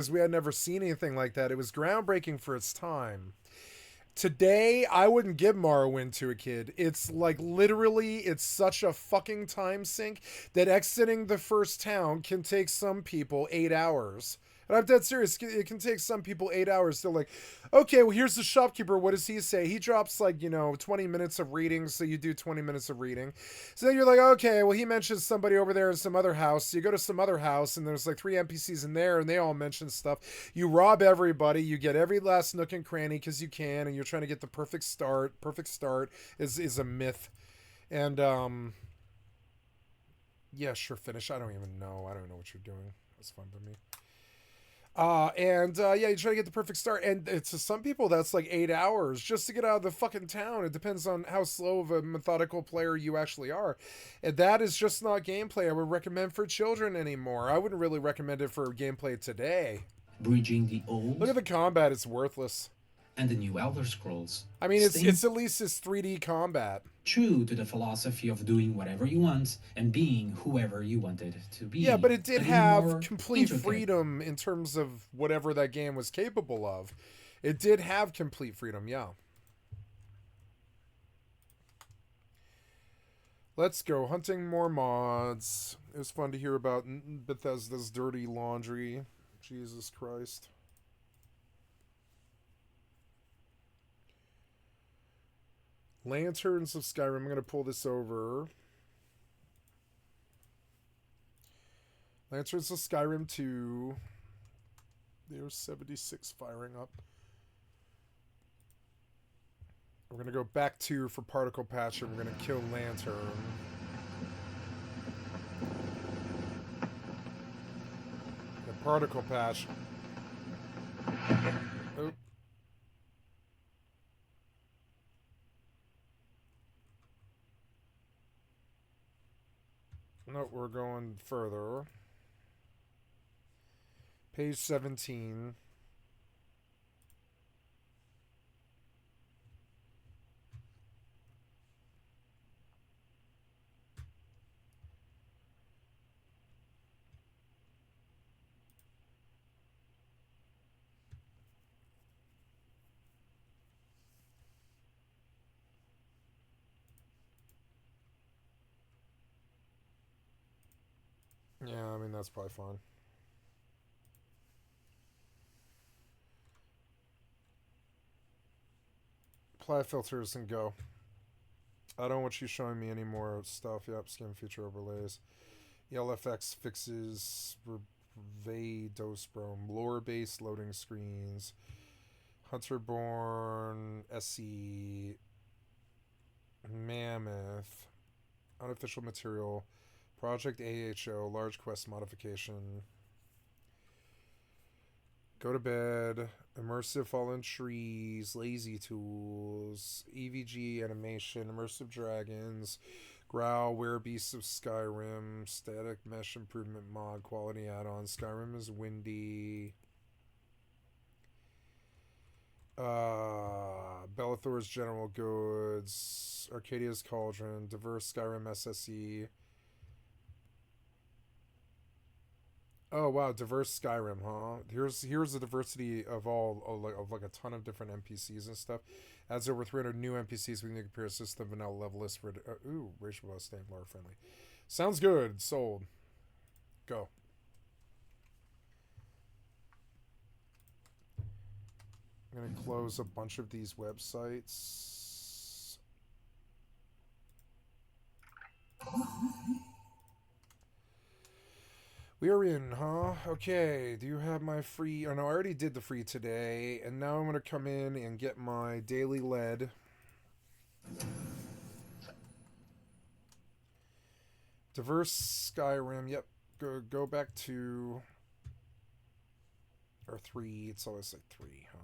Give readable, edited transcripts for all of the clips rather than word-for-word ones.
we had never seen anything like that. It was groundbreaking for its time. Today, I wouldn't give Morrowind to a kid. It's like literally, it's such a fucking time sink that exiting the first town can take some people 8 hours. And I'm dead serious. It can take some people 8 hours. They're like, okay, well, here's the shopkeeper. What does he say? He drops like, 20 minutes of reading. So you do 20 minutes of reading. So then you're like, okay, well, he mentions somebody over there in some other house. So you go to some other house and there's like three NPCs in there and they all mention stuff. You rob everybody. You get every last nook and cranny because you can. And you're trying to get the perfect start. Perfect start is a myth. And, yeah, sure, finish. I don't even know. I don't know what you're doing. That's fine by me. Yeah, you try to get the perfect start, and it's to some people that's like 8 hours just to get out of the fucking town. It depends on how slow of a methodical player you actually are, and that is just not gameplay I would recommend for children anymore. I wouldn't really recommend it for gameplay today. Bridging the Look old at the combat; it's worthless. and the new Elder Scrolls, I mean, it's staying at least it's 3D combat. true to the philosophy of doing whatever you want and being whoever you wanted to Yeah, be, but it did but in a have more complete intricate. freedom in terms of whatever that game was capable of. It did have complete freedom, yeah. Let's go hunting more mods. It was fun to hear about Bethesda's dirty laundry. Jesus Christ. Lanterns of Skyrim. I'm going to pull this over. Lanterns of Skyrim 2. There's 76 firing up. We're going to go back to for Particle Patch and we're going to kill Lantern. The Particle Patch. Oh. No, we're going further. Page 17. Yeah, I mean, that's probably fine. Apply filters and go. I don't want you showing me any more stuff. Yep, skin feature overlays. ELFX fixes Verdosbrom. Lore based loading screens. Hunterborn. SE. Mammoth. Unofficial material. Project AHO. Large quest modification. Go to bed. Immersive fallen trees. Lazy tools. EVG animation. Immersive dragons. Growl. Beasts of Skyrim. Static mesh improvement mod. Quality add-on. Skyrim is windy. Bellathor's General Goods. Arcadia's Cauldron. Diverse Skyrim SSE. Oh wow, diverse Skyrim, huh? Here's the diversity of all of like a ton of different NPCs and stuff. Adds over 300 new NPCs with the compare system vanilla level list for racial staying lore friendly. Sounds good. Sold. Go. I'm gonna close a bunch of these websites. We are in, huh? Okay, do you have my free... Oh, no, I already did the free today. And now I'm going to come in and get my daily lead. Diverse Skyrim. Yep. Go back to... Or 3. It's always like 3, huh?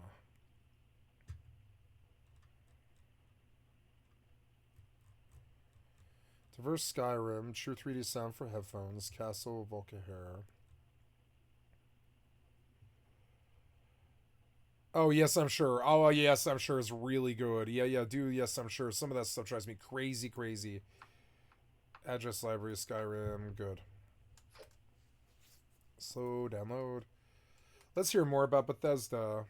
Diverse Skyrim. True 3D sound for headphones. Castle Volkihare. Oh, yes, I'm sure. Oh, yes, I'm sure it's really good. Yeah, do. Yes, I'm sure. Some of that stuff drives me crazy, crazy. Address library, Skyrim. Good. Slow download. Let's hear more about Bethesda.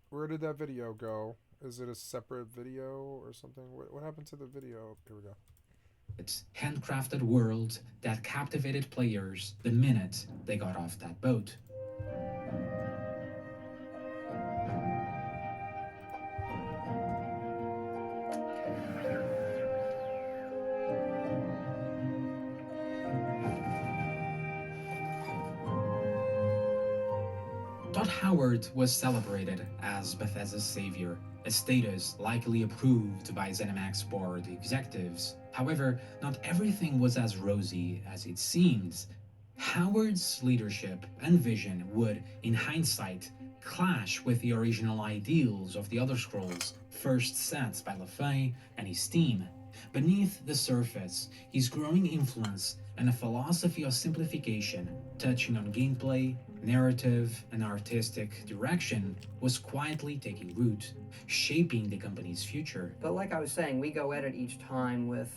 Where did that video go? Is it a separate video or something? What happened to the video? Here we go. It's handcrafted world that captivated players the minute they got off that boat. Todd Howard was celebrated as Bethesda's savior, a status likely approved by ZeniMax board executives. However, not everything was as rosy as it seems. Howard's leadership and vision would, in hindsight, clash with the original ideals of the Elder Scrolls, first set by LaFay and his team. Beneath the surface, his growing influence and a philosophy of simplification, touching on gameplay, narrative, and artistic direction, was quietly taking root, shaping the company's future. But like I was saying, we go at it each time with,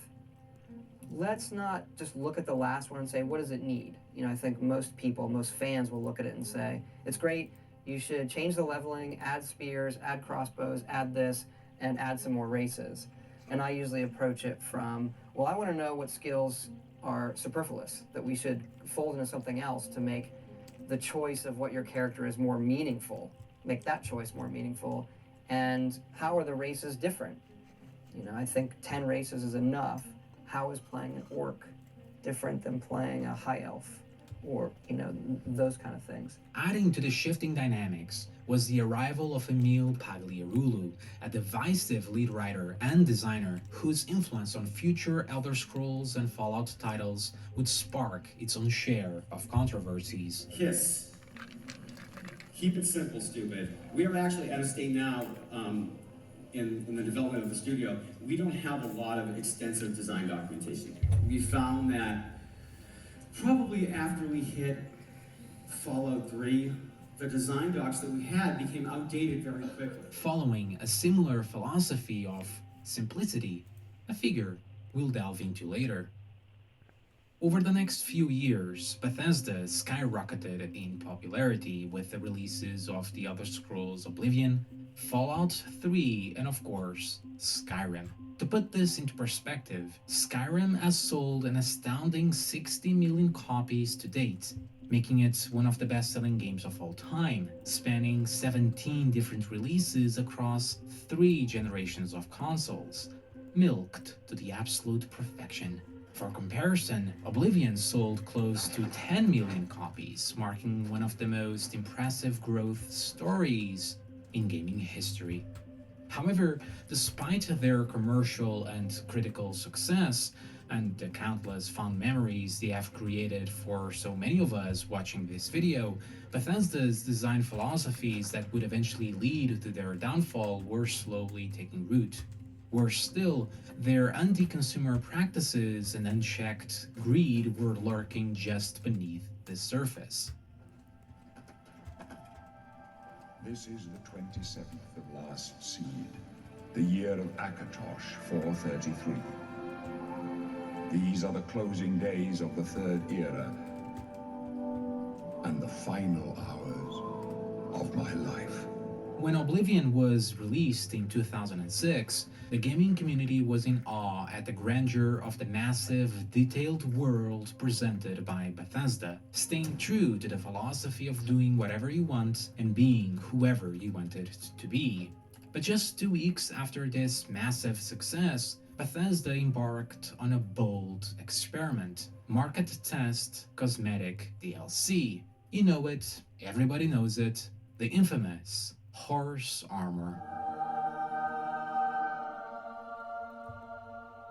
let's not just look at the last one and say, what does it need? You know, I think most people, most fans will look at it and say, it's great, you should change the leveling, add spears, add crossbows, add this, and add some more races. And I usually approach it from, well, I want to know what skills are superfluous, that we should fold into something else to make the choice of what your character is more meaningful, make that choice more meaningful. And how are the races different? You know, I think 10 races is enough. How is playing an orc different than playing a high elf? Or, you know, those kind of things. Adding to the shifting dynamics was the arrival of Emil Pagliarulu, a divisive lead writer and designer whose influence on future Elder Scrolls and Fallout titles would spark its own share of controversies. KISS. Keep it simple, stupid. We are actually at a state now in the development of the studio. We don't have a lot of extensive design documentation. We found that probably after we hit Fallout 3, the design docs that we had became outdated very quickly. Following a similar philosophy of simplicity, a figure we'll delve into later. Over the next few years, Bethesda skyrocketed in popularity with the releases of The Elder Scrolls Oblivion, Fallout 3, and of course, Skyrim. To put this into perspective, Skyrim has sold an astounding 60 million copies to date, making it one of the best-selling games of all time, spanning 17 different releases across 3 generations of consoles, milked to the absolute perfection. For comparison, Oblivion sold close to 10 million copies, marking one of the most impressive growth stories in gaming history. However, despite their commercial and critical success, and the countless fond memories they have created for so many of us watching this video, Bethesda's design philosophies that would eventually lead to their downfall were slowly taking root. Worse still, their anti-consumer practices and unchecked greed were lurking just beneath the surface. This is the 27th of last seed, the year of Akatosh 433. These are the closing days of the Third Era, and the final hours of my life. When Oblivion was released in 2006, the gaming community was in awe at the grandeur of the massive, detailed world presented by Bethesda, staying true to the philosophy of doing whatever you want and being whoever you wanted to be. But just 2 weeks after this massive success, Bethesda embarked on a bold experiment: market test cosmetic DLC. You know it, everybody knows it, the infamous horse armor.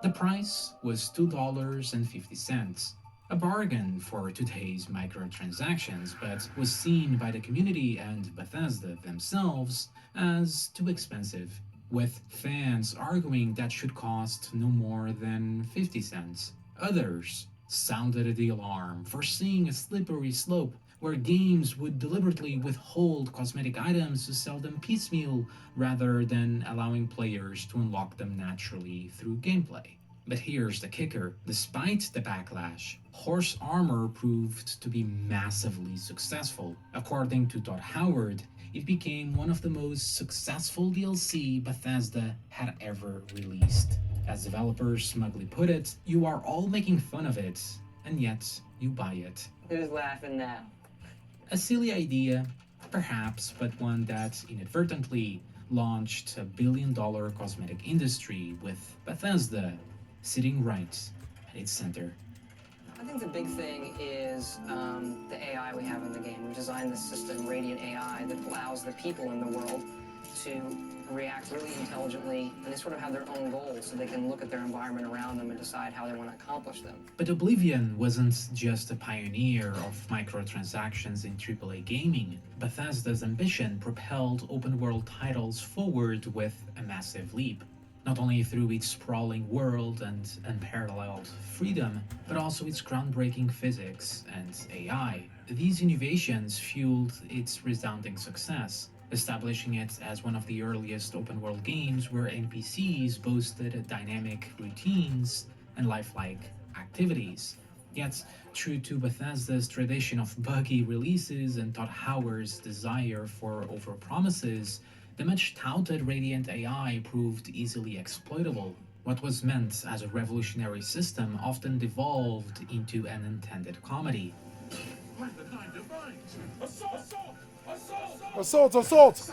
The price was $2.50, a bargain for today's microtransactions, but was seen by the community and Bethesda themselves as too expensive, with fans arguing that should cost no more than 50 cents. Others sounded the alarm, foreseeing a slippery slope where games would deliberately withhold cosmetic items to sell them piecemeal rather than allowing players to unlock them naturally through gameplay. But here's the kicker. Despite the backlash, Horse Armor proved to be massively successful. According to Todd Howard, it became one of the most successful DLC Bethesda had ever released. As developers smugly put it, you are all making fun of it, and yet you buy it. Who's laughing now? A silly idea, perhaps, but one that inadvertently launched a billion-dollar cosmetic industry with Bethesda sitting right at its center. I think the big thing is the AI we have in the game. We designed this system, Radiant AI, that allows the people in the world to react really intelligently, and they sort of have their own goals, so they can look at their environment around them and decide how they want to accomplish them. But Oblivion wasn't just a pioneer of microtransactions in AAA gaming. Bethesda's ambition propelled open-world titles forward with a massive leap. Not only through its sprawling world and unparalleled freedom, but also its groundbreaking physics and AI. These innovations fueled its resounding success, establishing it as one of the earliest open-world games where NPCs boasted dynamic routines and lifelike activities. Yet, true to Bethesda's tradition of buggy releases and Todd Howard's desire for overpromises, the much-touted Radiant AI proved easily exploitable. What was meant as a revolutionary system often devolved into an unintended comedy. When the time defines, assault! Assault! Assault!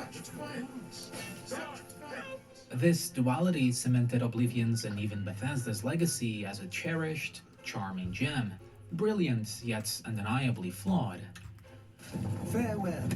This duality cemented Oblivion's and even Bethesda's legacy as a cherished, charming gem, brilliant yet undeniably flawed. Farewell.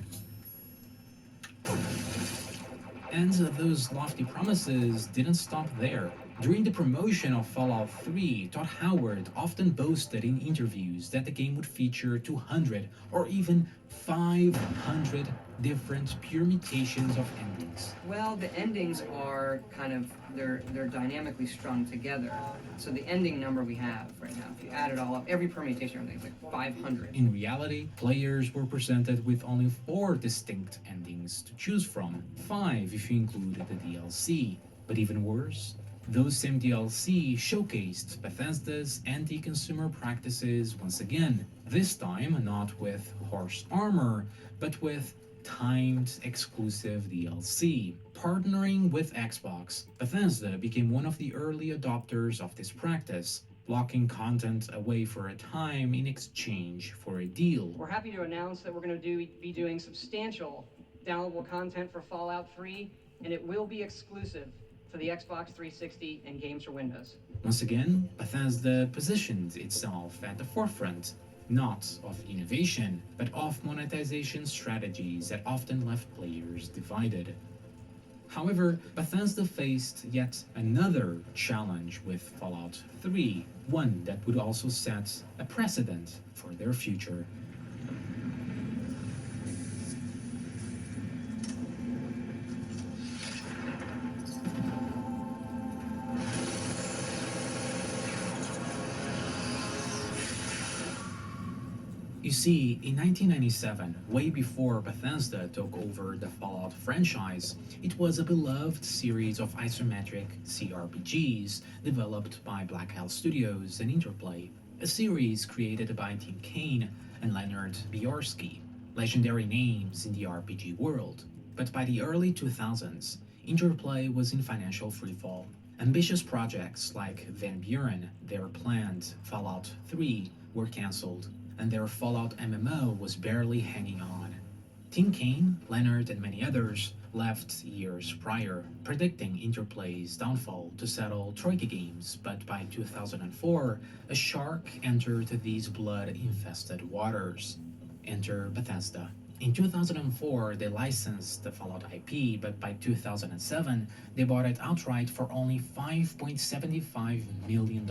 And those lofty promises didn't stop there. During the promotion of Fallout 3, Todd Howard often boasted in interviews that the game would feature 200 or even 500 different permutations of endings. Well, the endings are kind of, they're dynamically strung together. So the ending number we have right now, if you add it all up, every permutation of everything is like 500. In reality, players were presented with only 4 distinct endings to choose from, 5 if you included the DLC. But even worse, those same DLC showcased Bethesda's anti-consumer practices once again, this time not with Horse Armor, but with timed exclusive DLC. Partnering with Xbox, Bethesda became one of the early adopters of this practice, locking content away for a time in exchange for a deal. We're happy to announce that we're going to be doing substantial downloadable content for Fallout 3, and it will be exclusive for the Xbox 360 and games for Windows. Once again, Bethesda positioned itself at the forefront, not of innovation, but of monetization strategies that often left players divided. However, Bethesda faced yet another challenge with Fallout 3, one that would also set a precedent for their future. You see, in 1997, way before Bethesda took over the Fallout franchise, it was a beloved series of isometric CRPGs developed by Black Isle Studios and Interplay, a series created by Tim Kaine and Leonard Biorsky, legendary names in the RPG world. But by the early 2000s, Interplay was in financial freefall. Ambitious projects like Van Buren, their planned Fallout 3, were cancelled, and their Fallout MMO was barely hanging on. Tim Kaine, Leonard, and many others left years prior, predicting Interplay's downfall to settle Troika Games, but by 2004, a shark entered these blood-infested waters. Enter Bethesda. In 2004, they licensed the Fallout IP, but by 2007, they bought it outright for only $5.75 million.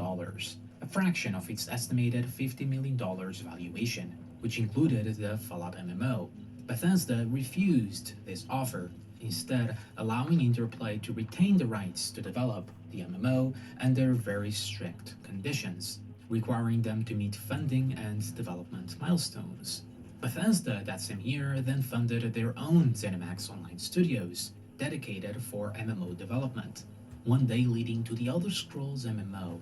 A fraction of its estimated $50 million valuation, which included the Fallout MMO. Bethesda refused this offer, instead allowing Interplay to retain the rights to develop the MMO under very strict conditions, requiring them to meet funding and development milestones. Bethesda that same year then funded their own ZeniMax Online Studios, dedicated for MMO development, one day leading to the Elder Scrolls MMO,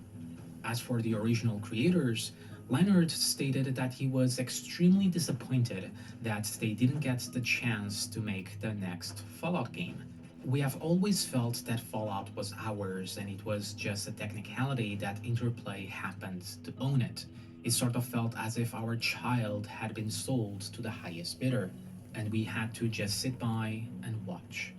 As for the original creators, Leonard stated that he was extremely disappointed that they didn't get the chance to make the next Fallout game. We have always felt that Fallout was ours and it was just a technicality that Interplay happened to own it. It sort of felt as if our child had been sold to the highest bidder, and we had to just sit by and watch.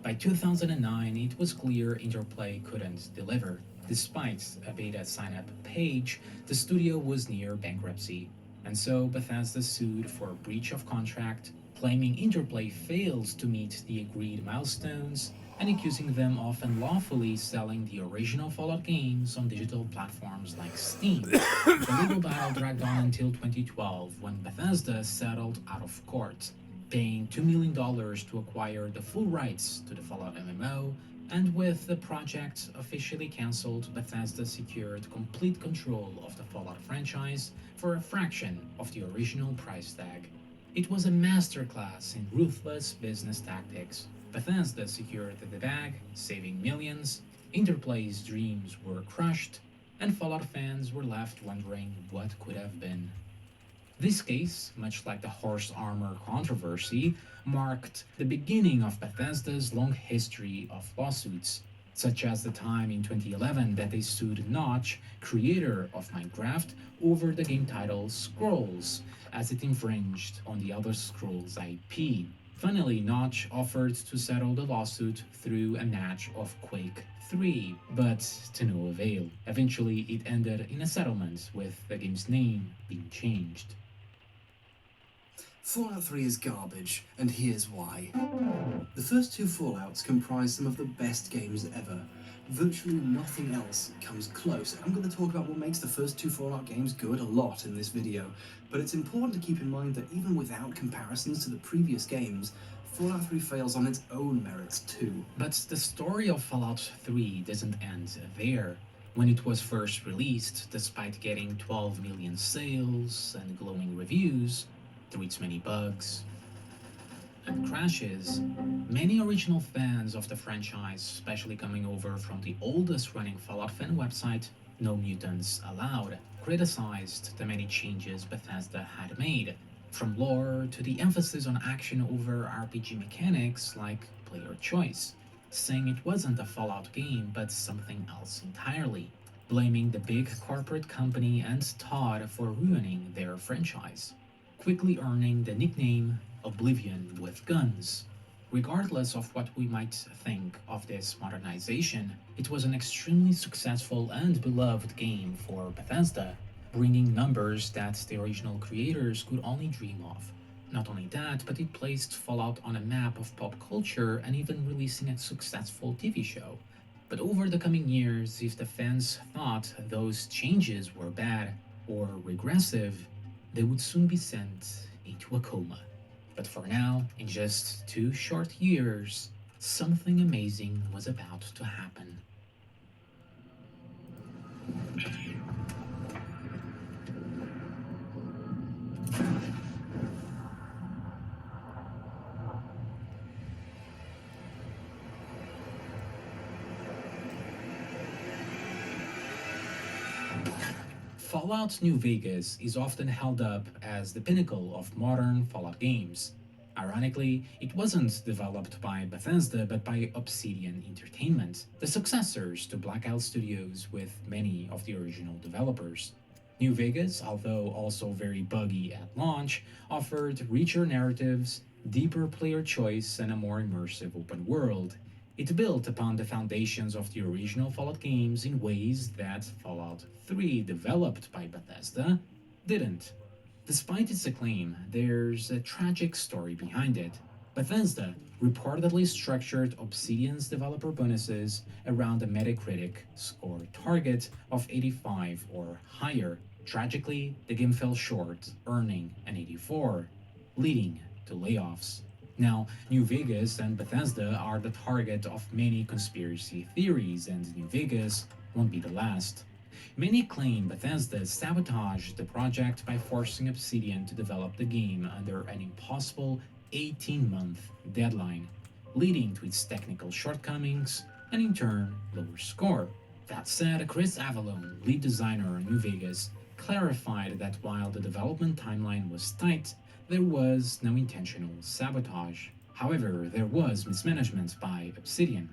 By 2009, it was clear Interplay couldn't deliver. Despite a beta sign-up page, the studio was near bankruptcy, and so Bethesda sued for breach of contract, claiming Interplay failed to meet the agreed milestones and accusing them of unlawfully selling the original Fallout games on digital platforms like Steam. The legal battle dragged on until 2012 when Bethesda settled out of court, paying $2 million to acquire the full rights to the Fallout MMO, and with the project officially cancelled, Bethesda secured complete control of the Fallout franchise for a fraction of the original price tag. It was a masterclass in ruthless business tactics. Bethesda secured the bag, saving millions, Interplay's dreams were crushed, and Fallout fans were left wondering what could have been. This case, much like the horse armor controversy, marked the beginning of Bethesda's long history of lawsuits, such as the time in 2011 that they sued Notch, creator of Minecraft, over the game title Scrolls, as it infringed on the Elder Scrolls IP. Finally, Notch offered to settle the lawsuit through a match of Quake 3, but to no avail. Eventually, it ended in a settlement, with the game's name being changed. Fallout 3 is garbage, and here's why. The first two Fallouts comprise some of the best games ever. Virtually nothing else comes close. I'm going to talk about what makes the first two Fallout games good a lot in this video, but it's important to keep in mind that even without comparisons to the previous games, Fallout 3 fails on its own merits too. But the story of Fallout 3 doesn't end there. When it was first released, despite getting 12 million sales and glowing reviews, through its many bugs and crashes, many original fans of the franchise, especially coming over from the oldest running Fallout fan website, No Mutants Allowed, criticized the many changes Bethesda had made, from lore to the emphasis on action over RPG mechanics like player choice, saying it wasn't a Fallout game but something else entirely, blaming the big corporate company and Todd for ruining their franchise, quickly earning the nickname Oblivion with Guns. Regardless of what we might think of this modernization, it was an extremely successful and beloved game for Bethesda, bringing numbers that the original creators could only dream of. Not only that, but it placed Fallout on a map of pop culture and even releasing a successful TV show. But over the coming years, if the fans thought those changes were bad or regressive, they would soon be sent into a coma. But for now, in just 2 short years, something amazing was about to happen. Fallout New Vegas is often held up as the pinnacle of modern Fallout games. Ironically, it wasn't developed by Bethesda but by Obsidian Entertainment, the successors to Blackout Studios with many of the original developers. New Vegas, although also very buggy at launch, offered richer narratives, deeper player choice, and a more immersive open world. It built upon the foundations of the original Fallout games in ways that Fallout 3, developed by Bethesda, didn't. Despite its acclaim, there's a tragic story behind it. Bethesda reportedly structured Obsidian's developer bonuses around a Metacritic score target of 85 or higher. Tragically, the game fell short, earning an 84, leading to layoffs. Now, New Vegas and Bethesda are the target of many conspiracy theories, and New Vegas won't be the last. Many claim Bethesda sabotaged the project by forcing Obsidian to develop the game under an impossible 18-month deadline, leading to its technical shortcomings and in turn lower score. That said, Chris Avallone, lead designer in New Vegas, clarified that while the development timeline was tight, there was no intentional sabotage. However, there was mismanagement by Obsidian.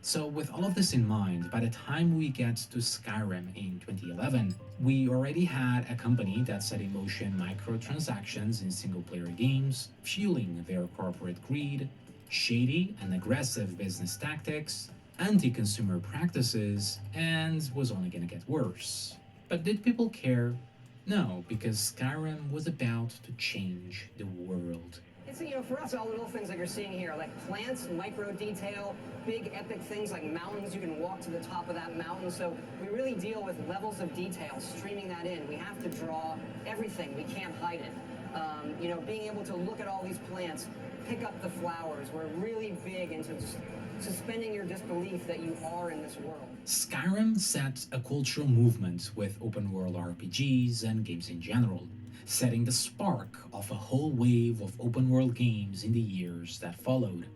So with all of this in mind, by the time we get to Skyrim in 2011, we already had a company that set in motion microtransactions in single-player games, fueling their corporate greed, shady and aggressive business tactics, anti-consumer practices, and was only gonna get worse. But did people care? No, because Skyrim was about to change the world. It's, for us, all little things like you're seeing here, like plants, micro detail, big epic things like mountains, you can walk to the top of that mountain. So we really deal with levels of detail, streaming that in. We have to draw everything, we can't hide it. Being able to look at all these plants, pick up the flowers, we're really big into just suspending your disbelief that you are in this world. Skyrim set a cultural movement with open-world RPGs and games in general, setting the spark of a whole wave of open-world games in the years that followed.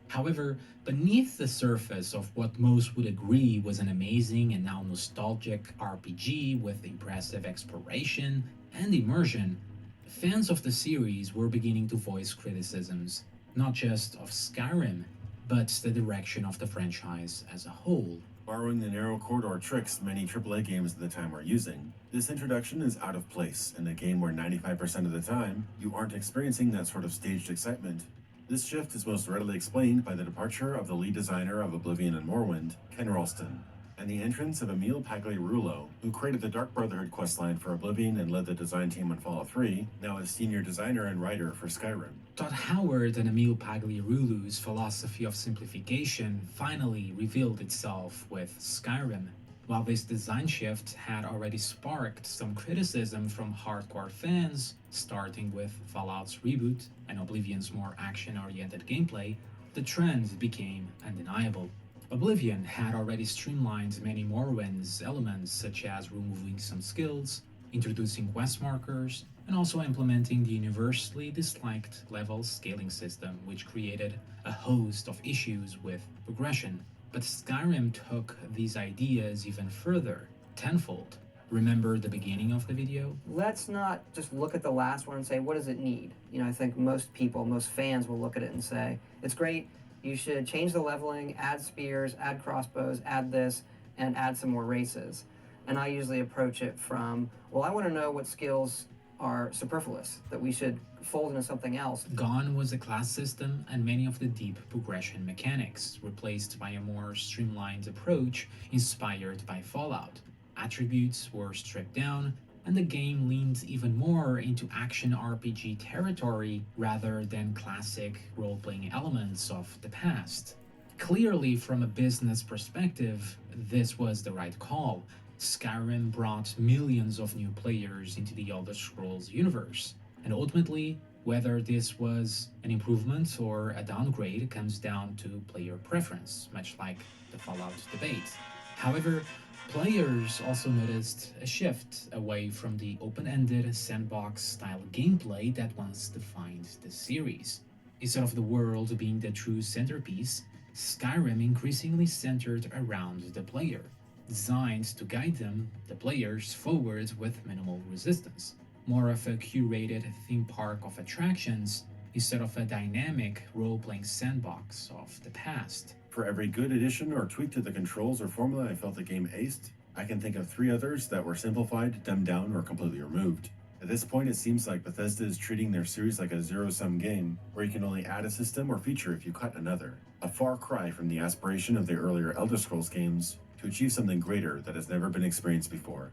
However, beneath the surface of what most would agree was an amazing and now nostalgic RPG with impressive exploration and immersion, fans of the series were beginning to voice criticisms, not just of Skyrim, but the direction of the franchise as a whole. Borrowing the narrow corridor tricks many AAA games at the time were using, this introduction is out of place in a game where 95% of the time, you aren't experiencing that sort of staged excitement. This shift is most readily explained by the departure of the lead designer of Oblivion and Morrowind, Ken Ralston, and the entrance of Emil Pagliarulo, who created the Dark Brotherhood questline for Oblivion and led the design team on Fallout 3, now as senior designer and writer for Skyrim. Todd Howard and Emil Pagliarulo's philosophy of simplification finally revealed itself with Skyrim. While this design shift had already sparked some criticism from hardcore fans, starting with Fallout's reboot and Oblivion's more action-oriented gameplay, the trend became undeniable. Oblivion had already streamlined many Morrowind's elements, such as removing some skills, introducing quest markers, and also implementing the universally disliked level scaling system, which created a host of issues with progression. But Skyrim took these ideas even further, tenfold. Remember the beginning of the video? Let's not just look at the last one and say, what does it need? I think most people, most fans will look at it and say, it's great, you should change the leveling, add spears, add crossbows, add this, and add some more races. And I usually approach it from, well, I want to know what skills are superfluous, that we should fold into something else. Gone was the class system and many of the deep progression mechanics, replaced by a more streamlined approach inspired by Fallout. Attributes were stripped down, and the game leaned even more into action RPG territory rather than classic role-playing elements of the past. Clearly, from a business perspective, this was the right call. Skyrim brought millions of new players into the Elder Scrolls universe, and ultimately, whether this was an improvement or a downgrade comes down to player preference, much like the Fallout debate. However, players also noticed a shift away from the open-ended sandbox-style gameplay that once defined the series. Instead of the world being the true centerpiece, Skyrim increasingly centered around the player, designed to guide them, the players, forward with minimal resistance. More of a curated theme park of attractions instead of a dynamic role-playing sandbox of the past. For every good addition or tweak to the controls or formula I felt the game aced, I can think of 3 others that were simplified, dumbed down, or completely removed. At this point, it seems like Bethesda is treating their series like a zero-sum game, where you can only add a system or feature if you cut another. A far cry from the aspiration of the earlier Elder Scrolls games to achieve something greater that has never been experienced before.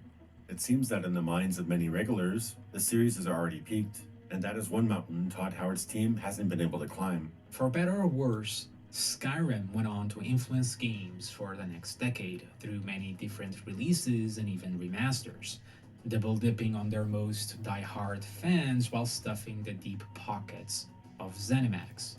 It seems that in the minds of many regulars, the series has already peaked, and that is one mountain Todd Howard's team hasn't been able to climb. For better or worse, Skyrim went on to influence games for the next decade through many different releases and even remasters, double-dipping on their most die-hard fans while stuffing the deep pockets of ZeniMax.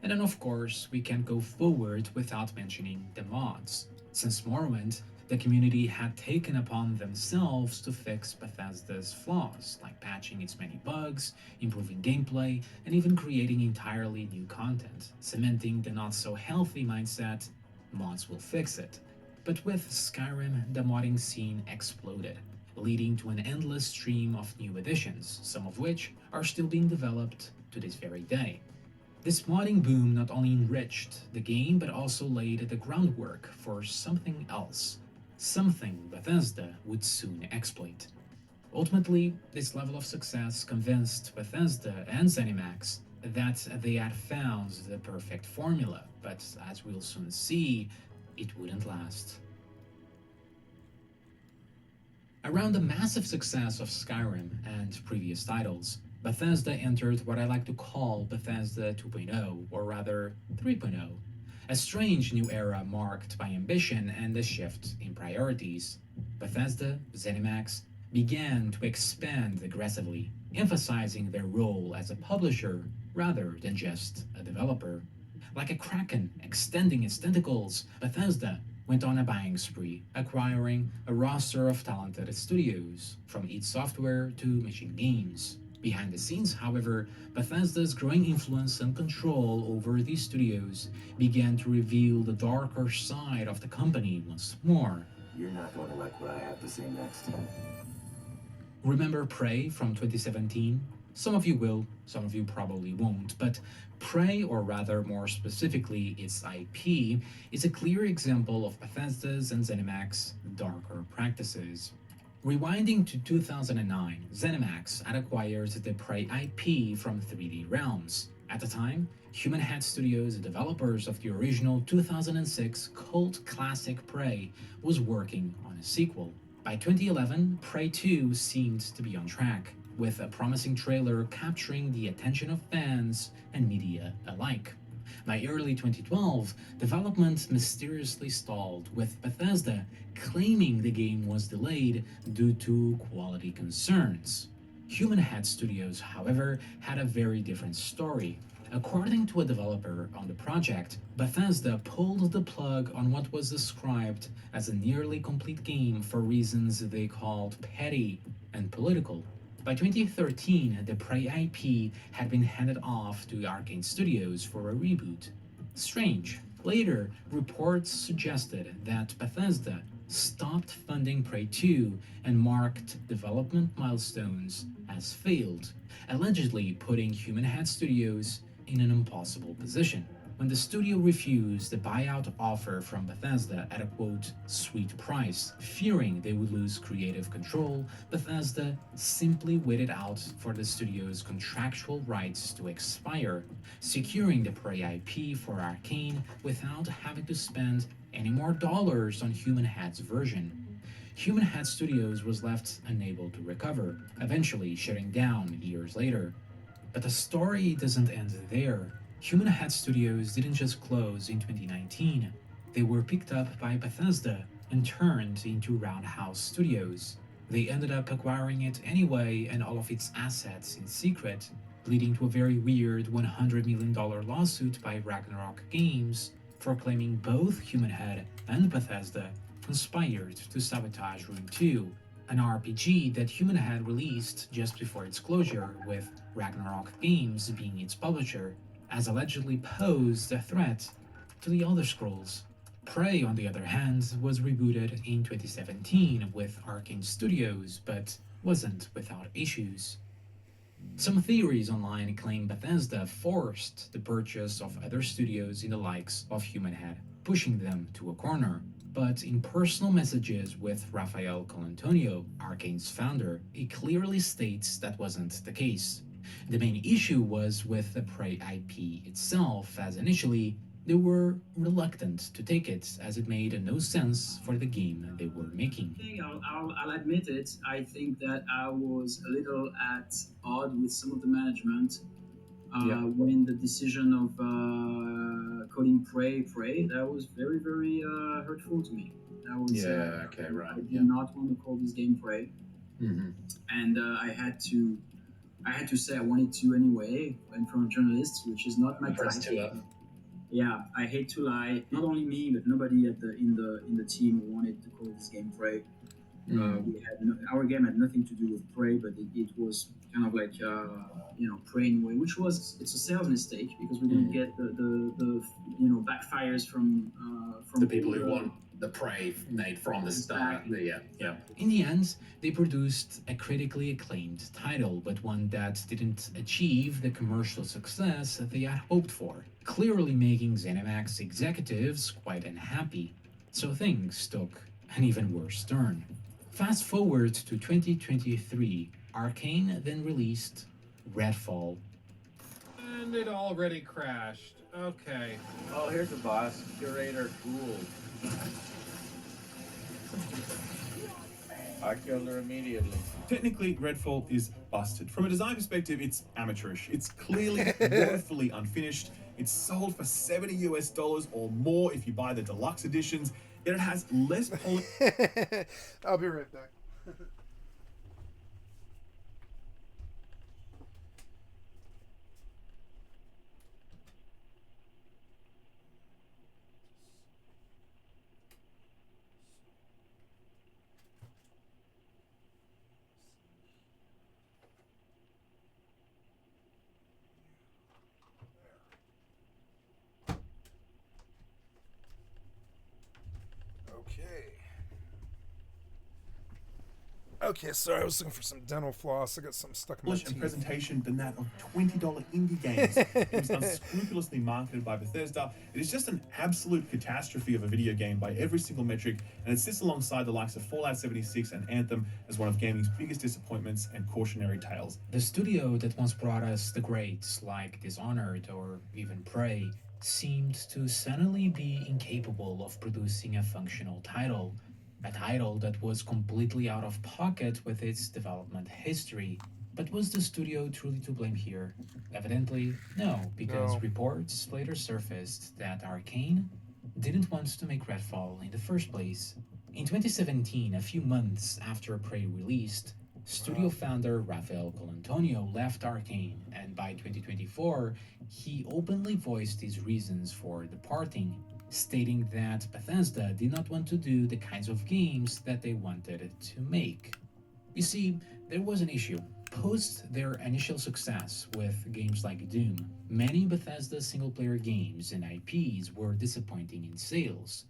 And then of course, we can't go forward without mentioning the mods. Since Morrowind, the community had taken upon themselves to fix Bethesda's flaws, like patching its many bugs, improving gameplay, and even creating entirely new content, cementing the not-so-healthy mindset, mods will fix it. But with Skyrim, the modding scene exploded, leading to an endless stream of new additions, some of which are still being developed to this very day. This modding boom not only enriched the game but also laid the groundwork for something else, something Bethesda would soon exploit. Ultimately, this level of success convinced Bethesda and ZeniMax that they had found the perfect formula, but as we'll soon see, it wouldn't last. Around the massive success of Skyrim and previous titles, Bethesda entered what I like to call Bethesda 2.0, or rather 3.0, a strange new era marked by ambition and a shift in priorities. Bethesda, ZeniMax, began to expand aggressively, emphasizing their role as a publisher rather than just a developer. Like a kraken extending its tentacles, Bethesda went on a buying spree, acquiring a roster of talented studios, from id Software to Machine Games. Behind the scenes, however, Bethesda's growing influence and control over these studios began to reveal the darker side of the company once more. You're not going to like what I have to say next. Remember Prey from 2017? Some of you will, some of you probably won't, but Prey, or rather more specifically its IP, is a clear example of Bethesda's and ZeniMax's darker practices. Rewinding to 2009, ZeniMax had acquired the Prey IP from 3D Realms. At the time, Human Head Studios, developers of the original 2006 cult classic Prey, was working on a sequel. By 2011, Prey 2 seemed to be on track, with a promising trailer capturing the attention of fans and media alike. By early 2012, development mysteriously stalled, with Bethesda claiming the game was delayed due to quality concerns. Human Head Studios, however, had a very different story. According to a developer on the project, Bethesda pulled the plug on what was described as a nearly complete game for reasons they called petty and political. By 2013, the Prey IP had been handed off to Arcane Studios for a reboot. Strange. Later, reports suggested that Bethesda stopped funding Prey 2 and marked development milestones as failed, allegedly putting Human Head Studios in an impossible position. When the studio refused the buyout offer from Bethesda at a quote, sweet price, fearing they would lose creative control, Bethesda simply waited out for the studio's contractual rights to expire, securing the Prey IP for Arcane without having to spend any more dollars on Human Head's version. Human Head Studios was left unable to recover, eventually shutting down years later. But the story doesn't end there. Human Head Studios didn't just close in 2019, they were picked up by Bethesda and turned into Roundhouse Studios. They ended up acquiring it anyway and all of its assets in secret, leading to a very weird $100 million lawsuit by Ragnarok Games for claiming both Human Head and Bethesda conspired to sabotage Rune 2, an RPG that Human Head released just before its closure, with Ragnarok Games being its publisher, as allegedly posed a threat to the Elder Scrolls. Prey, on the other hand, was rebooted in 2017 with Arcane Studios, but wasn't without issues. Some theories online claim Bethesda forced the purchase of other studios in the likes of Human Head, pushing them to a corner. But in personal messages with Rafael Colantonio, Arcane's founder, it clearly states that wasn't the case. The main issue was with the Prey IP itself, as initially they were reluctant to take it, as it made no sense for the game they were making. I'll admit it, I think that I was a little at odds with some of the management when the decision of calling Prey, that was very, very hurtful to me. That was, okay, right. I did not want to call this game Prey. Mm-hmm. And I had to say I wanted to anyway, in front of journalists, which is not my tactic. Yeah, I hate to lie. Not only me, but nobody in the team wanted to call this game Prey. Our game had nothing to do with Prey, but it was kind of like Prey in a way, which was it's a sales mistake because we didn't get the backfires from the people who want the Prey made from the start. Exactly. Yeah. In the end, they produced a critically acclaimed title, but one that didn't achieve the commercial success that they had hoped for, clearly making ZeniMax executives quite unhappy. So things took an even worse turn. Fast forward to 2023, Arcane then released Redfall. And it already crashed. Okay. Oh, here's the boss. Curator, cool. I killed her immediately. Technically, Redfall is busted. From a design perspective, it's amateurish. It's clearly woefully unfinished. It's sold for $70 or more if you buy the deluxe editions, yet it has less I'll be right back. Okay, sorry, I was looking for some dental floss. I got some stuck in my teeth. and presentation than that of $20 indie games. It was unscrupulously marketed by Bethesda. It is just an absolute catastrophe of a video game by every single metric, and it sits alongside the likes of Fallout 76 and Anthem as one of gaming's biggest disappointments and cautionary tales. The studio that once brought us the greats like Dishonored or even Prey seemed to suddenly be incapable of producing a functional title. A title that was completely out of pocket with its development history. But was the studio truly to blame here? Evidently, no, because reports later surfaced that Arcane didn't want to make Redfall in the first place. In 2017, a few months after Prey released, studio founder Rafael Colantonio left Arcane, and by 2024, he openly voiced his reasons for departing, stating that Bethesda did not want to do the kinds of games that they wanted to make. You see, there was an issue. Post their initial success with games like Doom, many Bethesda single-player games and IPs were disappointing in sales.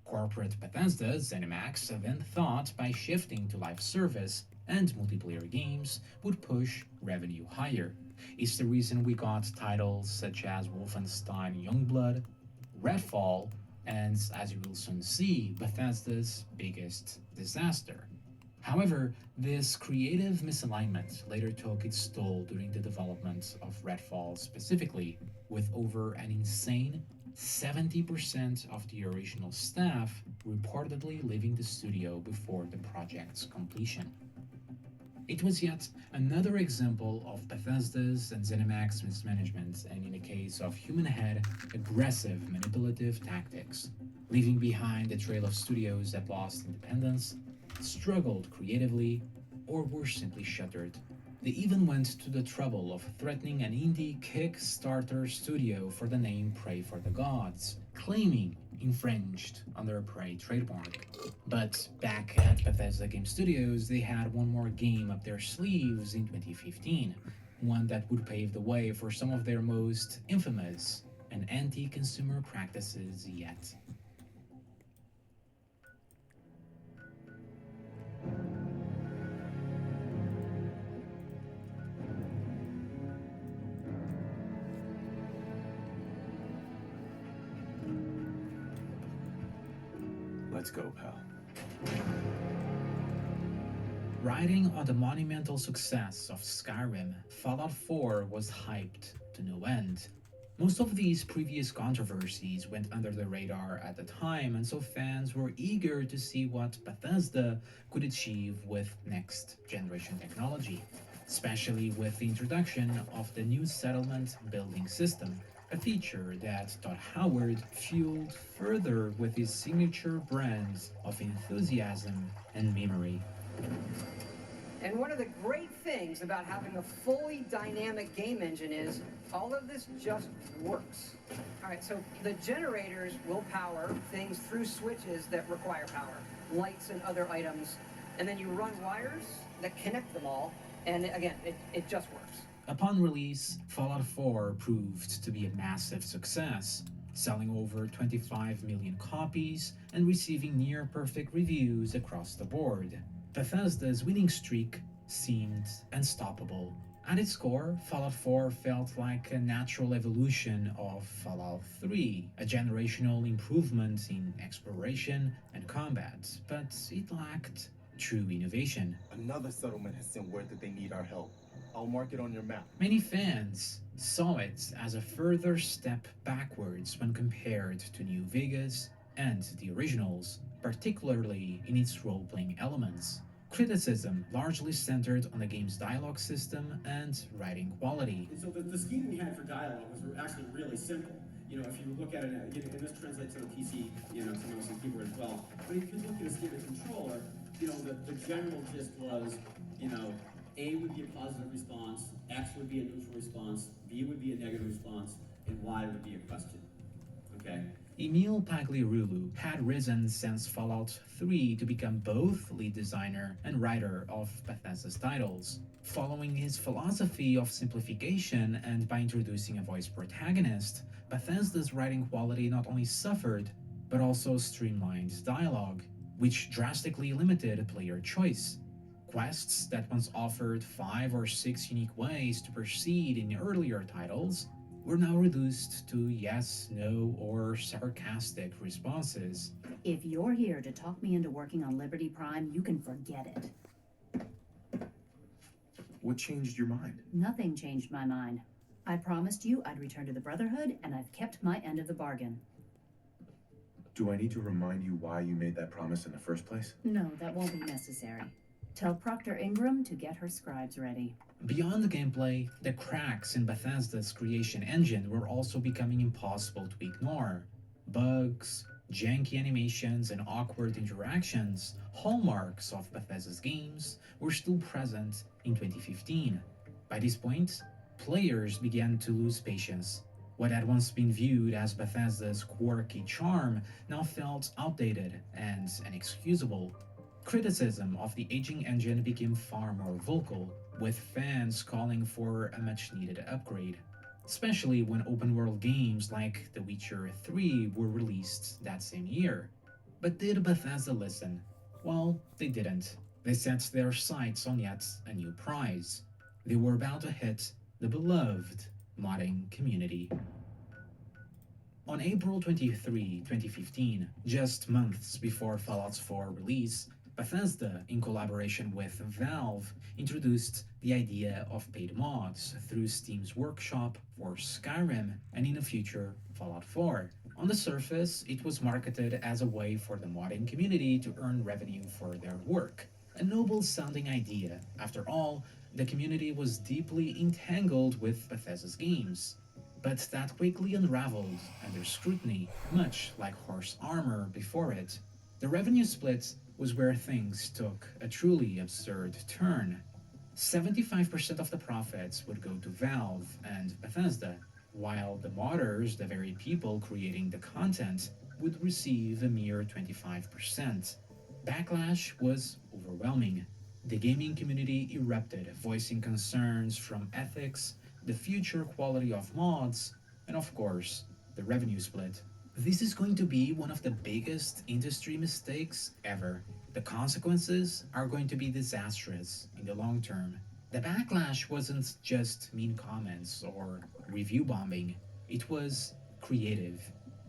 Corporate Bethesda, ZeniMax, then thought by shifting to live service and multiplayer games would push revenue higher. It's the reason we got titles such as Wolfenstein Youngblood, Redfall, and as you will soon see, Bethesda's biggest disaster. However, this creative misalignment later took its toll during the development of Redfall specifically, with over an insane 70% of the original staff reportedly leaving the studio before the project's completion. It was yet another example of Bethesda's and ZeniMax mismanagement, and in the case of Human Head, aggressive manipulative tactics, leaving behind a trail of studios that lost independence, struggled creatively, or were simply shuttered. They even went to the trouble of threatening an indie Kickstarter studio for the name Pray for the Gods, claiming infringed on their Prey trademark. But back at Bethesda Game Studios, they had one more game up their sleeves in 2015, one that would pave the way for some of their most infamous and anti-consumer practices yet. Let's go, pal. Riding on the monumental success of Skyrim, Fallout 4 was hyped to no end. Most of these previous controversies went under the radar at the time, and so fans were eager to see what Bethesda could achieve with next-generation technology, especially with the introduction of the new settlement building system, a feature that Todd Howard fueled further with his signature brands of enthusiasm and memory. And one of the great things about having a fully dynamic game engine is all of this just works. All right, so the generators will power things through switches that require power, lights and other items. and then you run wires that connect them all, and again, it just works. Upon release, Fallout 4 proved to be a massive success, selling over 25 million copies and receiving near-perfect reviews across the board. Bethesda's winning streak seemed unstoppable. At its core, Fallout 4 felt like a natural evolution of Fallout 3, a generational improvement in exploration and combat, but it lacked true innovation. Another settlement has sent word that they need our help. I'll mark it on your map. Many fans saw it as a further step backwards when compared to New Vegas and the originals, particularly in its role-playing elements. Criticism largely centered on the game's dialogue system and writing quality. And so the scheme we had for dialogue was actually really simple. You know, if you look at it, and this translates to the PC, you know, to mouse and keyboard as well. But if you look at a scheme of controller, you know, the general gist was, you know, A would be a positive response, X would be a neutral response, B would be a negative response, and Y would be a question. Okay? Emil Pagliarulo had risen since Fallout 3 to become both lead designer and writer of Bethesda's titles. Following his philosophy of simplification and by introducing a voice protagonist, Bethesda's writing quality not only suffered, but also streamlined dialogue, which drastically limited player choice. Quests that once offered 5 or 6 unique ways to proceed in earlier titles were now reduced to yes, no, or sarcastic responses. If you're here to talk me into working on Liberty Prime, you can forget it. What changed your mind? Nothing changed my mind. I promised you I'd return to the Brotherhood, and I've kept my end of the bargain. Do I need to remind you why you made that promise in the first place? No, that won't be necessary. Tell Proctor Ingram to get her scribes ready. Beyond the gameplay, the cracks in Bethesda's creation engine were also becoming impossible to ignore. Bugs, janky animations, and awkward interactions, hallmarks of Bethesda's games, were still present in 2015. By this point, players began to lose patience. What had once been viewed as Bethesda's quirky charm now felt outdated and inexcusable. Criticism of the aging engine became far more vocal, with fans calling for a much-needed upgrade, especially when open-world games like The Witcher 3 were released that same year. But did Bethesda listen? Well, they didn't. They set their sights on yet a new prize. They were about to hit the beloved modding community. On April 23, 2015, just months before Fallout 4 release, Bethesda, in collaboration with Valve, introduced the idea of paid mods through Steam's workshop for Skyrim and in the future Fallout 4. On the surface, it was marketed as a way for the modding community to earn revenue for their work. A noble-sounding idea. After all, the community was deeply entangled with Bethesda's games. But that quickly unraveled under scrutiny, much like horse armor before it. The revenue split was where things took a truly absurd turn. 75% of the profits would go to Valve and Bethesda, while the modders, the very people creating the content, would receive a mere 25%. Backlash was overwhelming. The gaming community erupted, voicing concerns from ethics, the future quality of mods, and of course, the revenue split. This is going to be one of the biggest industry mistakes ever. The consequences are going to be disastrous in the long term. The backlash wasn't just mean comments or review bombing. It was creative.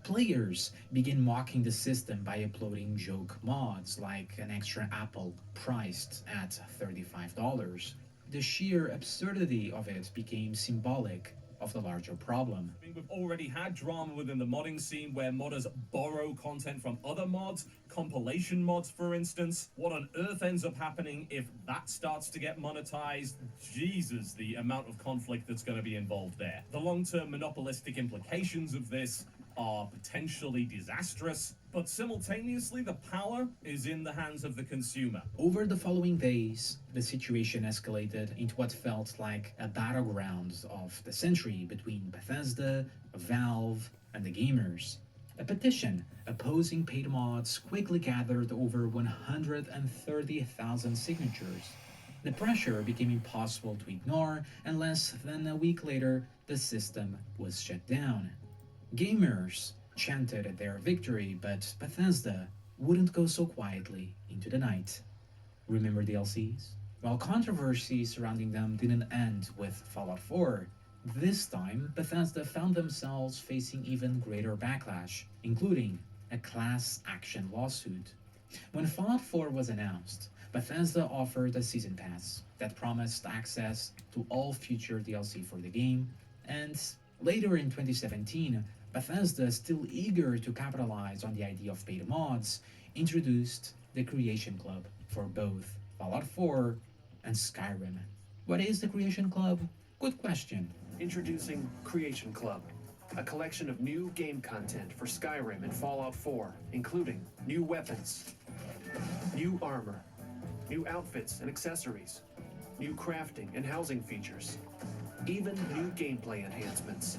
Players began mocking the system by uploading joke mods like an extra apple priced at $35. The sheer absurdity of it became symbolic of the larger problem. We've already had drama within the modding scene where modders borrow content from other mods, compilation mods for instance. What on earth ends up happening if that starts to get monetized? Jesus, the amount of conflict that's going to be involved there. The long-term monopolistic implications of this are potentially disastrous, but simultaneously the power is in the hands of the consumer. Over the following days, the situation escalated into what felt like a battleground of the century between Bethesda, Valve, and the gamers. A petition opposing paid mods quickly gathered over 130,000 signatures. The pressure became impossible to ignore, and less than a week later, the system was shut down. Gamers chanted their victory, but Bethesda wouldn't go so quietly into the night. Remember DLCs? While controversy surrounding them didn't end with Fallout 4, this time Bethesda found themselves facing even greater backlash, including a class action lawsuit. When Fallout 4 was announced, Bethesda offered a season pass that promised access to all future DLC for the game, and later in 2017, Bethesda, still eager to capitalize on the idea of paid mods, introduced the Creation Club for both Fallout 4 and Skyrim. What is the Creation Club? Good question. Introducing Creation Club, a collection of new game content for Skyrim and Fallout 4, including new weapons, new armor, new outfits and accessories, new crafting and housing features, even new gameplay enhancements.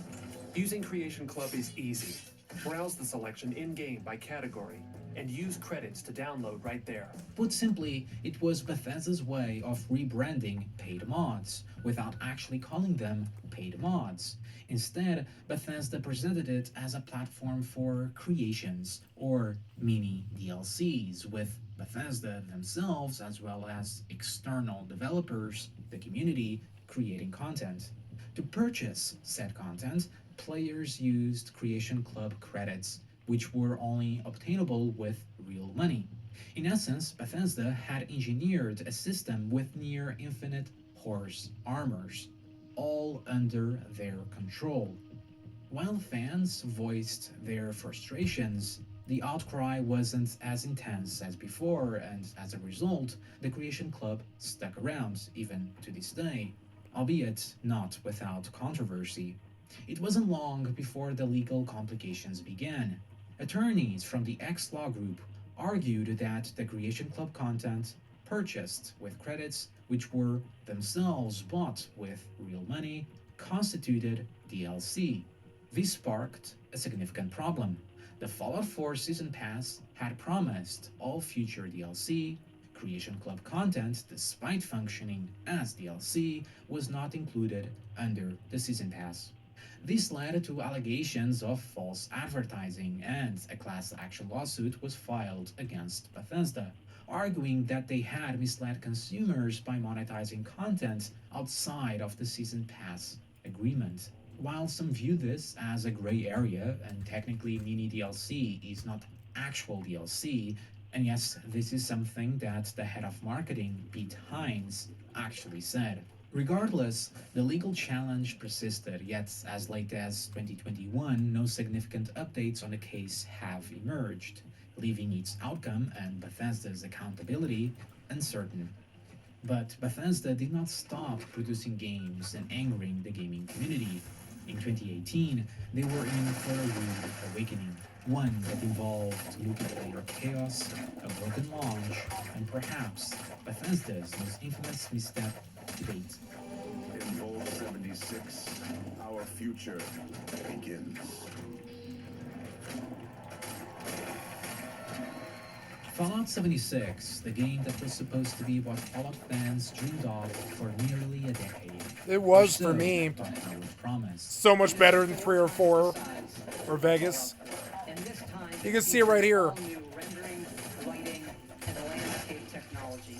Using Creation Club is easy. Browse the selection in-game by category and use credits to download right there. Put simply, it was Bethesda's way of rebranding paid mods without actually calling them paid mods. Instead, Bethesda presented it as a platform for creations or mini DLCs, with Bethesda themselves as well as external developers, the community, creating content. To purchase said content, players used Creation Club credits, which were only obtainable with real money. In essence, Bethesda had engineered a system with near infinite horse armors, all under their control. While fans voiced their frustrations, the outcry wasn't as intense as before, and as a result, the Creation Club stuck around even to this day, albeit not without controversy. It wasn't long before the legal complications began. Attorneys from the X-Law Group argued that the Creation Club content, purchased with credits which were themselves bought with real money, constituted DLC. This sparked a significant problem. The Fallout 4 Season Pass had promised all future DLC. Creation Club content, despite functioning as DLC, was not included under the Season Pass. This led to allegations of false advertising, and a class action lawsuit was filed against Bethesda, arguing that they had misled consumers by monetizing content outside of the Season Pass agreement. While some view this as a gray area, and technically mini DLC is not actual DLC, and yes, this is something that the head of marketing, Pete Hines, actually said. Regardless, the legal challenge persisted, yet as late as 2021, no significant updates on the case have emerged, leaving its outcome and Bethesda's accountability uncertain. But Bethesda did not stop producing games and angering the gaming community. In 2018, they were in for a rude awakening, one that involved multiplayer chaos, a broken launch, and perhaps Bethesda's most infamous misstep to date. In Vault 76, our future begins. Fallout 76, the game that was supposed to be what Fallout fans dreamed of for nearly a decade. It was for me. So much better than 3 or 4 or Vegas. You can see it right here. Rendering, lighting, and landscape technology.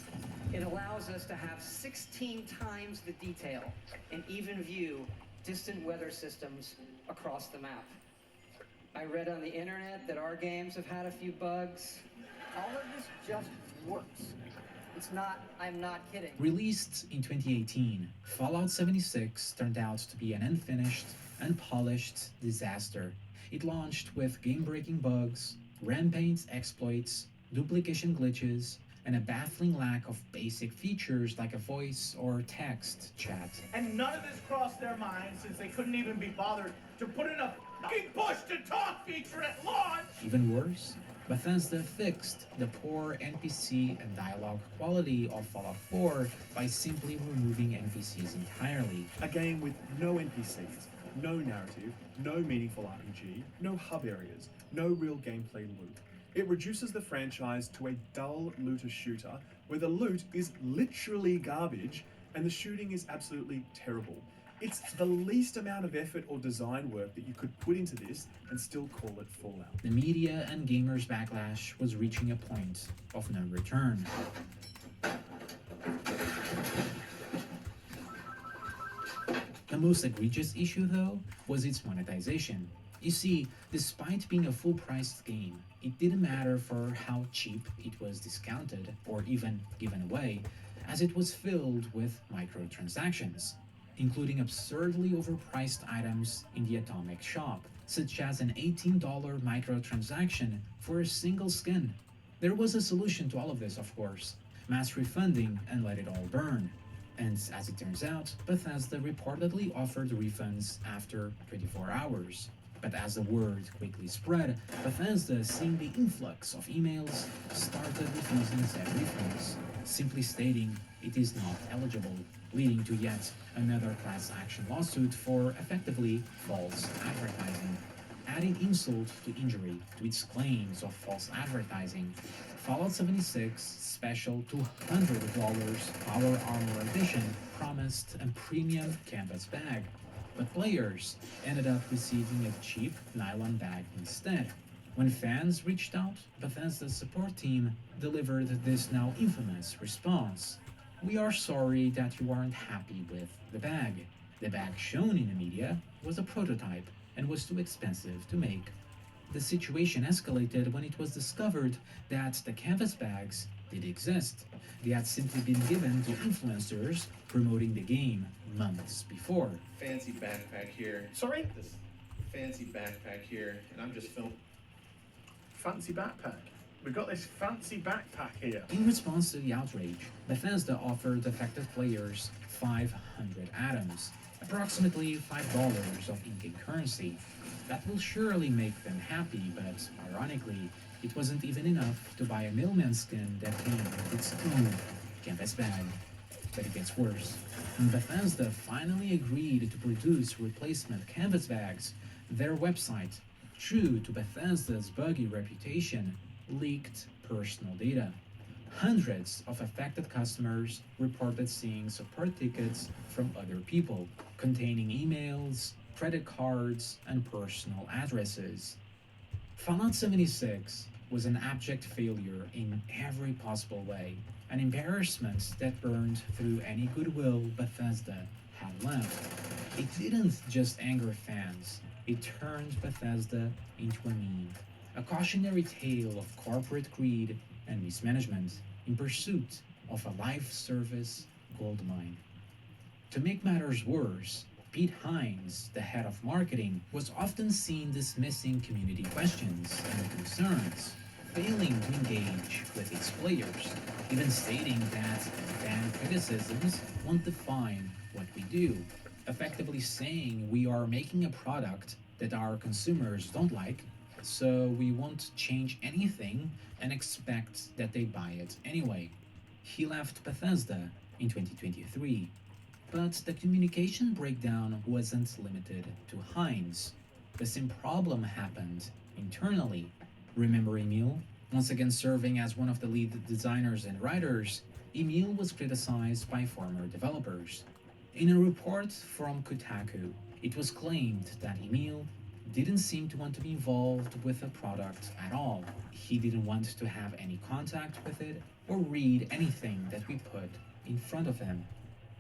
It allows us to have 16 times the detail and even view distant weather systems across the map. I read on the internet that our games have had a few bugs. All of this just works. It's not, I'm not kidding. Released in 2018, Fallout 76 turned out to be an unfinished, unpolished disaster. It launched with game-breaking bugs, rampant exploits, duplication glitches, and a baffling lack of basic features like a voice or text chat. And none of this crossed their minds since they couldn't even be bothered to put in a fucking push-to-talk feature at launch! Even worse, Bethesda fixed the poor NPC and dialogue quality of Fallout 4 by simply removing NPCs entirely. A game with no NPCs, no narrative, no meaningful RPG, no hub areas, no real gameplay loop. It reduces the franchise to a dull looter shooter where the loot is literally garbage and the shooting is absolutely terrible. It's the least amount of effort or design work that you could put into this and still call it Fallout. The media and gamers' backlash was reaching a point of no return. The most egregious issue, though, was its monetization. You see, despite being a full-priced game, it didn't matter for how cheap it was discounted or even given away, as it was filled with microtransactions, including absurdly overpriced items in the Atomic Shop, such as an $18 microtransaction for a single skin. There was a solution to all of this, of course: mass refunding and let it all burn. And as it turns out, Bethesda reportedly offered refunds after 24 hours. But as the word quickly spread, Bethesda, seeing the influx of emails, started refusing said refunds, simply stating it is not eligible, leading to yet another class action lawsuit for effectively false advertising. Adding insult to injury to its claims of false advertising, Fallout 76 special $200 Power Armor Edition promised a premium canvas bag, but players ended up receiving a cheap nylon bag instead. When fans reached out, Bethesda's support team delivered this now infamous response: "We are sorry that you aren't happy with the bag. The bag shown in the media was a prototype and was too expensive to make." The situation escalated when it was discovered that the canvas bags did exist. They had simply been given to influencers promoting the game months before. Fancy backpack here. Sorry? This fancy backpack here, and I'm just filming. Fancy backpack. We've got this fancy backpack here. In response to the outrage, Bethesda offered affected players 500 atoms, approximately $5 of in-game currency. That will surely make them happy, but ironically, it wasn't even enough to buy a mailman skin that came with its own canvas bag. But it gets worse. When Bethesda finally agreed to produce replacement canvas bags, their website, true to Bethesda's buggy reputation, leaked personal data. Hundreds of affected customers reported seeing support tickets from other people, containing emails, credit cards, and personal addresses. Fallout 76 was an abject failure in every possible way, an embarrassment that burned through any goodwill Bethesda had left. It didn't just anger fans, it turned Bethesda into a meme, a cautionary tale of corporate greed and mismanagement in pursuit of a life service goldmine. To make matters worse, Pete Hines, the head of marketing, was often seen dismissing community questions and concerns, failing to engage with its players, even stating that fan criticisms won't define what we do, effectively saying we are making a product that our consumers don't like, so we won't change anything and expect that they buy it anyway. He left Bethesda in 2023. But the communication breakdown wasn't limited to Hines. The same problem happened internally. Remember Emil? Once again serving as one of the lead designers and writers, Emil was criticized by former developers. In a report from Kotaku, it was claimed that Emil didn't seem to want to be involved with the product at all. He didn't want to have any contact with it or read anything that we put in front of him.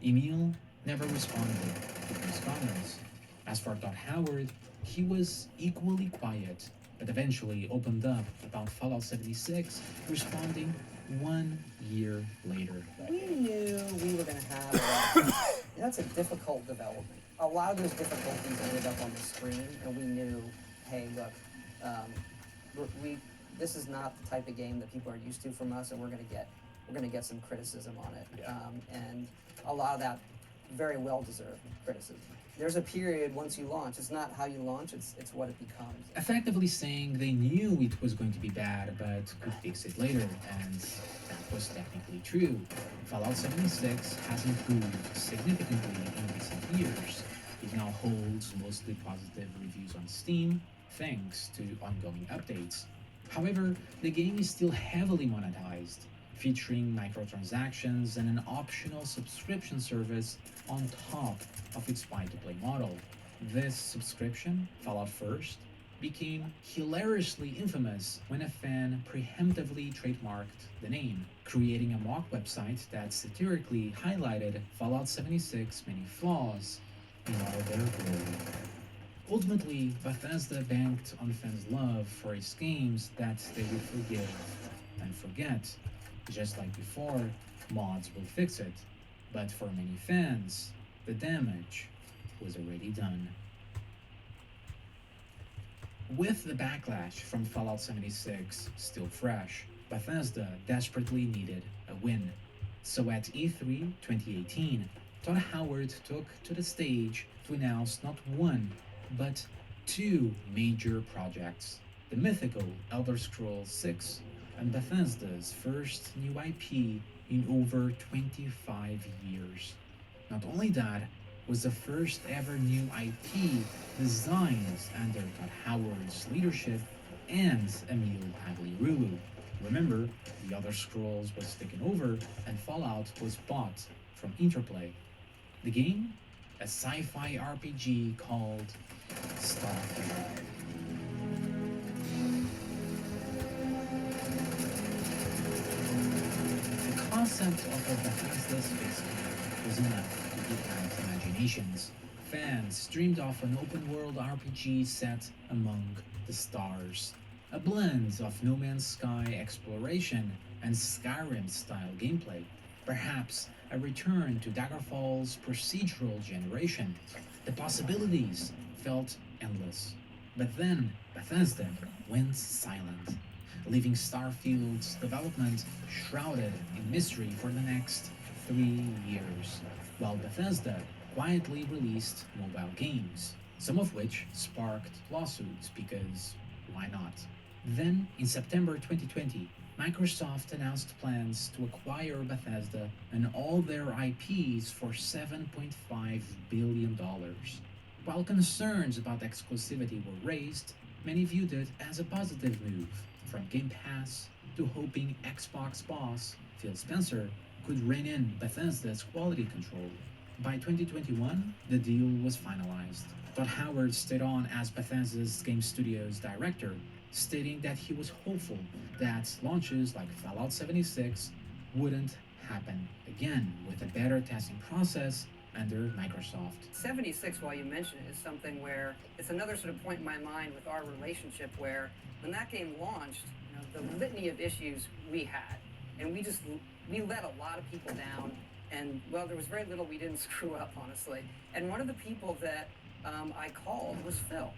Emil never responded to these comments. As for Todd Howard, he was equally quiet, but eventually opened up about Fallout 76, responding 1 year later. We knew we were going to have that's a difficult development. A lot of those difficulties ended up on the screen, and we knew, hey, look, this is not the type of game that people are used to from us, and we're going to get some criticism on it, and a lot of that very well deserved criticism. There's a period once you launch. It's not how you launch, it's what it becomes. Effectively saying they knew it was going to be bad, but could fix it later, and that was technically true. Fallout 76 has improved significantly in recent years. It now holds mostly positive reviews on Steam, thanks to ongoing updates. However, the game is still heavily monetized, featuring microtransactions and an optional subscription service on top of its buy-to-play model. This subscription, Fallout First, became hilariously infamous when a fan preemptively trademarked the name, creating a mock website that satirically highlighted Fallout 76's many flaws in all their glory. Ultimately, Bethesda banked on fans' love for its games that they would forgive and forget. Just like before, mods will fix it, but for many fans, the damage was already done. With the backlash from Fallout 76 still fresh, Bethesda desperately needed a win. So at E3 2018, Todd Howard took to the stage to announce not one, but two major projects: the mythical Elder Scrolls 6 and Bethesda's first new IP in over 25 years. Not only that, was the first ever new IP designed under Todd Howard's leadership and Emil Pagliarulo. Remember, the Elder Scrolls was taken over and Fallout was bought from Interplay. The game? A sci-fi RPG called Starfield. The concept of a Bethesda space game was enough to ignite imaginations. Fans dreamed of an open-world RPG set among the stars. A blend of No Man's Sky exploration and Skyrim-style gameplay. Perhaps a return to Daggerfall's procedural generation. The possibilities felt endless. But then Bethesda went silent, leaving Starfield's development shrouded in mystery for the next 3 years, while Bethesda quietly released mobile games, some of which sparked lawsuits because why not? Then, in September 2020, Microsoft announced plans to acquire Bethesda and all their IPs for $7.5 billion. While concerns about exclusivity were raised, many viewed it as a positive move, from Game Pass to hoping Xbox boss Phil Spencer could rein in Bethesda's quality control. By 2021, the deal was finalized. Todd Howard stayed on as Bethesda's game studio's director, stating that he was hopeful that launches like Fallout 76 wouldn't happen again with a better testing process under Microsoft. 76, while you mention it, is something where it's another sort of point in my mind with our relationship where when that game launched, the litany of issues we had, and we let a lot of people down, and well, there was very little we didn't screw up, honestly. And one of the people that I called was Phil.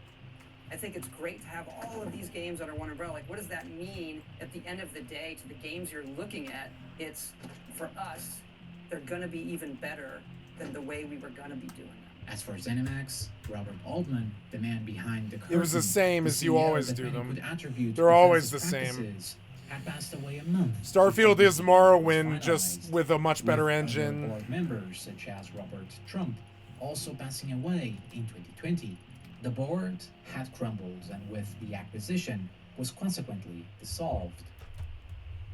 I think it's great to have all of these games under one umbrella. Like, what does that mean at the end of the day to the games you're looking at? It's, for us, they're gonna be even better than the way we were gonna be doing them. As for ZeniMax, Robert Altman, the man behind the curtain, It was the same as you always do them. They're always the same. Had passed away a month. Starfield is Morrowind, just with a much better engine. Board members such as Robert Trump also passing away in 2020. The board had crumbled, and with the acquisition was consequently dissolved.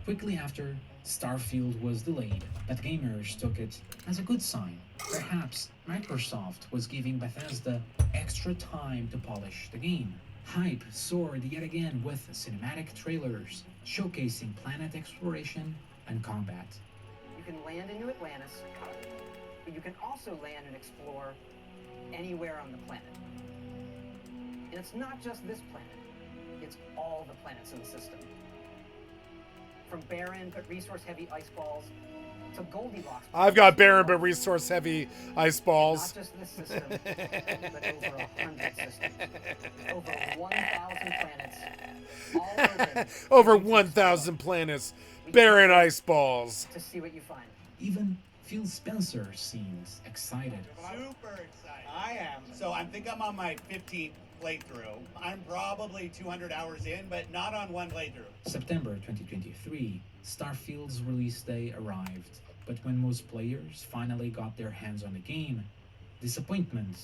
Quickly after, Starfield was delayed, but gamers took it as a good sign. Perhaps Microsoft was giving Bethesda extra time to polish the game. Hype soared yet again with cinematic trailers showcasing planet exploration and combat. You can land into Atlantis, but you can also land and explore anywhere on the planet. And it's not just this planet, it's all the planets in the system. From barren but resource-heavy ice balls to Goldilocks. I've got barren but resource-heavy ice balls. Not just this system, but over 100 systems. Over 1,000 planets. All open. Over 1,000 planets. Barren ice balls. To see what you find. Even Phil Spencer seems excited. Super excited. I am. So I think I'm on my 15th playthrough. I'm probably 200 hours in, but not on one playthrough. September 2023, Starfield's release day arrived, but when most players finally got their hands on the game, disappointment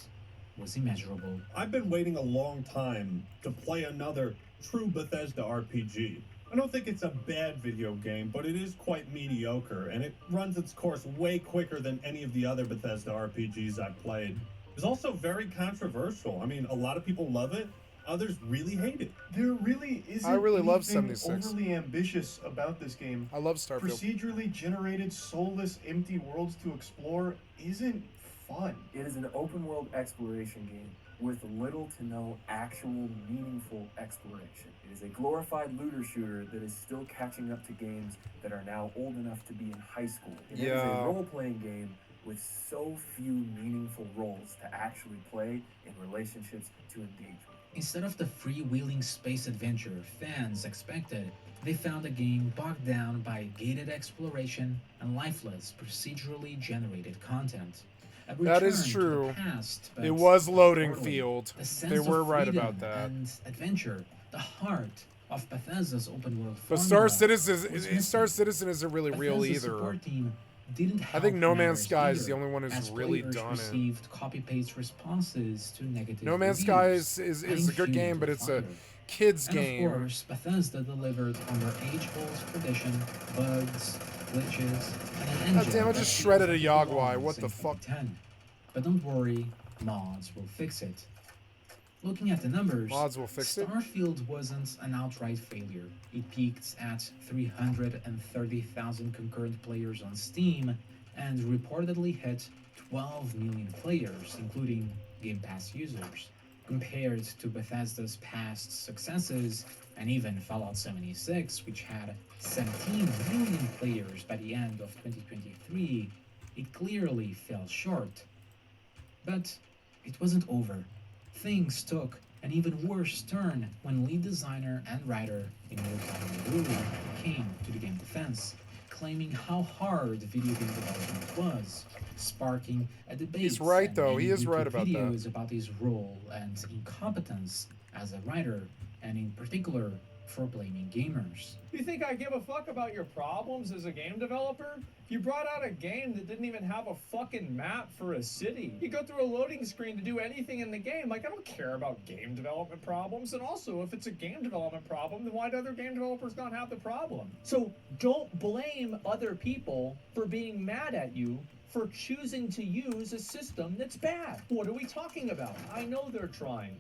was immeasurable. I've been waiting a long time to play another true Bethesda RPG. I don't think it's a bad video game, but it is quite mediocre, and it runs its course way quicker than any of the other Bethesda RPGs I've played. It's also very controversial. I mean, a lot of people love it, others really hate it. There really isn't I really love anything 76. overly ambitious about this game. I love Starfield. Procedurally generated, soulless, empty worlds to explore isn't fun. It is an open world exploration game with little to no actual meaningful exploration. It is a glorified looter shooter that is still catching up to games that are now old enough to be in high school. It is a role-playing game with so few meaningful roles to actually play and relationships to engage with. Instead of the freewheeling space adventure fans expected, they found a game bogged down by gated exploration and lifeless, procedurally generated content. That is true. It was loading field. They were right about that. And adventure, the heart of Bethesda's open world. But Star Citizen isn't really real either. I think No Man's Sky is the only one who's really done it. Received copy-paste responses to negative No Man's Sky is a good game, but it's a kids game. Of course, Bethesda delivered on their age-old tradition, bugs, glitches, and an engine. God damn, I just shredded a Yogwai. What the fuck? 10. But don't worry, mods will fix it. Looking at the numbers, mods will fix it. Starfield wasn't an outright failure. It peaked at 330,000 concurrent players on Steam and reportedly hit 12 million players, including Game Pass users. Compared to Bethesda's past successes, and even Fallout 76, which had 17 million players by the end of 2023, it clearly fell short. But it wasn't over. Things took an even worse turn when lead designer and writer Alldayerrydaybaby came to the game defense, claiming how hard video game development was, sparking a debate. He's right, though. He is right about that. Videos about his role and incompetence as a writer, and in particular for blaming gamers. You think I give a fuck about your problems as a game developer? You brought out a game that didn't even have a fucking map for a city. You go through a loading screen to do anything in the game. Like, I don't care about game development problems. And also, if it's a game development problem, then why do other game developers not have the problem? So don't blame other people for being mad at you for choosing to use a system that's bad. What are we talking about? I know they're trying,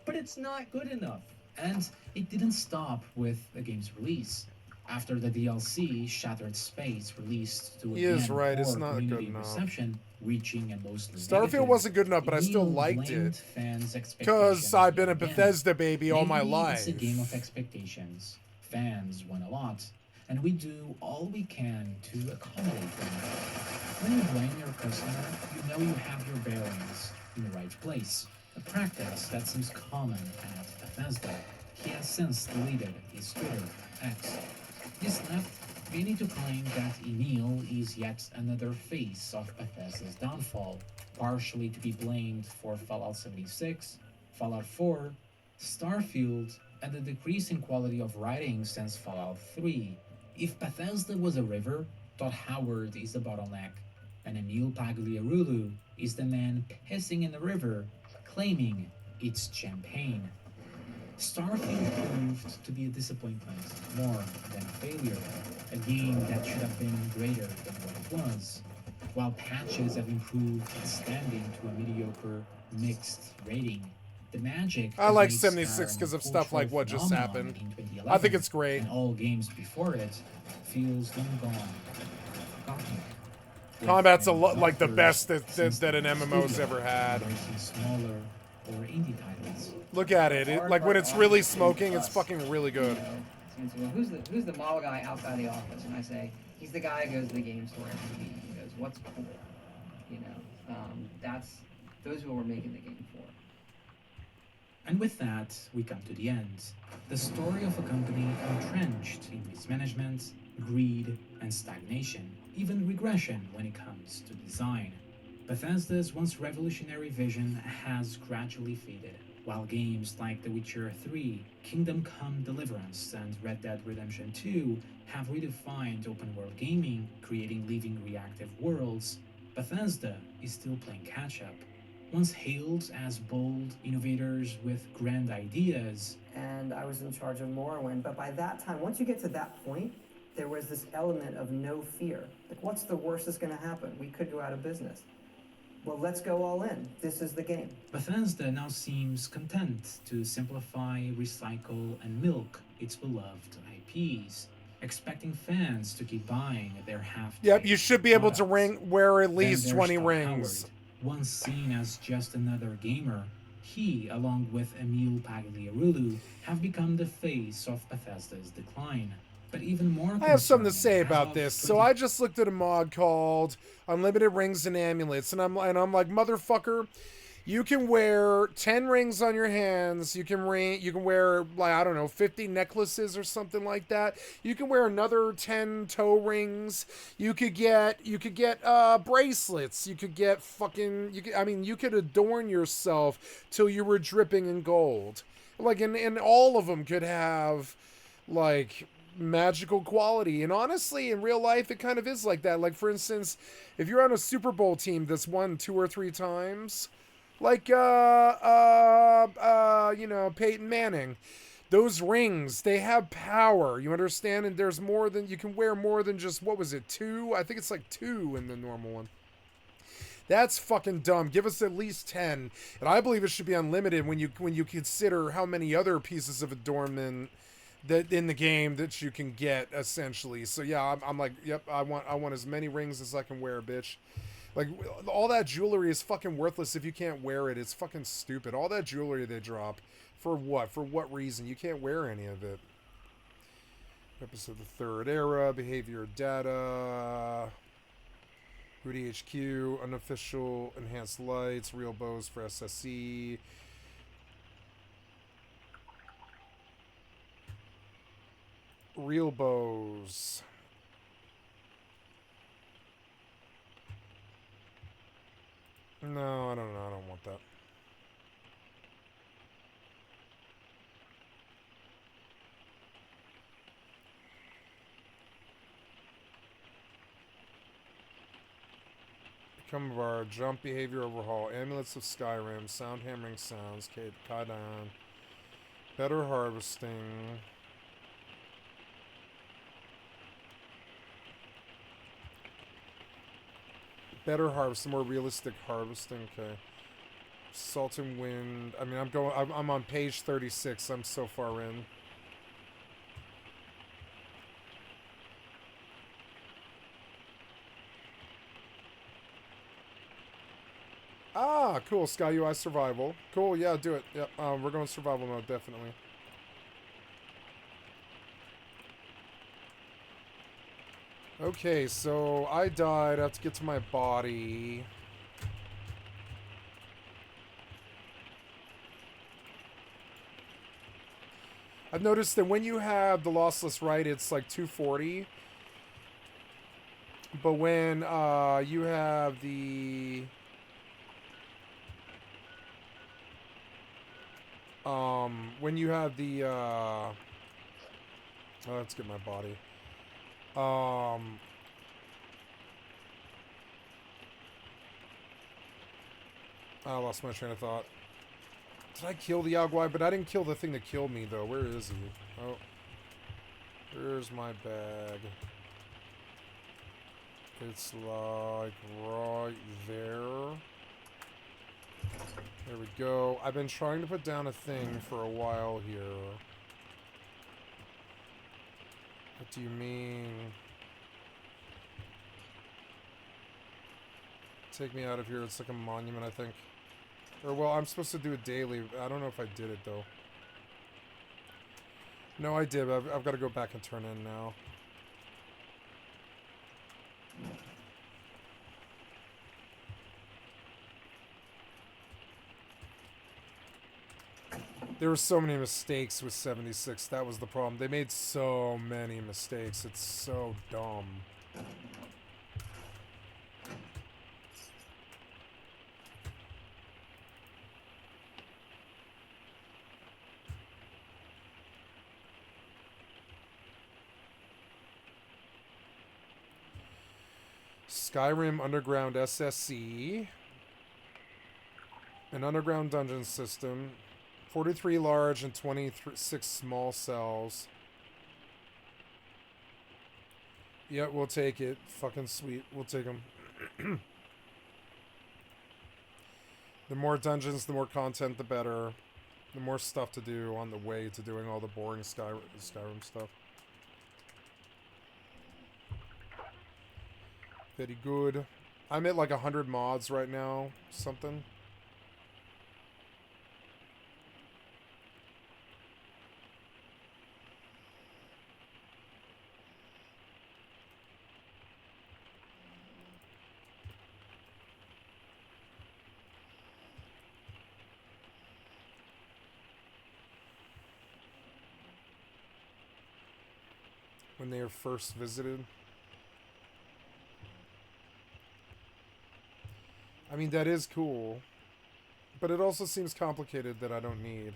but it's not good enough. And it didn't stop with the game's release. After the DLC Shattered Space released to it's not good enough. Reception, reaching and mostly Starfield negative, wasn't good enough, but I still liked it. Because I've been a Bethesda baby all my life. It's a game of expectations. Fans want a lot, and we do all we can to accommodate them. When you blame your customer, you know you have your bearings in the right place. A practice that seems common at Bethesda. He has since deleted his Twitter, X. This left many to claim that Emil is yet another face of Bethesda's downfall, partially to be blamed for Fallout 76, Fallout 4, Starfield, and the decrease in quality of writing since Fallout 3. If Bethesda was a river, Todd Howard is the bottleneck, and Emil Pagliarulo is the man pissing in the river, claiming it's champagne. Starfield proved to be a disappointment, more than a failure, a game that should have been greater than what it was. While patches have improved its standing to a mediocre, mixed rating, the magic I like 76 because of stuff like what just happened. I think it's great. And all games before it feels long gone, forgotten. Combat's like the best that an MMO's ever had. Smaller or indie titles. Look at it. Like when it's really smoking, it's fucking really good. Who's the model guy outside the office? And I say, he's the guy who goes to the game store every week and goes, what's cool? You know, those who we're making the game for. And with that, we come to the end. The story of a company entrenched in mismanagement, greed, and stagnation, even regression when it comes to design. Bethesda's once revolutionary vision has gradually faded, while games like The Witcher 3, Kingdom Come Deliverance, and Red Dead Redemption 2 have redefined open-world gaming, creating living reactive worlds. Bethesda is still playing catch-up. once hailed as bold innovators with grand ideas. And I was in charge of Morrowind, but by that time, once you get to that point, there was this element of no fear. Like, what's the worst that's going to happen? We could go out of business. Well, let's go all in. This is the game. Bethesda now seems content to simplify, recycle, and milk its beloved IPs, expecting fans to keep buying their half. Yep, you should be able to wear at Then least there's 20 Todd rings. Howard, once seen as just another gamer. He, along with Emil Pagliarulo, have become the face of Bethesda's decline. But even more I have something to say concerning, about as this. of So I just looked at a mod called Unlimited Rings and Amulets, and I'm like, motherfucker, you can wear 10 rings on your hands. You can wear, like, I don't know, 50 necklaces or something like that. You can wear another 10 toe rings. You could get bracelets. You could get you could adorn yourself till you were dripping in gold. Like, and all of them could have, like, magical quality. And honestly, in real life, it kind of is like that. Like, for instance, if you're on a Super Bowl team that's won 2 or 3 times, like, Peyton Manning, those rings, they have power, you understand? And there's more than, you can wear more than just, what was it, 2? I think it's like 2 in the normal one. That's fucking dumb. Give us at least 10. And I believe it should be unlimited when you consider how many other pieces of adornment that in the game that you can get, essentially. So yeah, I'm like, yep, I want as many rings as I can wear, bitch. Like, all that jewelry is fucking worthless if you can't wear it. It's fucking stupid. All that jewelry they drop, for what? For what reason? You can't wear any of it. Episode the Third Era, behavior data, Rudy HQ, unofficial enhanced lights, real bows for SSE. Real bows. No, I don't know. I don't want that. Become of our jump behavior overhaul. Amulets of Skyrim. Sound hammering sounds. Kaidan. Better harvesting. Better harvesting, more realistic harvesting. Okay. Salt and wind. I mean, I'm on page 36. I'm so far in. Ah, cool. Sky UI survival. Cool. Yeah, do it. Yep. We're going survival mode, definitely. Okay, so I died. I have to get to my body. I've noticed that when you have the lossless right, it's like 240. But when you have the let's get my body. I lost my train of thought. Did I kill the Yaguai? But I didn't kill the thing that killed me, though. Where is he? Oh. Where's my bag? It's like right there. There we go. I've been trying to put down a thing for a while here. What do you mean? Take me out of here. It's like a monument, I think. Or, well, I'm supposed to do it daily. I don't know if I did it, though. No, I did. I've got to go back and turn in now. There were so many mistakes with 76. That was the problem. They made so many mistakes. It's so dumb. Skyrim Underground SSC. An underground dungeon system. 43 large and 26 small cells. Yeah, we'll take it. Fucking sweet. We'll take them. The more dungeons, the more content, the better. The more stuff to do on the way to doing all the boring Skyrim stuff. Very good. I'm at like 100 mods right now. Something. When they are first visited. I mean, that is cool. But it also seems complicated that I don't need.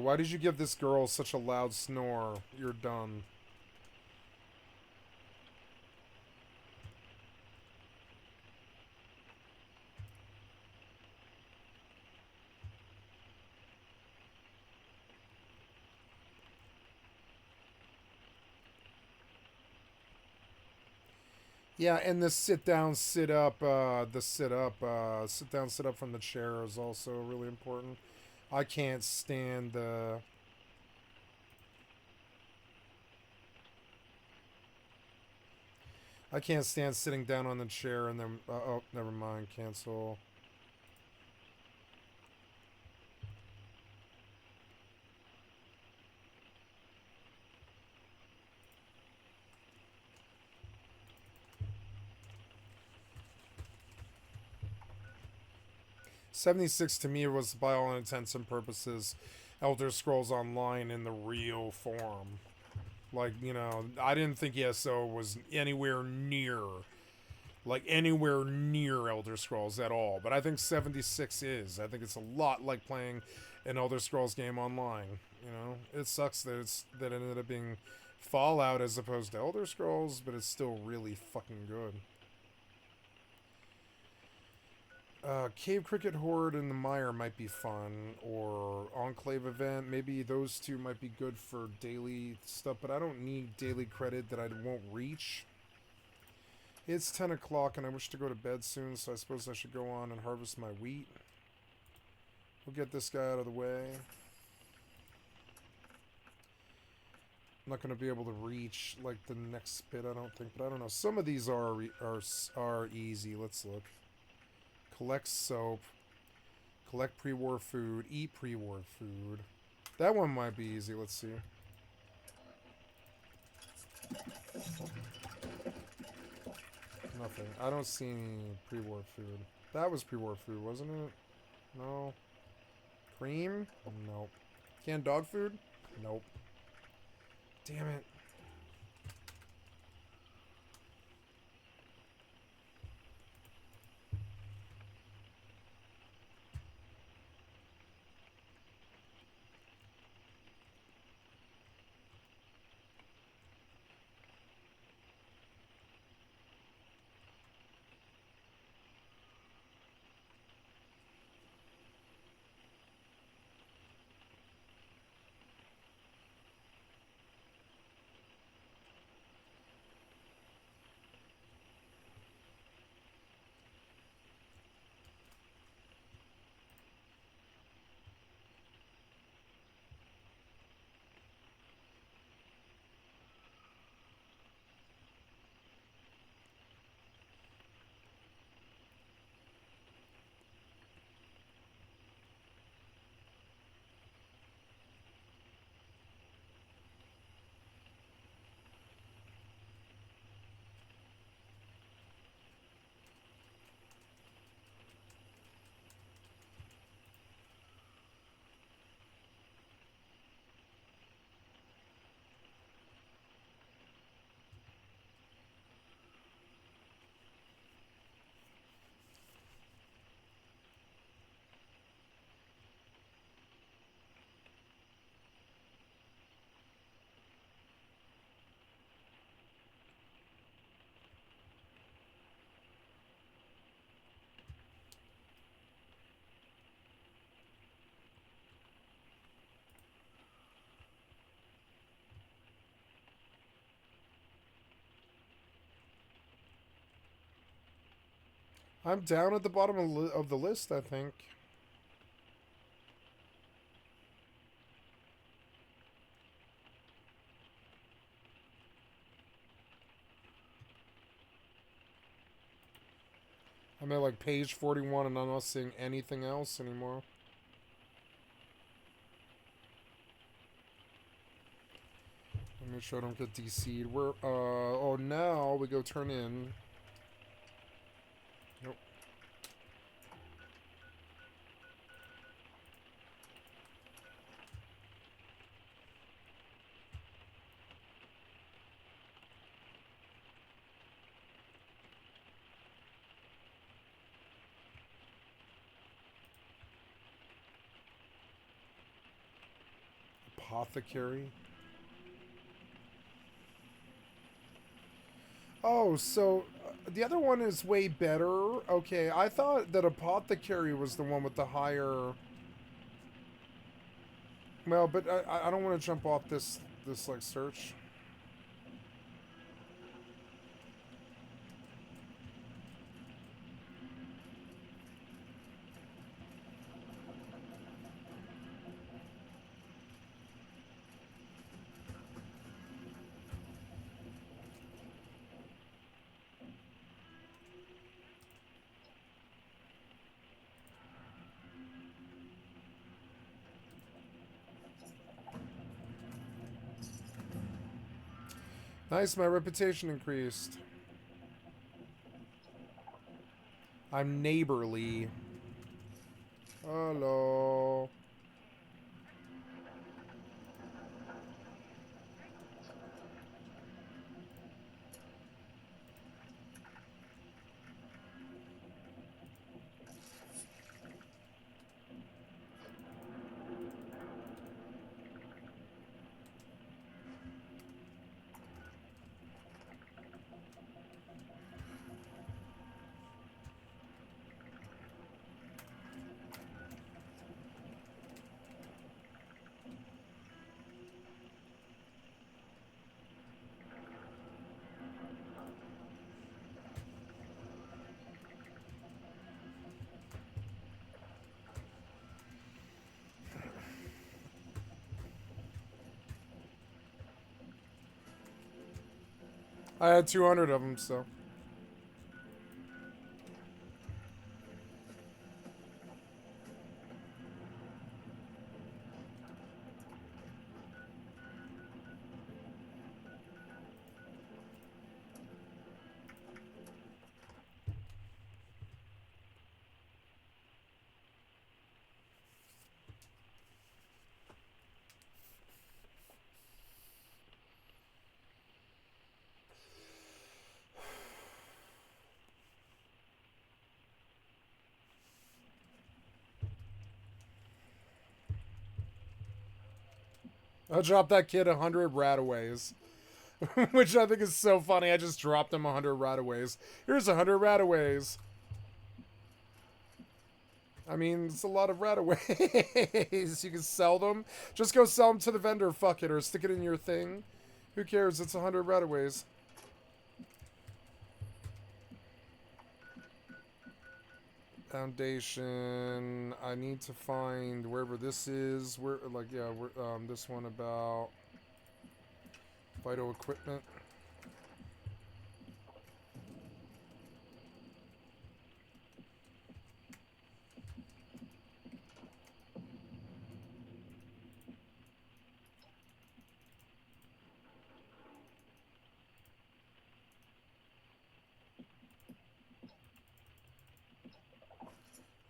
Why did you give this girl such a loud snore? You're done. Yeah, and the sit down, sit up from the chair is also really important. I can't stand the... I can't stand sitting down on the chair and then... oh, never mind. Cancel. '76 to me was, by all intents and purposes, Elder Scrolls Online in the real form. Like, you know, I didn't think ESO was anywhere near Elder Scrolls at all. But I think 76 is. I think it's a lot like playing an Elder Scrolls game online. You know, it sucks that it ended up being Fallout as opposed to Elder Scrolls, but it's still really fucking good. Cave Cricket Horde and the Mire might be fun, or Enclave Event. Maybe those two might be good for daily stuff, but I don't need daily credit that I won't reach. It's 10 o'clock and I wish to go to bed soon, so I suppose I should go on and harvest my wheat. We'll get this guy out of the way. I'm not going to be able to reach, like, the next bit, I don't think, but I don't know. Some of these are easy. Let's look. Collect soap. Collect pre-war food. Eat pre-war food. That one might be easy. Let's see. Nothing. I don't see any pre-war food. That was pre-war food, wasn't it? No. Cream? Nope. Canned dog food? Nope. Damn it. I'm down at the bottom of the list, I think. I'm at like page 41 and I'm not seeing anything else anymore. Let me make sure I don't get DC'd. We're, oh, now we go turn in. Nope. Apothecary. Oh, so the other one is way better. Okay, I thought that Apothecary was the one with the higher... Well, but I don't want to jump off this like search. Nice, my reputation increased. I'm neighborly. Hello. I had 200 of them, so. I dropped that kid 100 rataways. Which I think is so funny. I just dropped him 100 rataways. Here's 100 rataways. I mean, it's a lot of rataways. You can sell them. Just go sell them to the vendor. Fuck it. Or stick it in your thing. Who cares? It's 100 rataways. Foundation. I need to find wherever this is. Where, like, yeah, this one about vital equipment.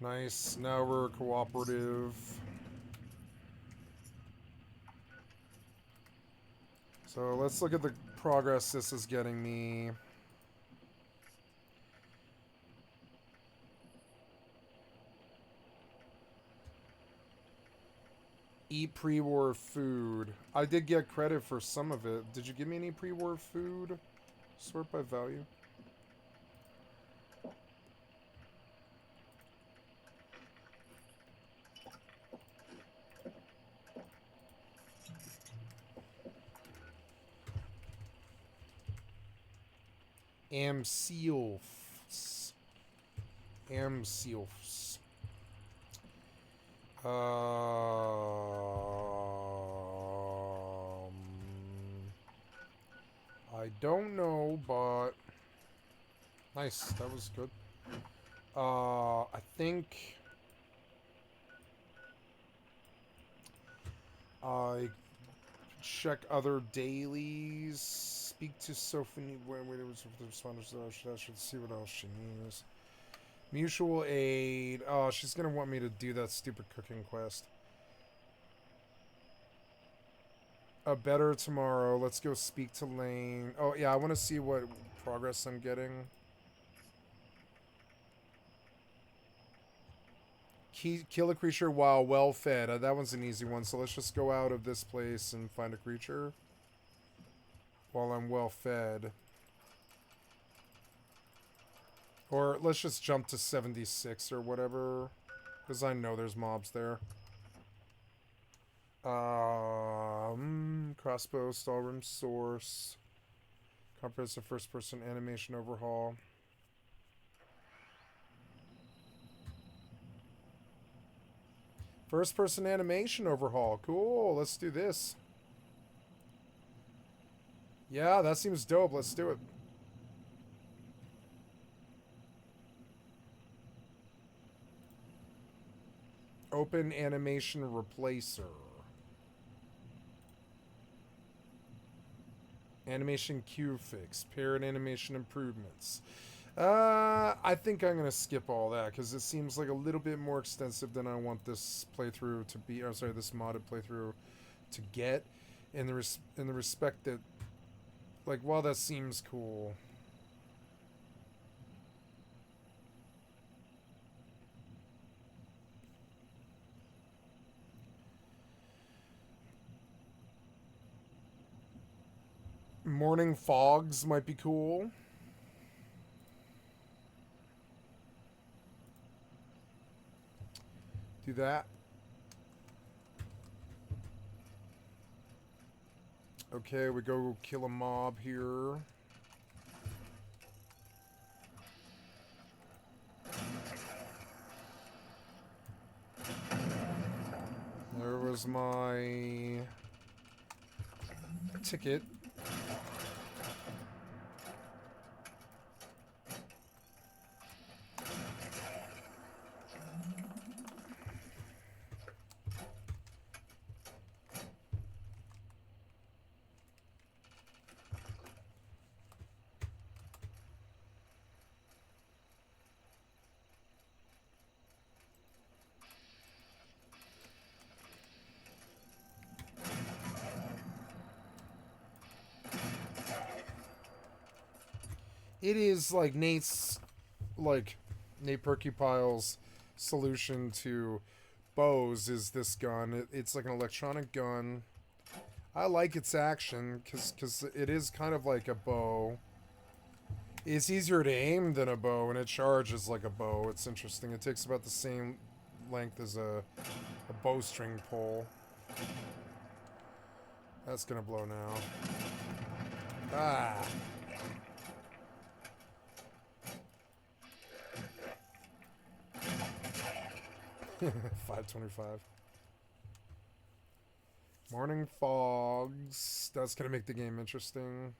Nice. Now we're cooperative. So let's look at the progress this is getting me. Eat pre-war food. I did get credit for some of it. Did you give me any pre-war food? Sort by value. Am seals. Amseals. I don't know, but nice. That was good. I think I check other dailies. Speak to Sophie when it was with the responders. I should see what else she needs. Mutual aid. Oh, she's gonna want me to do that stupid cooking quest. A better tomorrow. Let's go speak to Lane. Oh yeah, I want to see what progress I'm getting. Kill a creature while well fed. That one's an easy one. So let's just go out of this place and find a creature while I'm well fed. Or let's just jump to 76 or whatever, because I know there's mobs there. Crossbow, Stallroom Source, comprehensive first-person animation overhaul. First-person animation overhaul. Cool. Let's do this. Yeah, that seems dope. Let's do it. Open animation replacer. Animation queue fix. Parent animation improvements. I think I'm gonna skip all that because it seems like a little bit more extensive than I want this playthrough to be. I'm sorry, this modded playthrough to get. In the respect that, like, while that seems cool. Morning fogs might be cool. Do that. Okay, we go kill a mob here. There was my ticket. It is like Nate Perkypile's solution to bows is this gun. It's like an electronic gun. I like its action because it is kind of like a bow. It's easier to aim than a bow, and it charges like a bow. It's interesting. It takes about the same length as a bowstring pole. That's gonna blow now. Ah! 525. Morning fogs. That's gonna make the game interesting.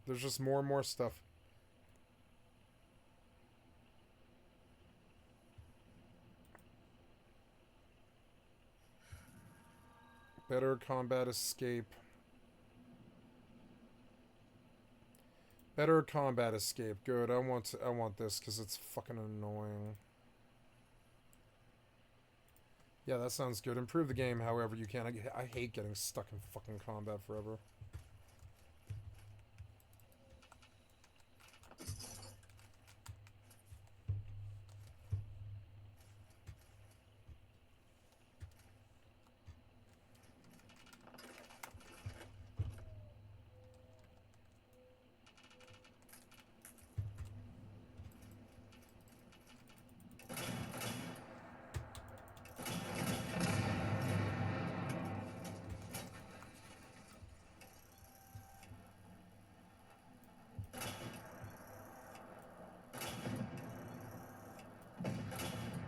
There's just more and more stuff. Better combat escape. Better combat escape. Good. I want this because it's fucking annoying. Yeah, that sounds good. Improve the game however you can. I hate getting stuck in fucking combat forever.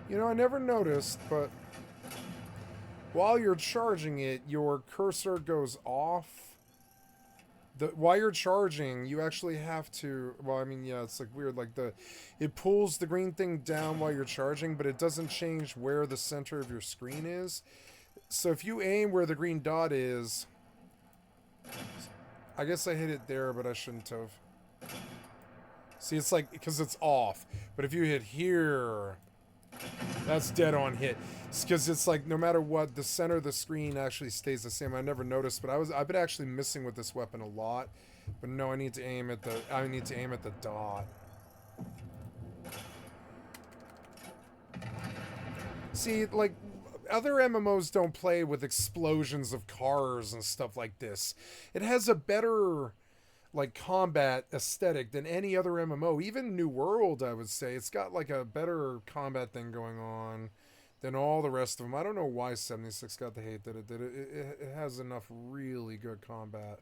You know, I never noticed, but while you're charging it, your cursor goes off. While you're charging, you actually have to, well, I mean, yeah, it's like weird, like it pulls the green thing down while you're charging, but it doesn't change where the center of your screen is. So if you aim where the green dot is, I guess I hit it there, but I shouldn't have. See, it's like, because it's off. But if you hit here, that's dead on hit. It's because it's like, no matter what, the center of the screen actually stays the same. I never noticed, but I've been actually missing with this weapon a lot. But no, I need to aim at the dot. See, like, other MMOs don't play with explosions of cars and stuff like this. It has a better, like, combat aesthetic than any other MMO. Even New World, I would say. It's got, like, a better combat thing going on than all the rest of them. I don't know why 76 got the hate that it did. It has enough really good combat.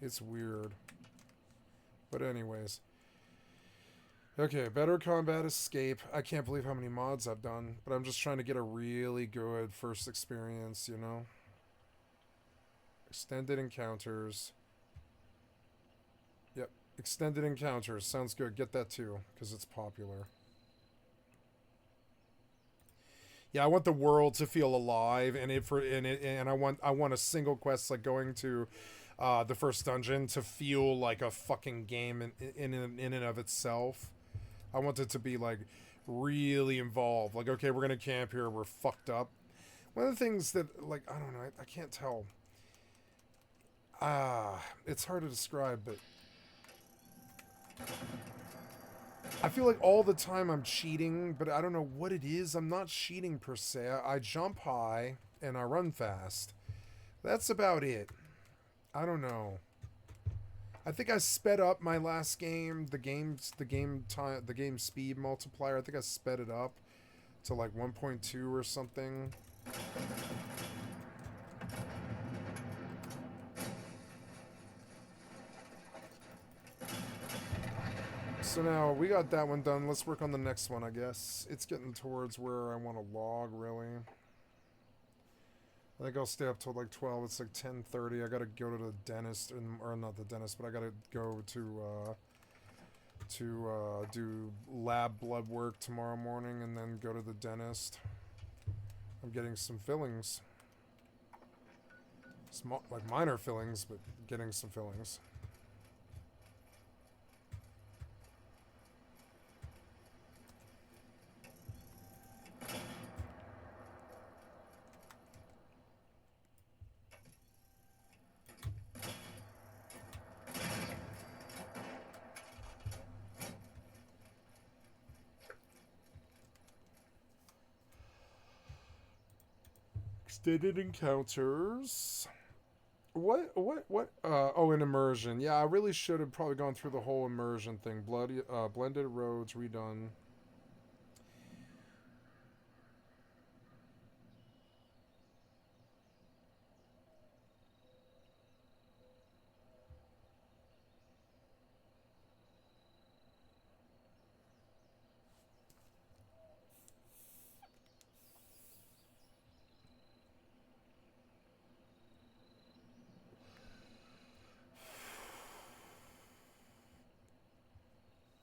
It's weird. But anyways. Okay, better combat escape. I can't believe how many mods I've done, but I'm just trying to get a really good first experience, you know? Extended encounters. Yep, extended encounters. Sounds good. Get that too, because it's popular. Yeah, I want the world to feel alive, and I want a single quest like going to the first dungeon to feel like a fucking game in and of itself. I want it to be, like, really involved. Like, okay, we're going to camp here. We're fucked up. One of the things that, like, I don't know. I can't tell. It's hard to describe, but I feel like all the time I'm cheating, but I don't know what it is. I'm not cheating, per se. I jump high, and I run fast. That's about it. I don't know. I think I sped up my last game, the game speed multiplier. I think I sped it up to like 1.2 or something. So now we got that one done. Let's work on the next one, I guess. It's getting towards where I want to log, really. I think I'll stay up till like 12. It's like 10:30. I gotta go to the dentist, or not the dentist, but I gotta go to do lab blood work tomorrow morning, and then go to the dentist. I'm getting some fillings, small, like minor fillings, but getting some fillings. Extended encounters. What? Oh, an immersion. Yeah, I really should have probably gone through the whole immersion thing. Blended roads redone.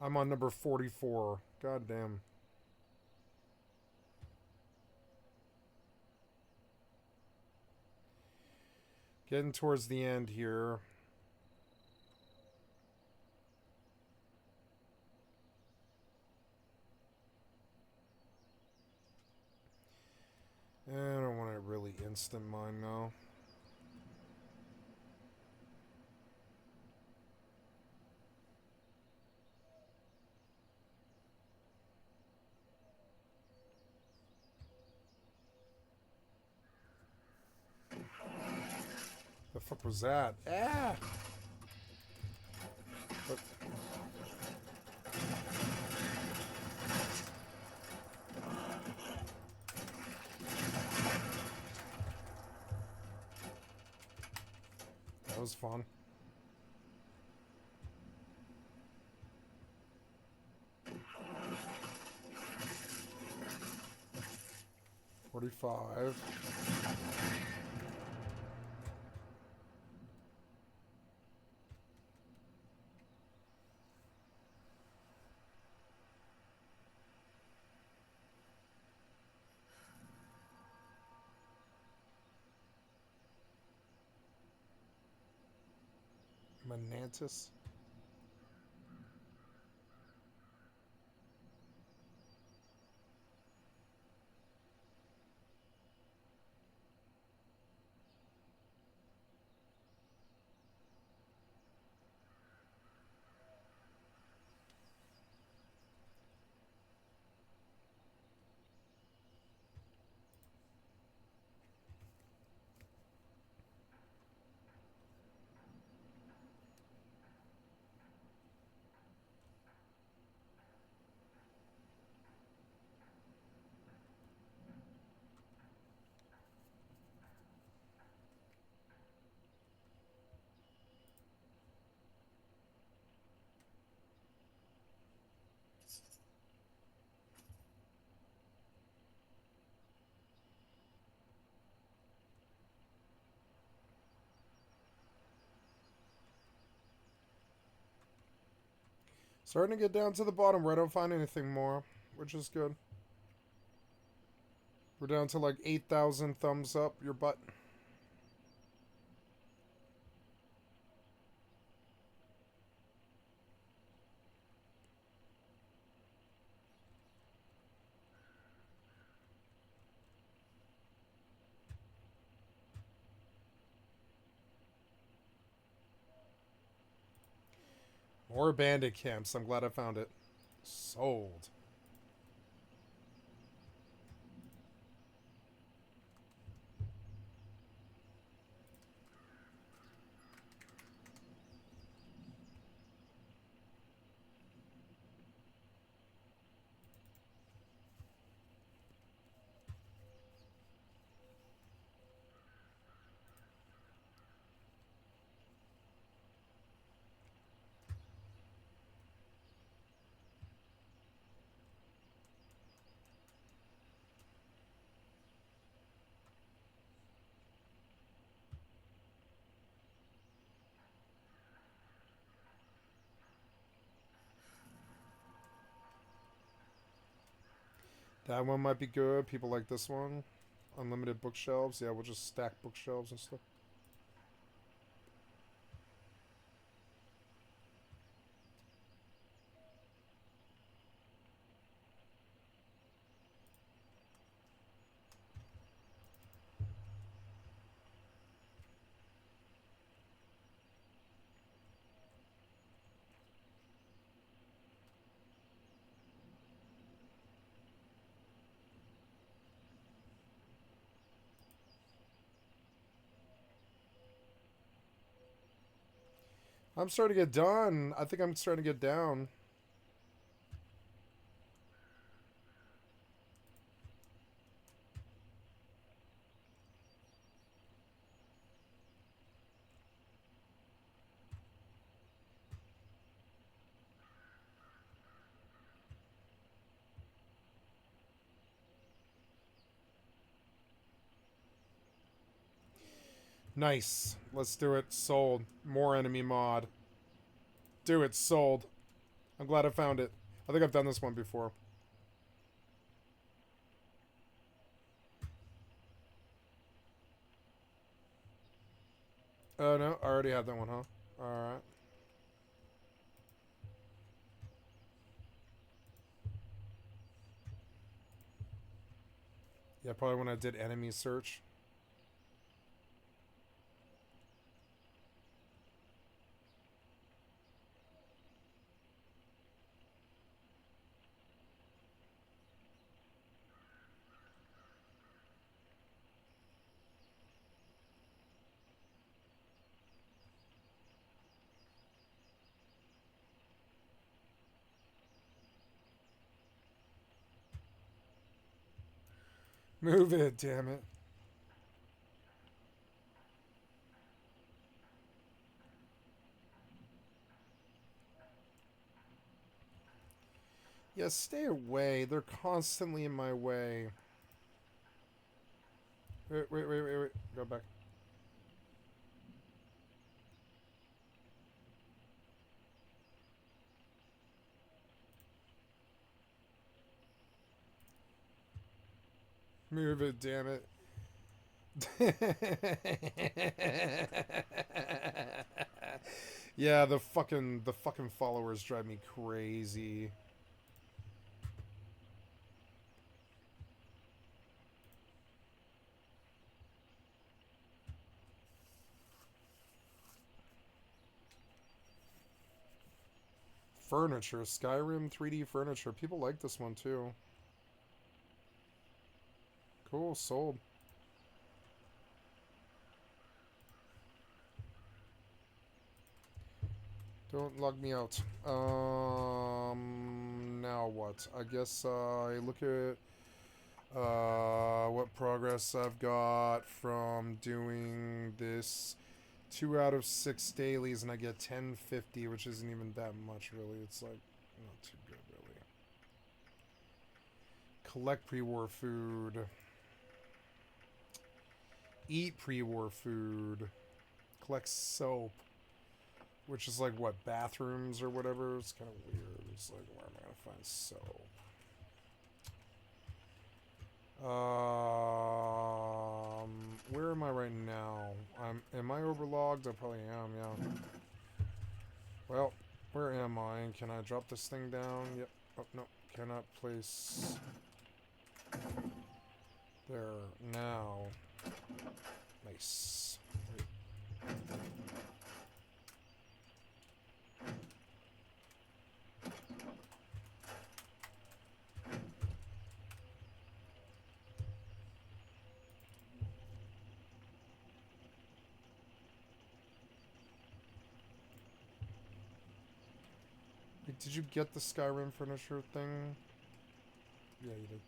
I'm on number 44. God damn. Getting towards the end here. I don't want to really instant mine now. The fuck was that? Ah! What? That was fun. 45. Manantis. Starting to get down to the bottom where I don't find anything more, which is good. We're down to like 8,000 thumbs up your butt. More bandit camps. I'm glad I found it. Sold. That one might be good. People like this one. Unlimited bookshelves. Yeah, we'll just stack bookshelves and stuff. I'm starting to get done. I think I'm starting to get down. Nice. Let's do it. Sold. More enemy mod. Do it. Sold. I'm glad I found it. I think I've done this one before. Oh, no. I already had that one, huh? Alright. Yeah, probably when I did enemy search. Move it, damn it. Yeah, stay away. They're constantly in my way. Wait. Go back. Move it, damn it. Yeah, the fucking followers drive me crazy. Furniture, Skyrim 3D furniture. People like this one too. Cool, sold. Don't log me out. Now what? I guess I look at what progress I've got from doing this 2 out of 6 dailies, and I get 1050, which isn't even that much, really. It's like not too good, really. Collect pre-war food. Eat pre-war food. Collect soap. Which is like, what, bathrooms or whatever? It's kind of weird. It's like, where am I going to find soap? Where am I right now? Am I overlogged? I probably am, yeah. Well, where am I? Can I drop this thing down? Yep. Oh, no. Cannot place... There. Now. Nice. Wait. Wait, did you get the Skyrim furniture thing? Yeah, you did.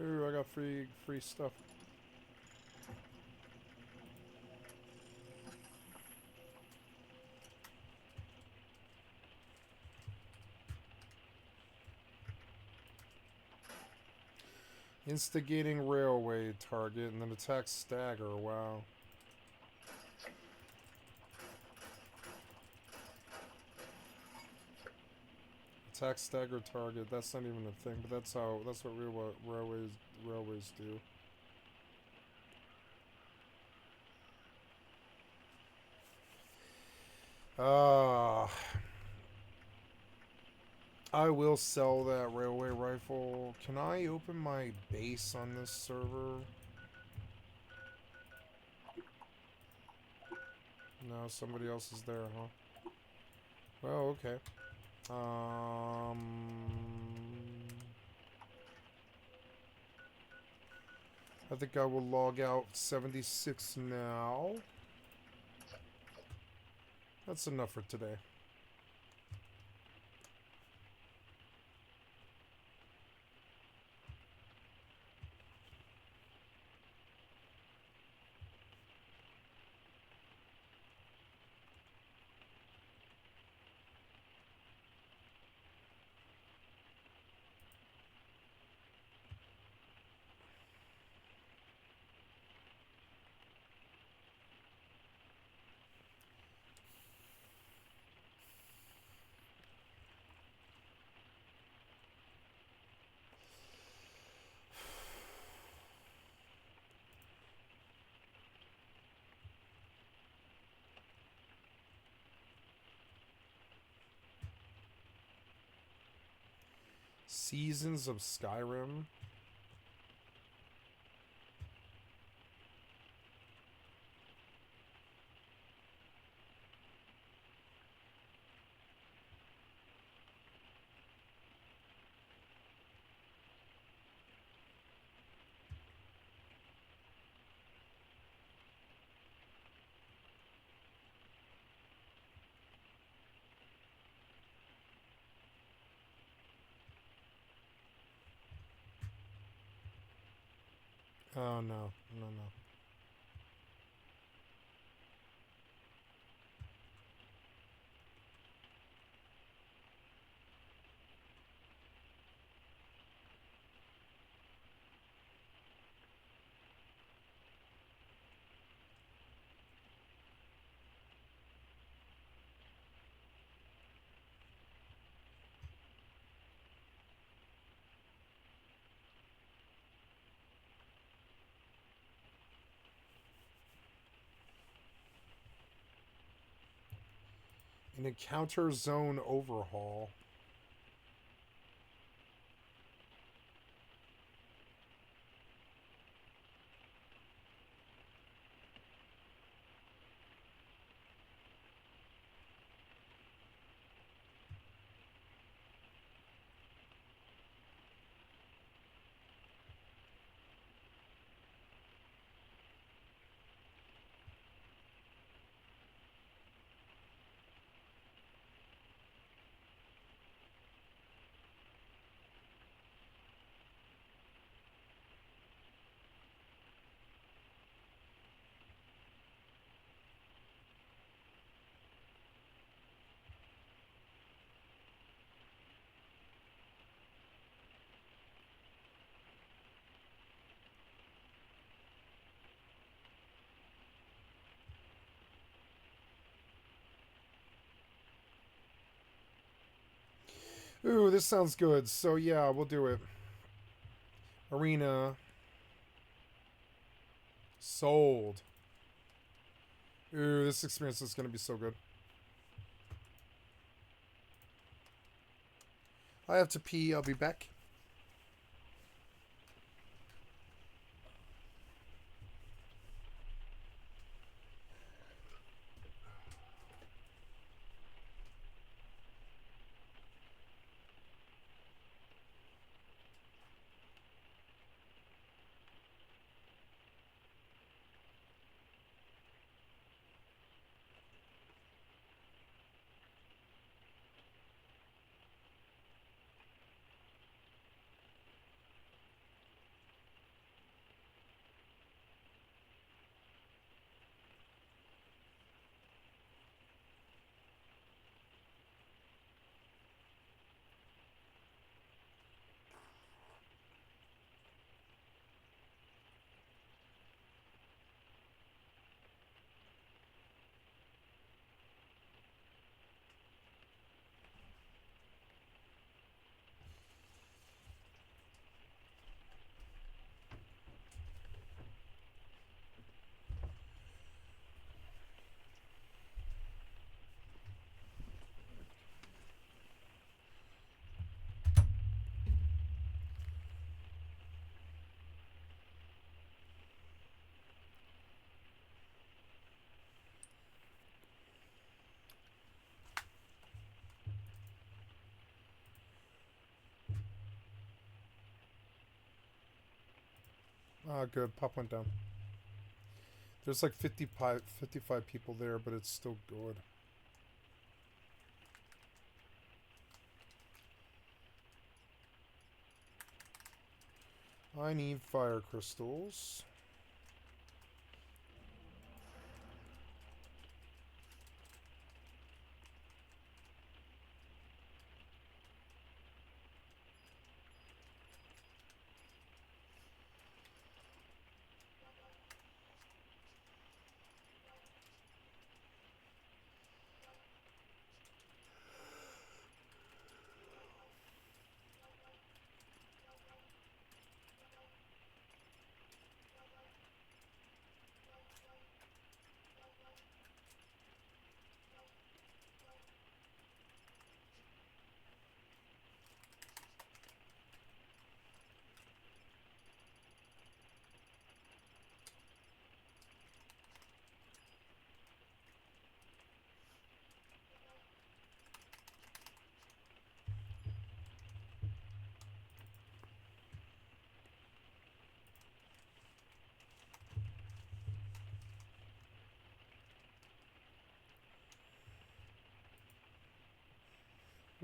Ooh, I got free stuff. Instigating railway target and then attack stagger. Wow. Attack stagger target. That's not even a thing, but that's what real railways do. I will sell that railway rifle. Can I open my base on this server? No, somebody else is there, huh? Well, okay. I think I will log out 76 now. That's enough for today. Seasons of Skyrim. Oh no, no, no. An encounter zone overhaul. Ooh, this sounds good. So yeah, we'll do it. Arena. Sold. Ooh, this experience is going to be so good. I have to pee. I'll be back. Ah, good. Pop went down. There's like 55 people there, but it's still good. I need fire crystals.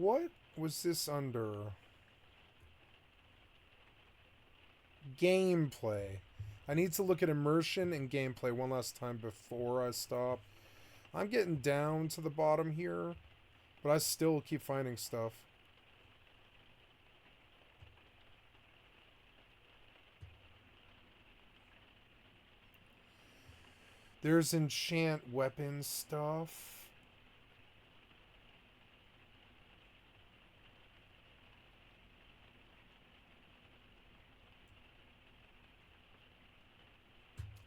What was this under? Gameplay. I need to look at immersion and gameplay one last time before I stop. I'm getting down to the bottom here, but I still keep finding stuff. There's enchant weapon stuff.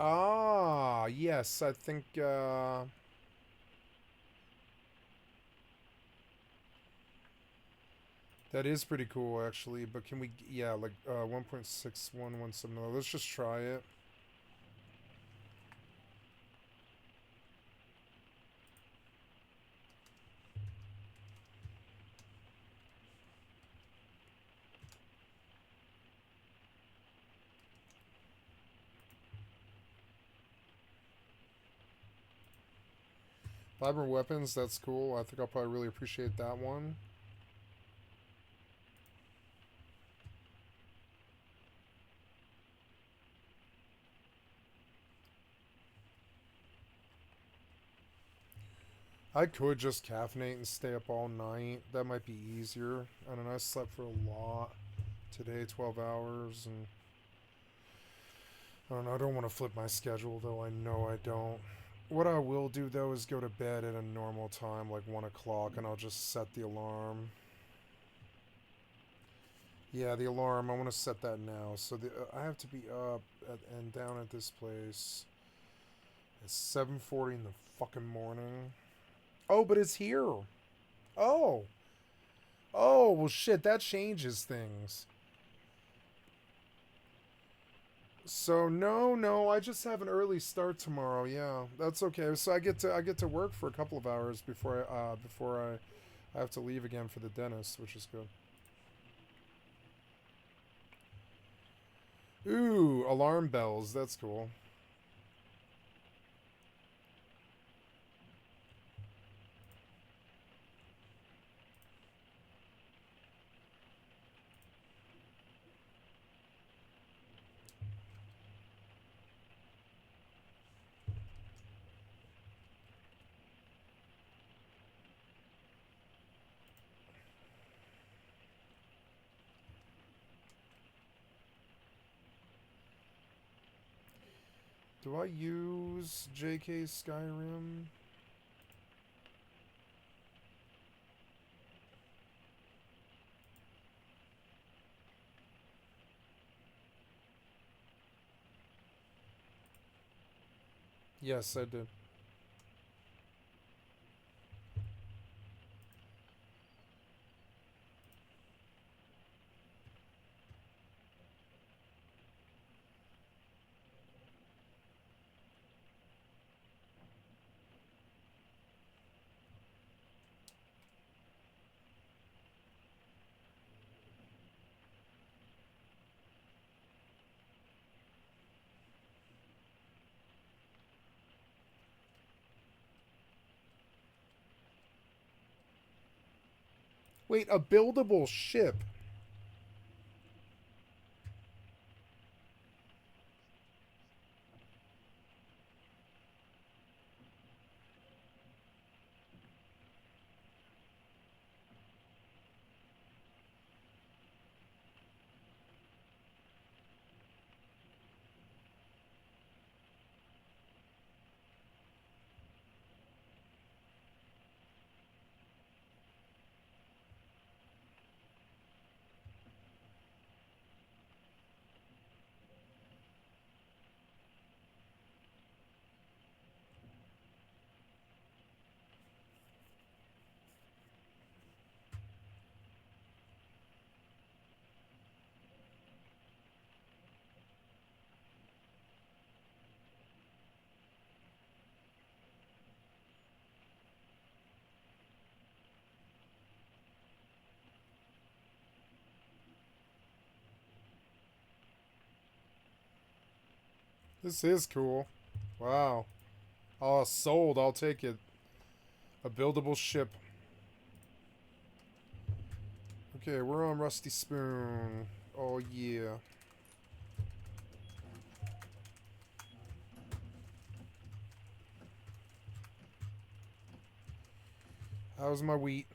Ah, yes, I think, that is pretty cool, actually, but can we, yeah, like, 1.6117, let's just try it. Vibrant weapons, that's cool. I think I'll probably really appreciate that one. I could just caffeinate and stay up all night. That might be easier. I don't know, I slept for a lot today, 12 hours, and I don't know, I don't want to flip my schedule, though I know I don't. What I will do, though, is go to bed at a normal time, like 1 o'clock, and I'll just set the alarm. Yeah, the alarm, I want to set that now. So I have to be up and down at this place at 7:40 in the fucking morning. Oh, but it's here. Oh. Oh, well, shit, that changes things. So no, I just have an early start tomorrow. Yeah, that's okay. So I get to work for a couple of hours before I have to leave again for the dentist, which is good. Ooh, alarm bells. That's cool. Do I use JK Skyrim? Yes, I did. Wait, a buildable ship? This is cool. Wow. Oh, sold. I'll take it. A buildable ship. Okay, we're on Rusty Spoon. Oh, yeah. How's my wheat?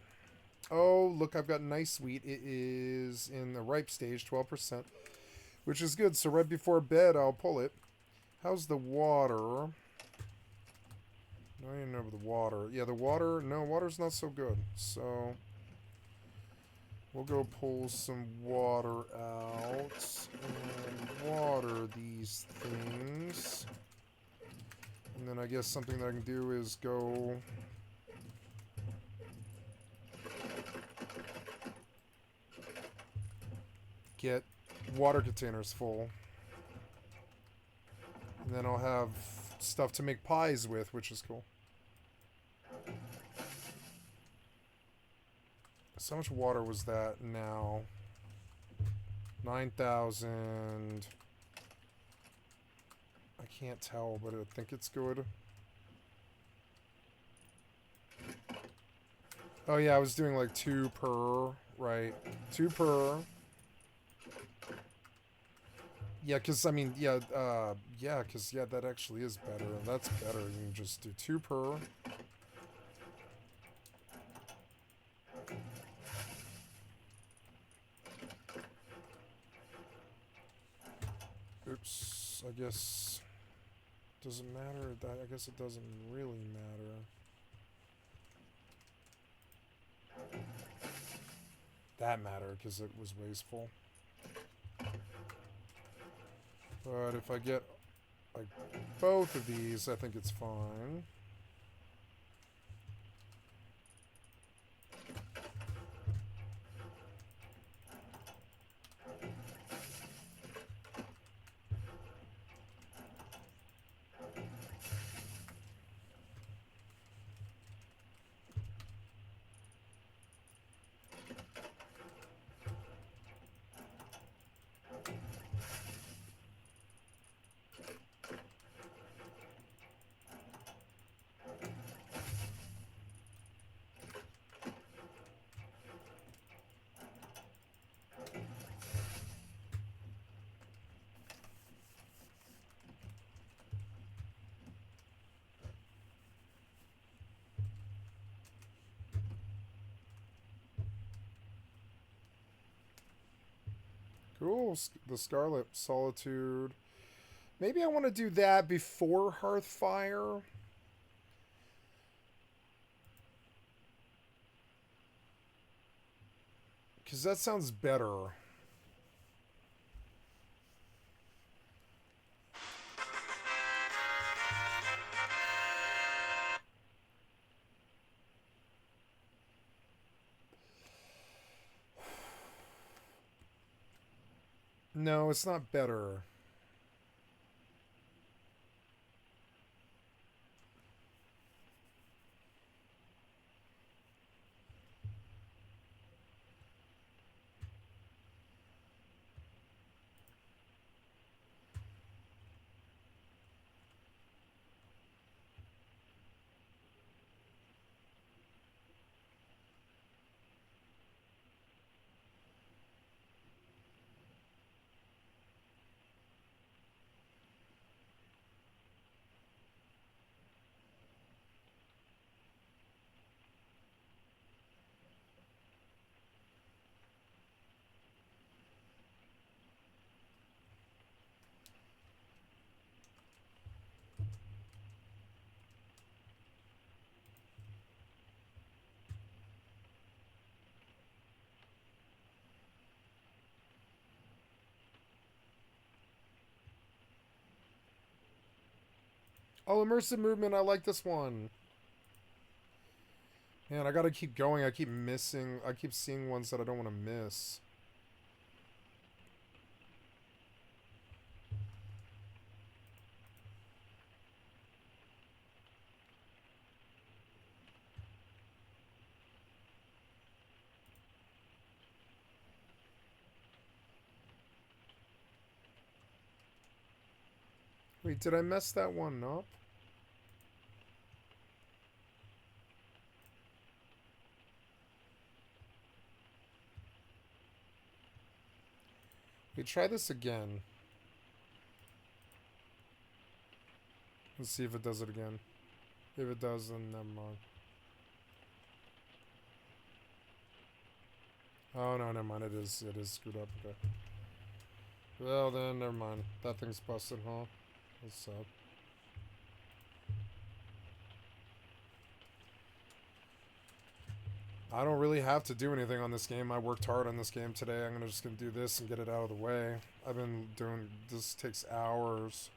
Oh, look, I've got nice wheat. It is in the ripe stage, 12%, which is good. So right before bed, I'll pull it. How's the water? I don't even know the water. Yeah, the water, no, water's not so good. So we'll go pull some water out and water these things. And then I guess something that I can do is go... get water containers full. And then I'll have stuff to make pies with, which is cool. So much water was that now? 9,000. I can't tell, but I think it's good. Oh yeah, I was doing like 2 per, right? 2 per. Yeah, because, I mean, yeah, yeah, because, yeah, that actually is better. That's better. You can just do 2 per. Oops, I guess, doesn't matter. I guess it doesn't really matter. That mattered, because it was wasteful. But if I get, like, both of these, I think it's fine. Cool, the Scarlet Solitude. Maybe I want to do that before Hearthfire. Because that sounds better. No, it's not better. Oh, immersive movement. I like this one. Man, I gotta keep going. I keep missing. I keep seeing ones that I don't want to miss. Wait, did I mess that one up? try this again. Let's see if it does it again. If it does, then never mind. Oh, no, never mind. It is screwed up. Okay. Well, then, never mind. That thing's busted, huh? That's sad. I don't really have to do anything on this game. I worked hard on this game today. I'm just gonna do this and get it out of the way. I've been doing... This takes hours.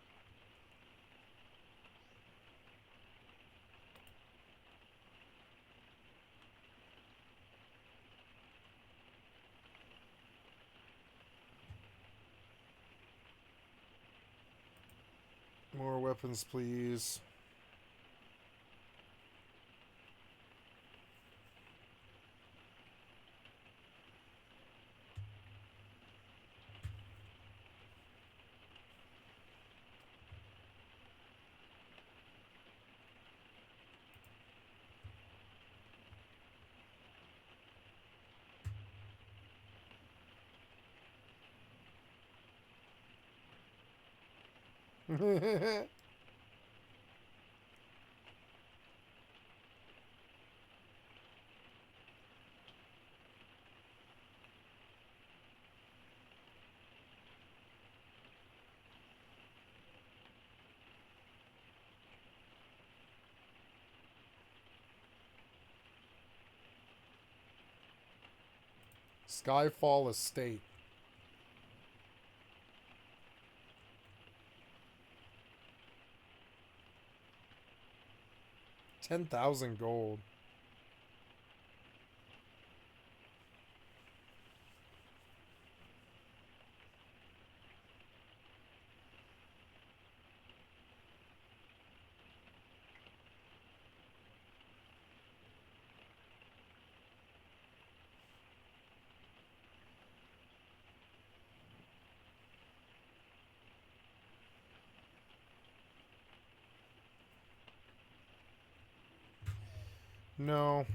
More weapons, please. Skyfall Estate. $10,000 gold. No.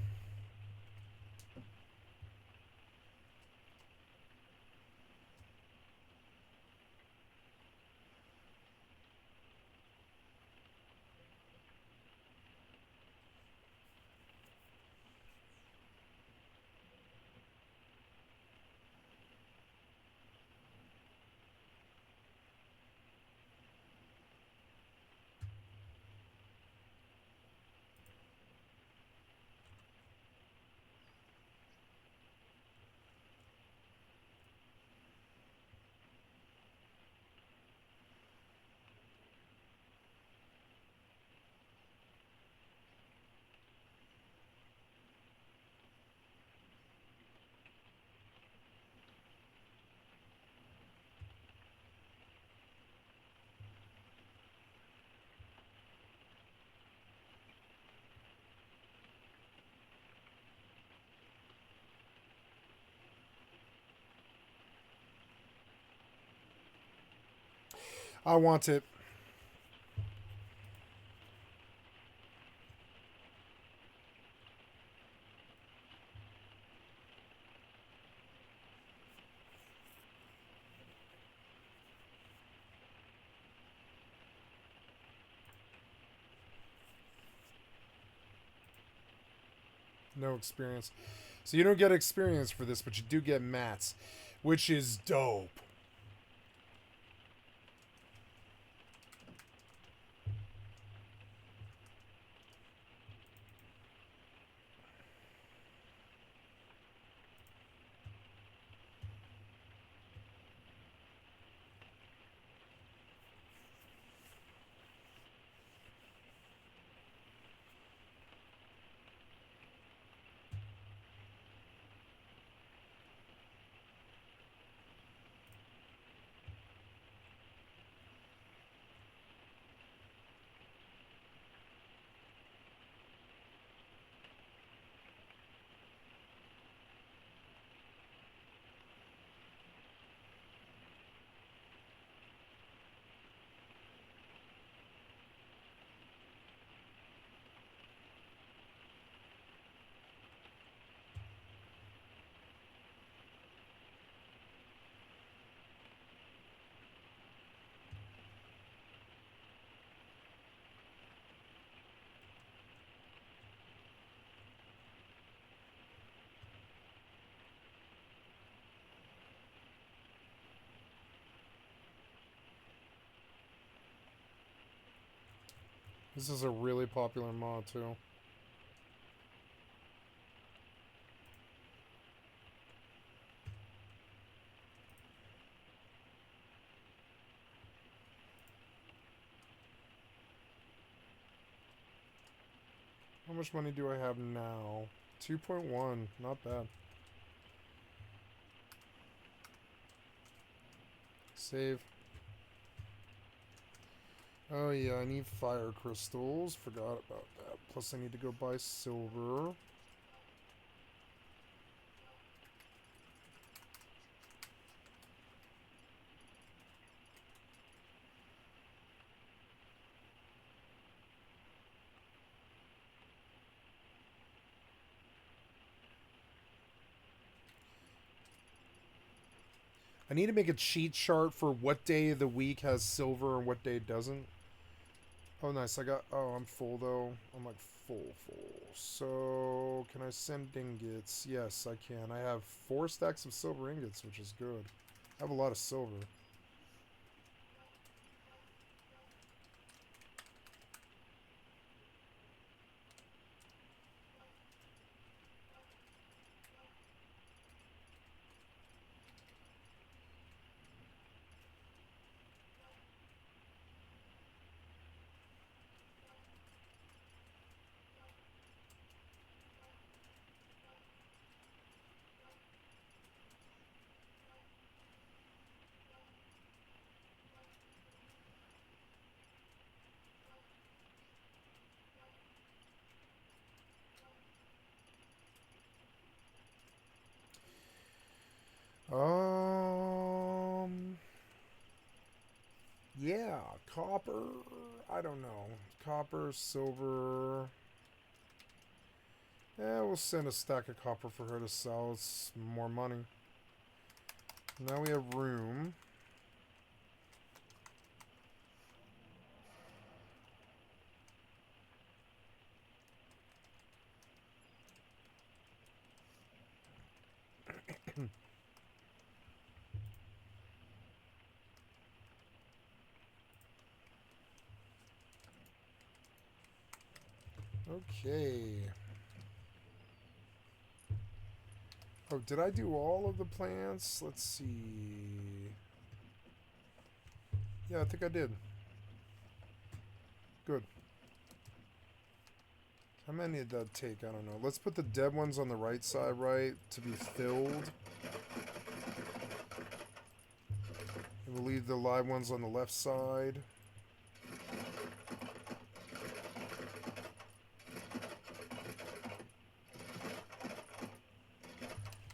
I want it. No experience. So you don't get experience for this, but you do get mats, which is dope. This is a really popular mod too. How much money do I have now? 2.1, not bad. Save. Oh yeah, I need fire crystals. Forgot about that. Plus I need to go buy silver. I need to make a cheat chart for what day of the week has silver and what day doesn't. Oh, nice. Oh, I'm full, though. I'm, like, full. So, can I send ingots? Yes, I can. I have 4 stacks of silver ingots, which is good. I have a lot of silver. Yeah, copper. I don't know. Copper, silver. Yeah, we'll send a stack of copper for her to sell. It's more money. Now we have room. Okay. Oh, did I do all of the plants? Let's see. Yeah, I think I did. Good. How many did that take? I don't know. Let's put the dead ones on the right side, right, to be filled. And we'll leave the live ones on the left side.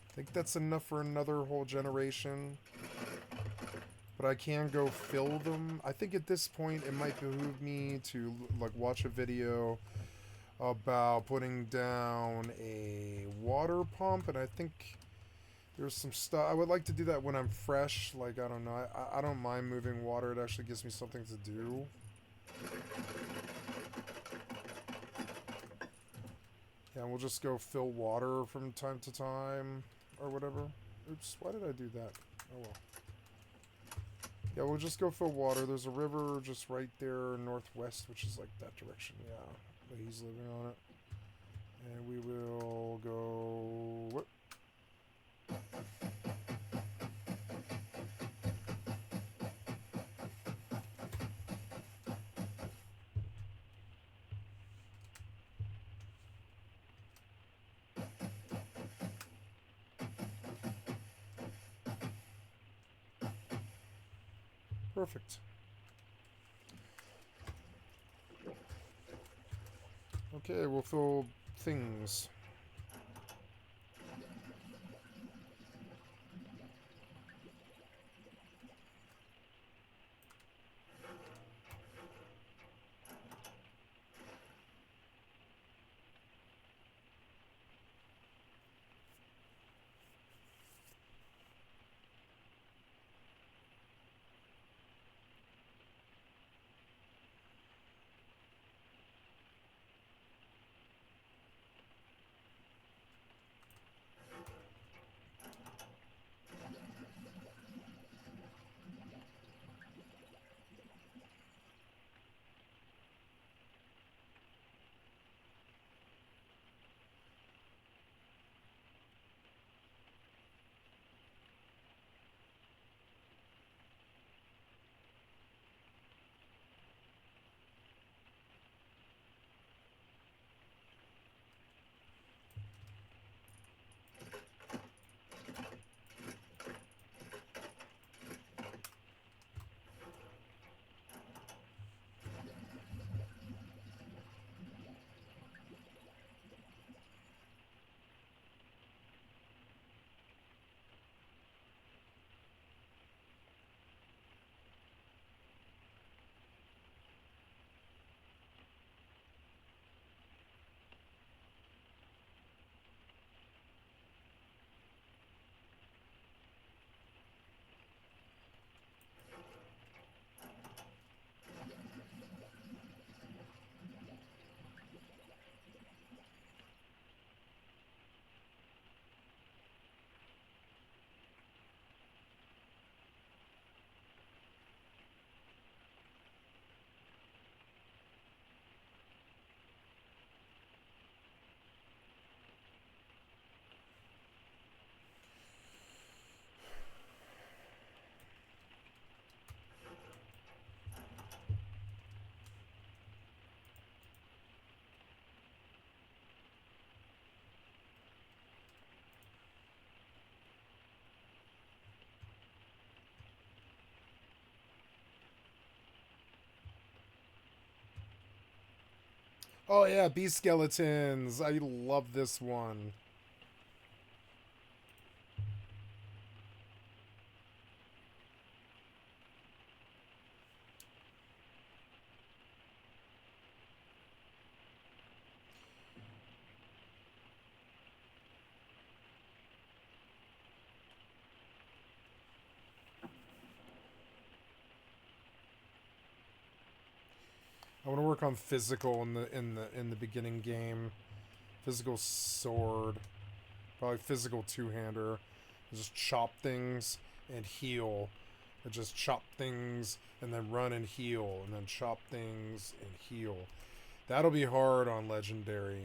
I think that's enough for another whole generation. But I can go fill them. I think at this point it might behoove me to like watch a video about putting down a water pump, and I think there's some stuff. I would like to do that when I'm fresh. Like, I don't know. I don't mind moving water. It actually gives me something to do. Yeah, we'll just go fill water from time to time or whatever. Oops, why did I do that? Oh well. Yeah, we'll just go fill water. There's a river just right there northwest, which is like that direction. Yeah, but he's living on it. And we will go... What? Perfect. Okay, we'll fill things. Oh yeah, beast skeletons. I love this one. I want to work on physical in the beginning game. Physical sword, probably physical two-hander. Just chop things and heal. And just chop things and then run and heal, and then chop things and heal. That'll be hard on legendary.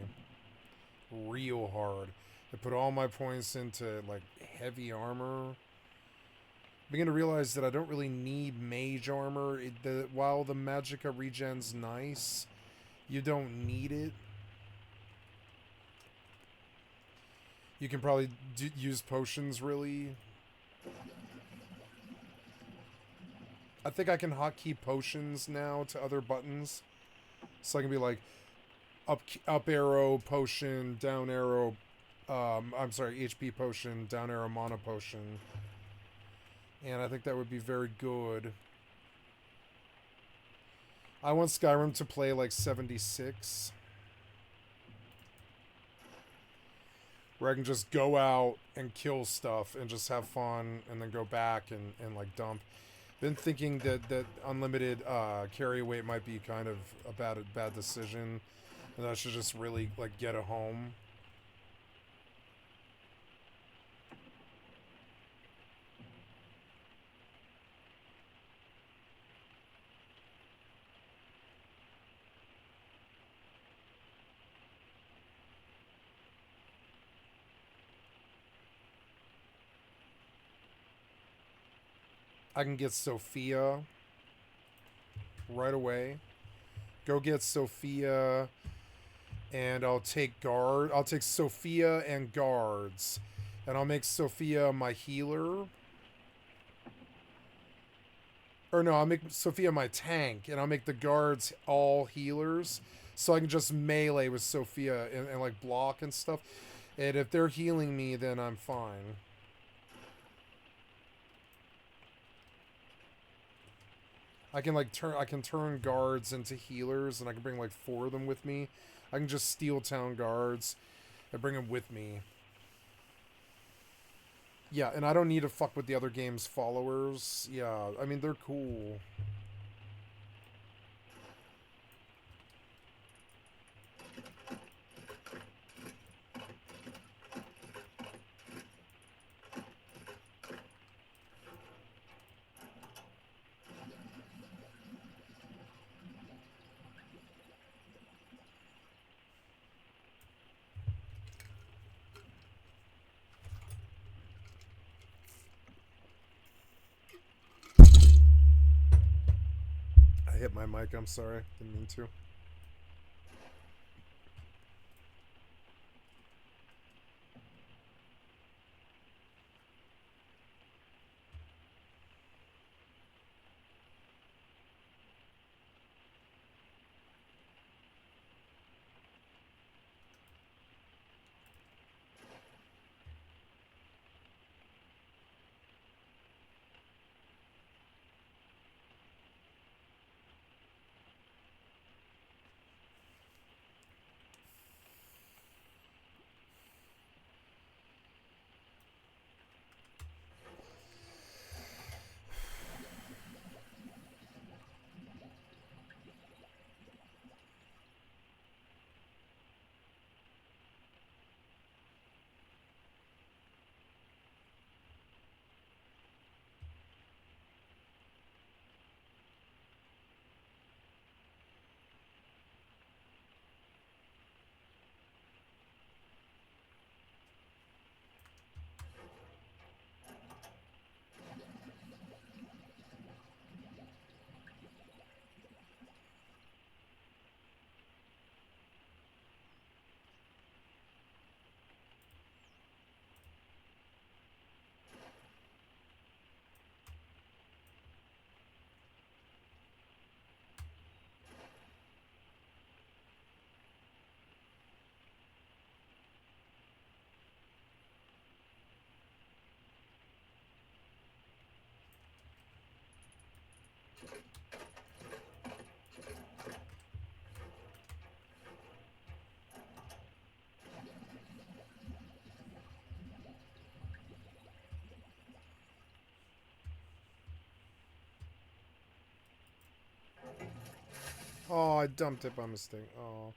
Real hard. I put all my points into like heavy armor. I begin to realize that I don't really need mage armor. While the magicka regen's nice, you don't need it. You can probably use potions, really. I think I can hotkey potions now to other buttons. So I can be like, up arrow, potion, down arrow, I'm sorry, HP potion, down arrow, mana potion. And I think that would be very good. I want Skyrim to play like 76. Where I can just go out and kill stuff and just have fun and then go back and like dump. Been thinking that unlimited carry weight might be kind of a bad decision. And I should just really like get a home. I can get Sophia right away. Go get Sophia, and I'll take Sophia and guards, and I'll make Sophia my healer. Or no, I'll make Sophia my tank, and I'll make the guards all healers, so I can just melee with Sophia and like block and stuff. And if they're healing me, then I'm fine. I can turn guards into healers, and I can bring like 4 of them with me. I can just steal town guards and bring them with me. Yeah, and I don't need to fuck with the other game's followers. Yeah, I mean, they're cool. I hit my mic, I'm sorry. Didn't mean to. Oh, I dumped it by mistake. Oh.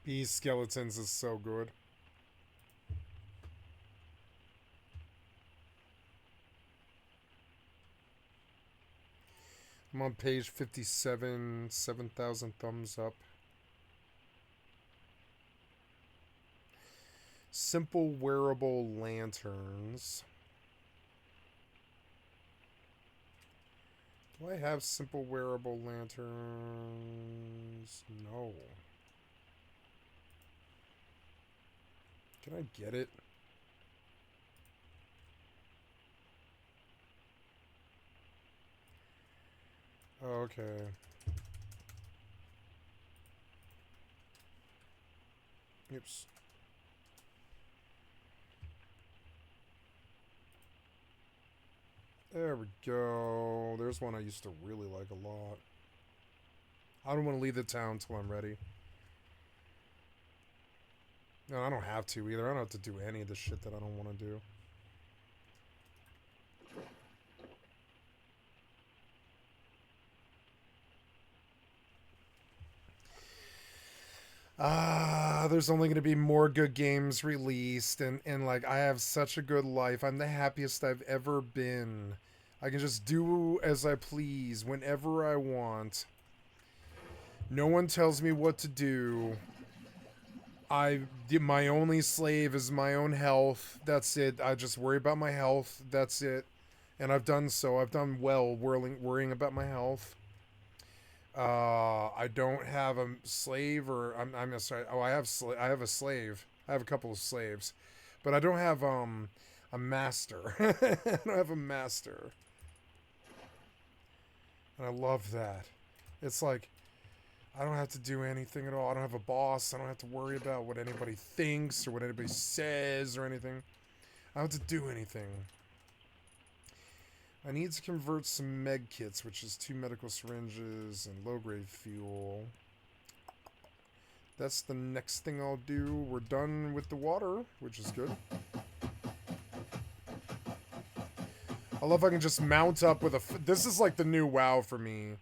Beast Skeletons is so good. I'm on page 57, 7,000 thumbs up. Simple wearable lanterns. Do I have simple wearable lanterns? No. Can I get it? Oh, okay. Oops. There we go. There's one I used to really like a lot. I don't want to leave the town till I'm ready. No, I don't have to either. I don't have to do any of the shit that I don't want to do. There's only going to be more good games released, and like, I have such a good life. I'm the happiest I've ever been. I can just do as I please whenever I want. No one tells me what to do. My only slave is my own health. That's it. I just worry about my health. That's it. And I've done so. I've done well worrying about my health. I don't have a slave, or I'm sorry. Oh, I have a slave. I have a couple of slaves, but I don't have a master. I don't have a master, and I love that. It's like I don't have to do anything at all. I don't have a boss. I don't have to worry about what anybody thinks or what anybody says or anything. I don't have to do anything. I need to convert some med kits, which is 2 medical syringes and low-grade fuel. That's the next thing I'll do. We're done with the water, which is good. I love I can just mount up with a... This is like the new WoW for me.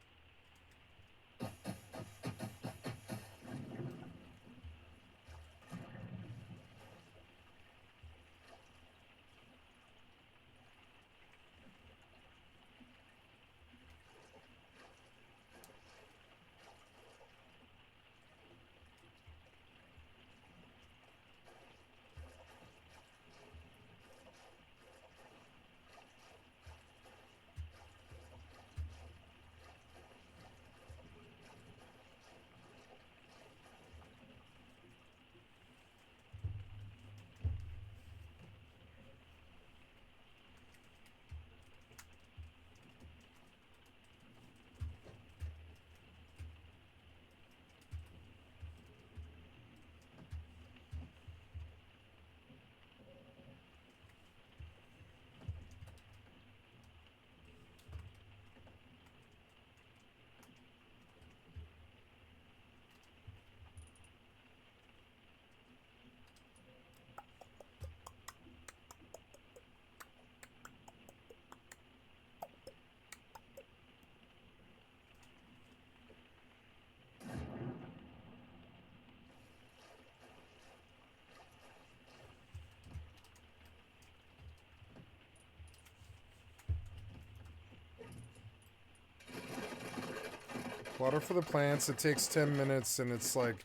Water for the plants. It takes 10 minutes, and it's like...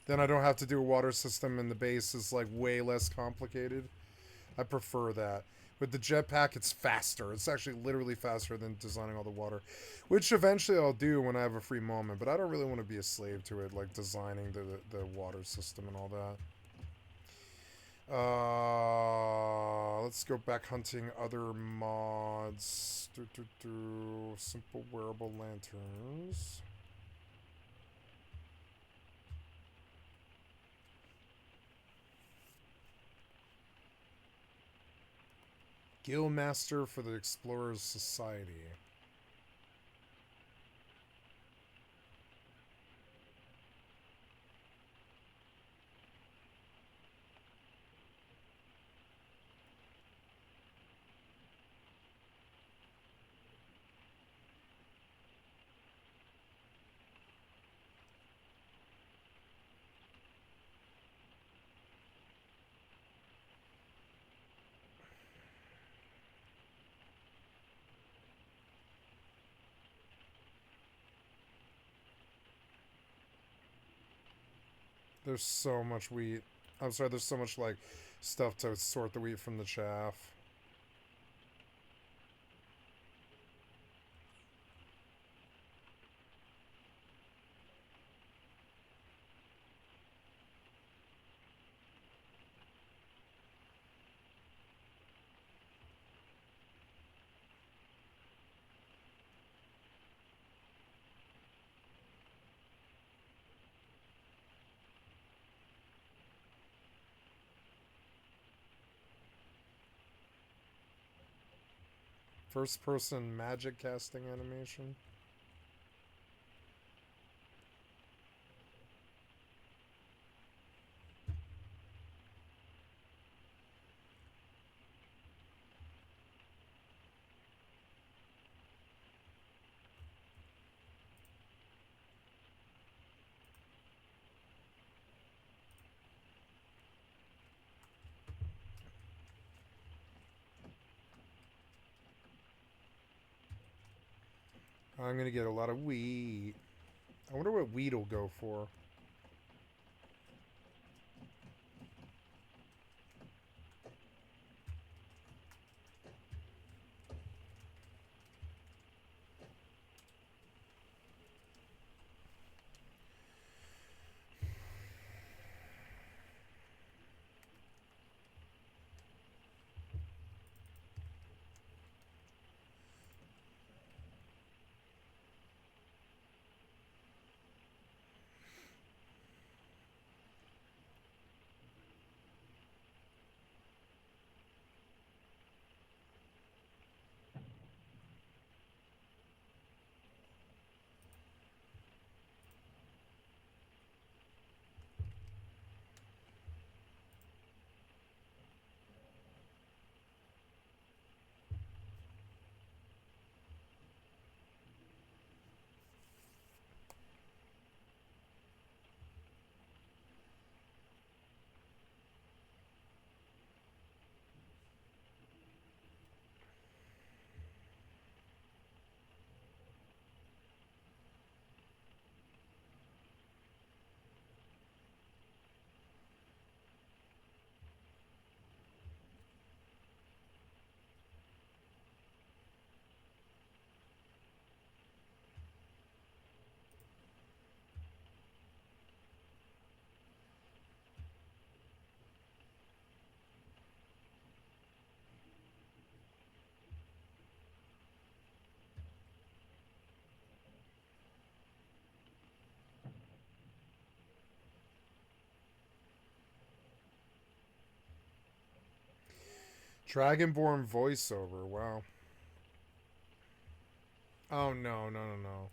Then I don't have to do a water system, and the base is like way less complicated. I prefer that. With the jetpack, it's faster. It's actually literally faster than designing all the water. Which eventually I'll do when I have a free moment, but I don't really want to be a slave to it, like designing the water system and all that. Let's go back hunting other mods. Simple wearable lanterns. Guildmaster for the Explorers Society. There's so much wheat. I'm sorry, there's so much, like, stuff to sort the wheat from the chaff. First person magic casting animation. I'm gonna get a lot of wheat. I wonder what wheat will go for. Dragonborn voiceover. Wow. Oh, no, no, no, no.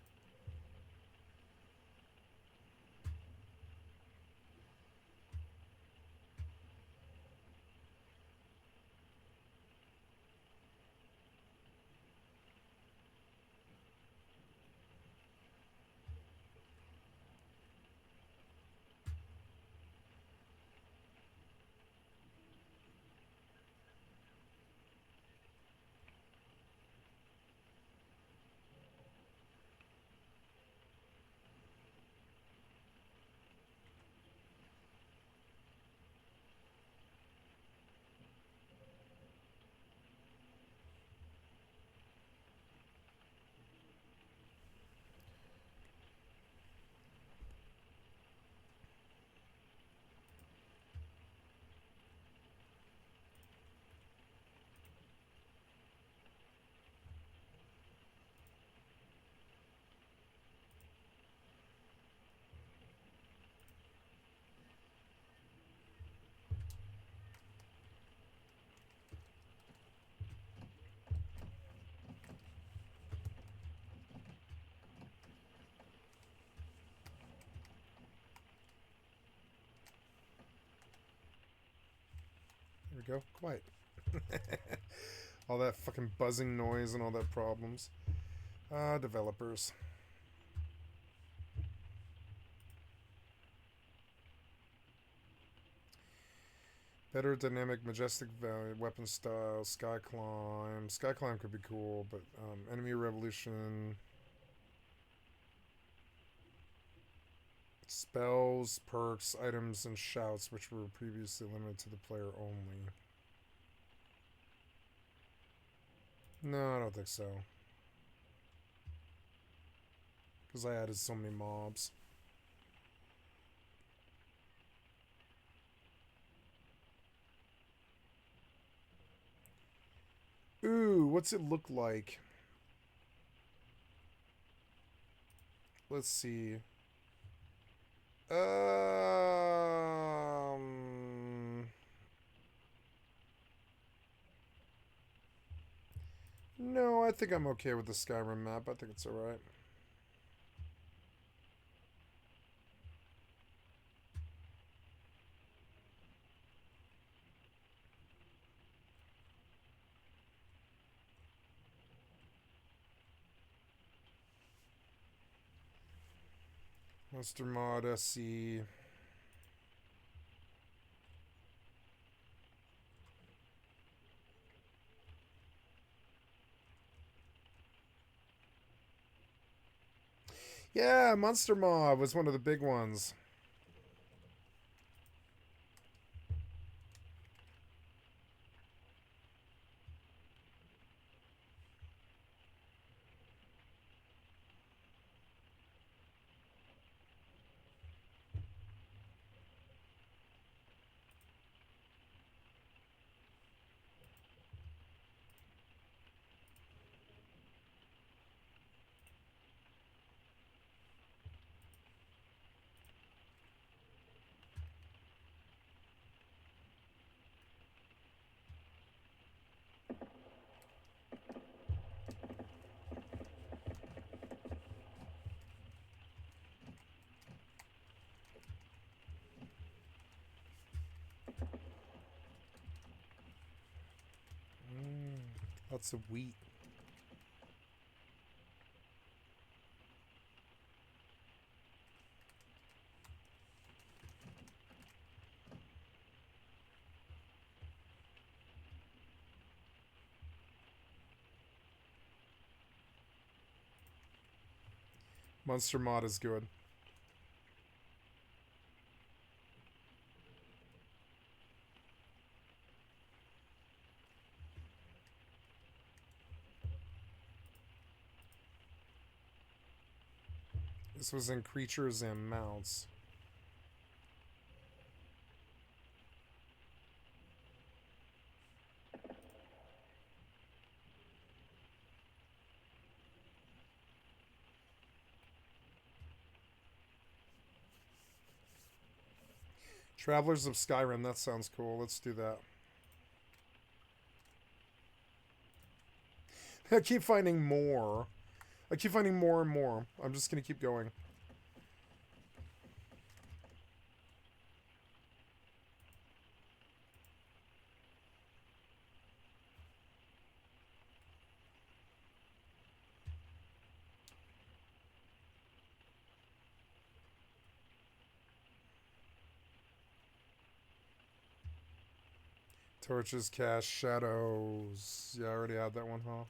There we go. Quiet. All that fucking buzzing noise and all that problems. Developers. Better dynamic, majestic value, weapon style, Skyclimb. Skyclimb could be cool, but enemy revolution. Spells, perks, items, and shouts, which were previously limited to the player only. No, I don't think so. Because I added so many mobs. Ooh, what's it look like? Let's see. No, I think I'm okay with the Skyrim map. I think it's alright. Monster Mod SC. Yeah, Monster Mob was one of the big ones. Lots of wheat. Monster Mod is good. This was in Creatures and Mounts. Travelers of Skyrim, that sounds cool. Let's do that. I keep finding more. I keep finding more and more. I'm just gonna keep going. Torches, cast, shadows. Yeah, I already had that one, huh?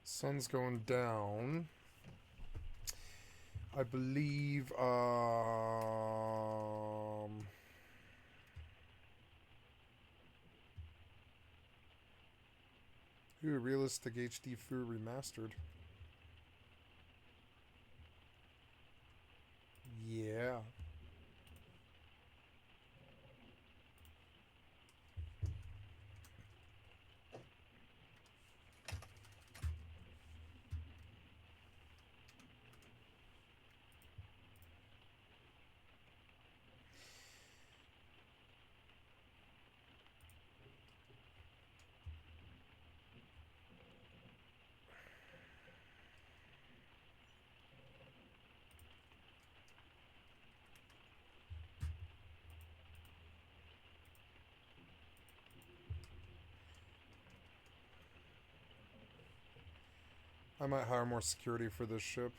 Sun's going down. I believe, ooh, realistic HD Fu remastered. Yeah. I might hire more security for this ship.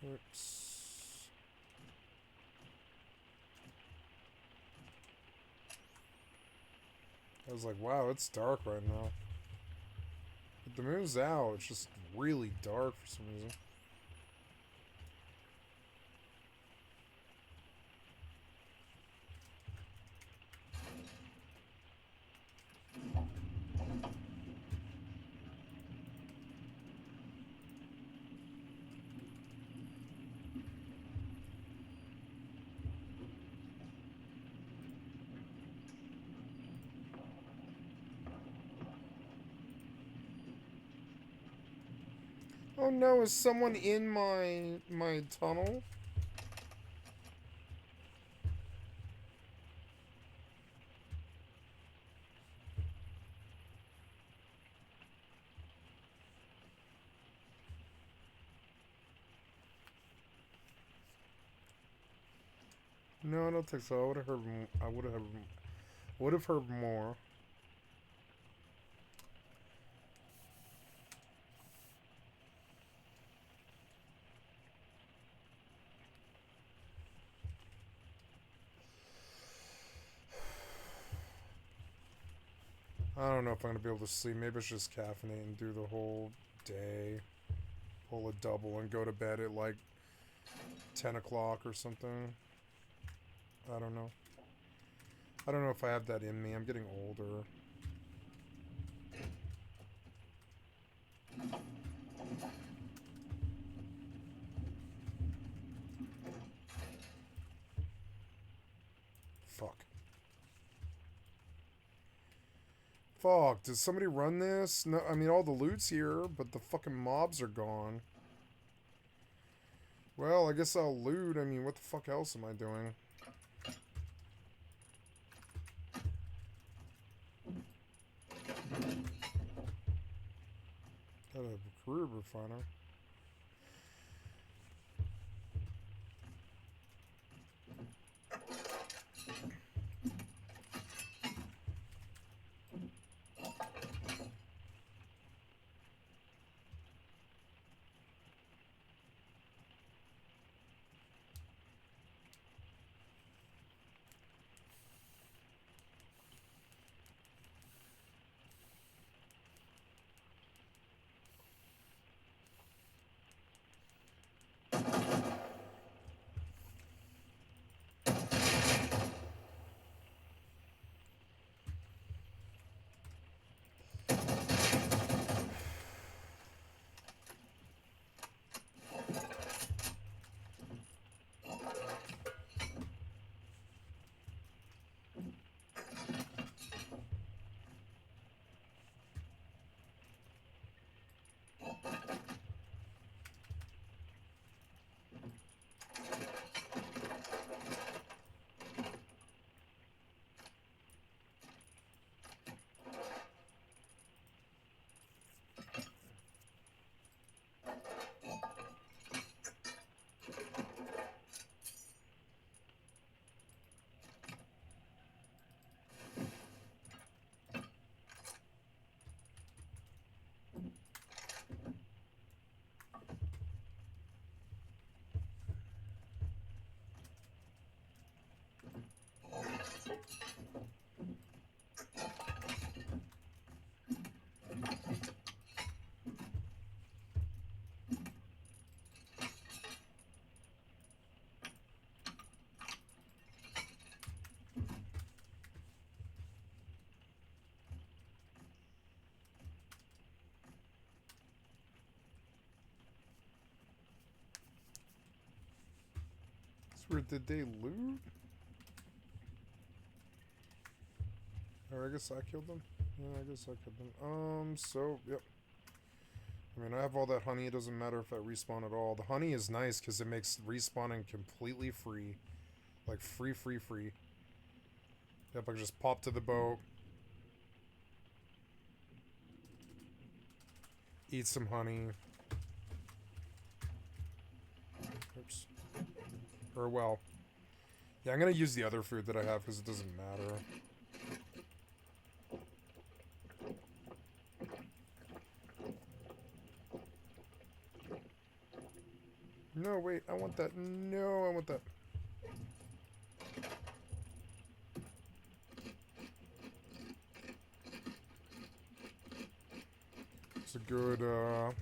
Oops. I was like, wow, it's dark right now. But the moon's out. It's just really dark for some reason. Oh no, is someone in my tunnel? No, I don't think so. I would have heard. I would have heard more. I don't know if I'm gonna be able to sleep. Maybe it's just caffeinate and do the whole day. Pull a double and go to bed at like 10 o'clock or something. I don't know. I don't know if I have that in me. I'm getting older. Fuck. Fuck, did somebody run this? No, I mean, all the loot's here, but the fucking mobs are gone. Well, I guess I'll loot. I mean, what the fuck else am I doing? Got a crude refiner. Where did they loot? Or I guess I killed them. Yeah, I guess I killed them. So, yep. I mean, I have all that honey. It doesn't matter if I respawn at all. The honey is nice because it makes respawning completely free. Like, free. Yep, I can just pop to the boat. Eat some honey. Oops. Or, well. Yeah, I'm going to use the other food that I have because it doesn't matter. No, wait, I want that. No, I want that. It's a good, oh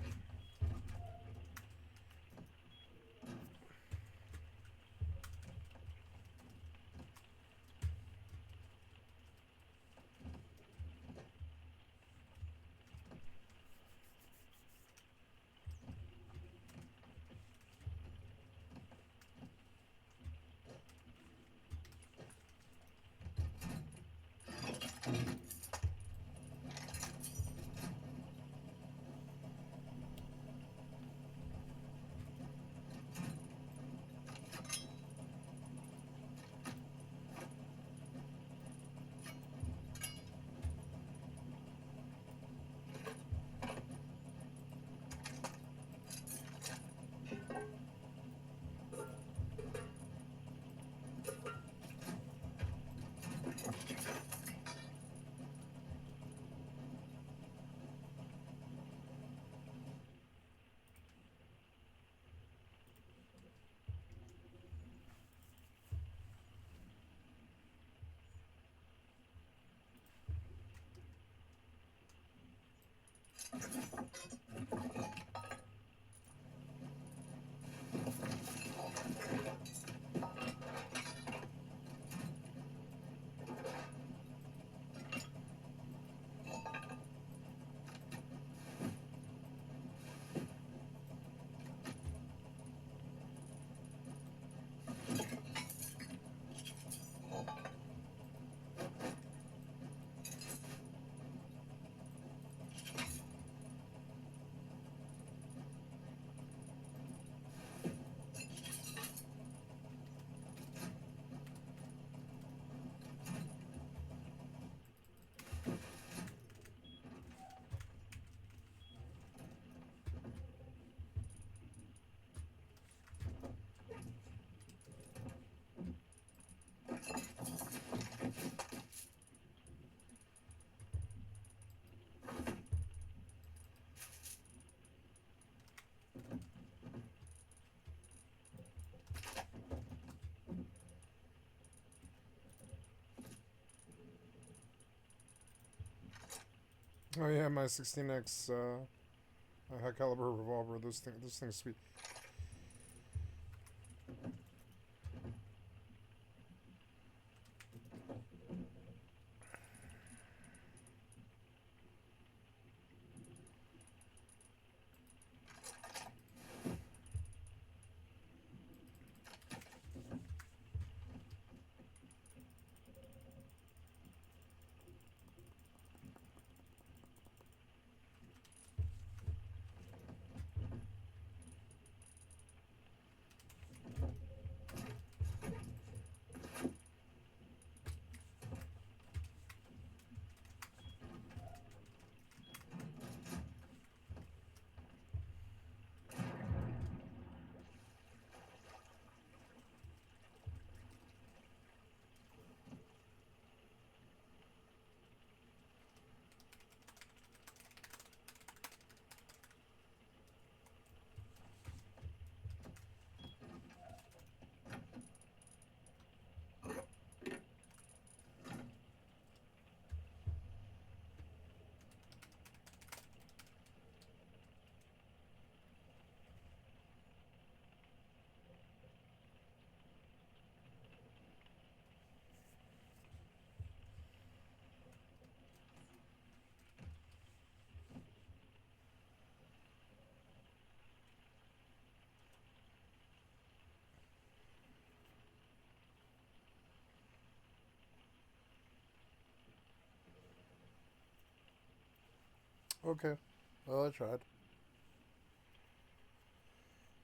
yeah, my 16x, high caliber revolver. This thing's sweet. Okay. Well, I tried.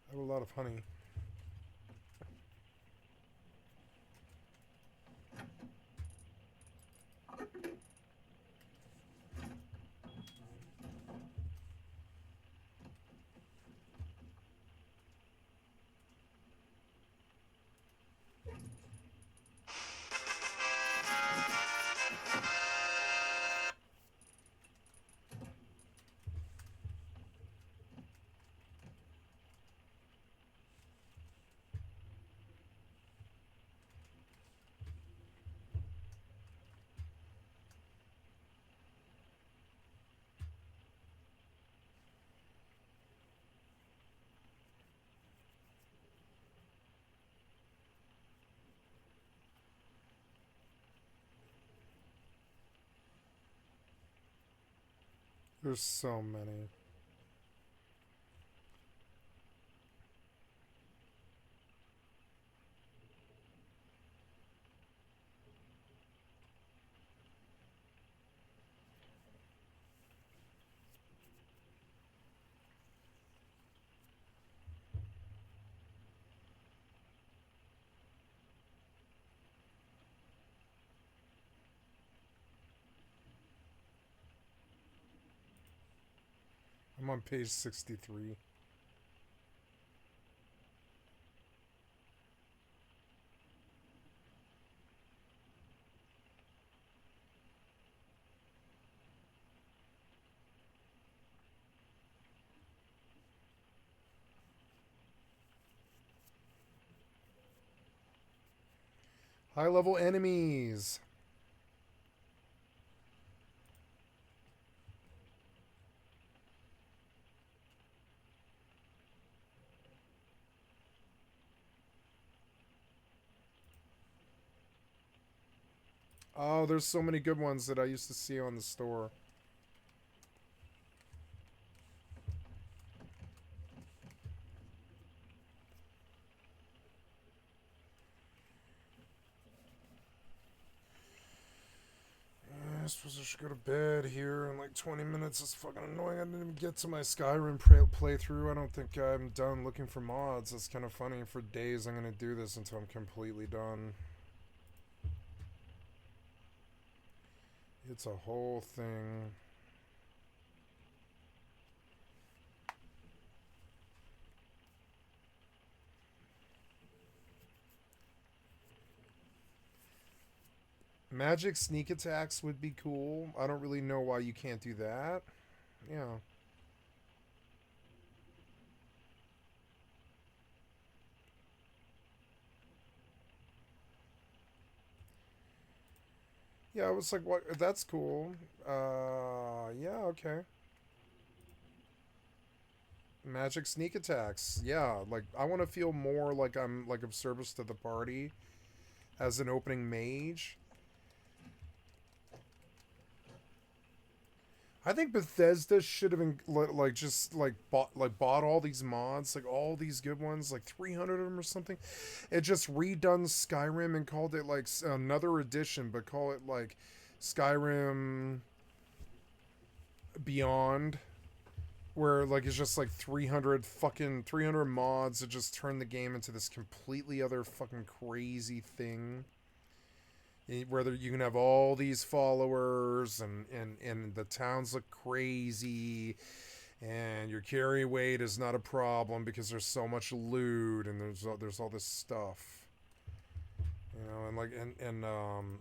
I have a lot of honey. There's so many. I'm on page 63. High level enemies. Oh, there's so many good ones that I used to see on the store. I suppose I should go to bed here in like 20 minutes. It's fucking annoying. I didn't even get to my Skyrim playthrough. I don't think I'm done looking for mods. It's kind of funny. For days I'm going to do this until I'm completely done. It's a whole thing. Magic sneak attacks would be cool. I don't really know why you can't do that. Yeah. Yeah, I was like, what? That's cool. Yeah, okay. Magic sneak attacks. Yeah, like, I want to feel more like I'm, like, of service to the party as an opening mage. I think Bethesda should have like just like bought all these mods, like all these good ones, like 300 of them or something. It just redone Skyrim and called it like another edition, but call it like Skyrim Beyond, where like it's just like 300 mods that just turn the game into this completely other fucking crazy thing. Whether you can have all these followers and the towns look crazy and your carry weight is not a problem because there's so much loot and there's all this stuff, you know, and like and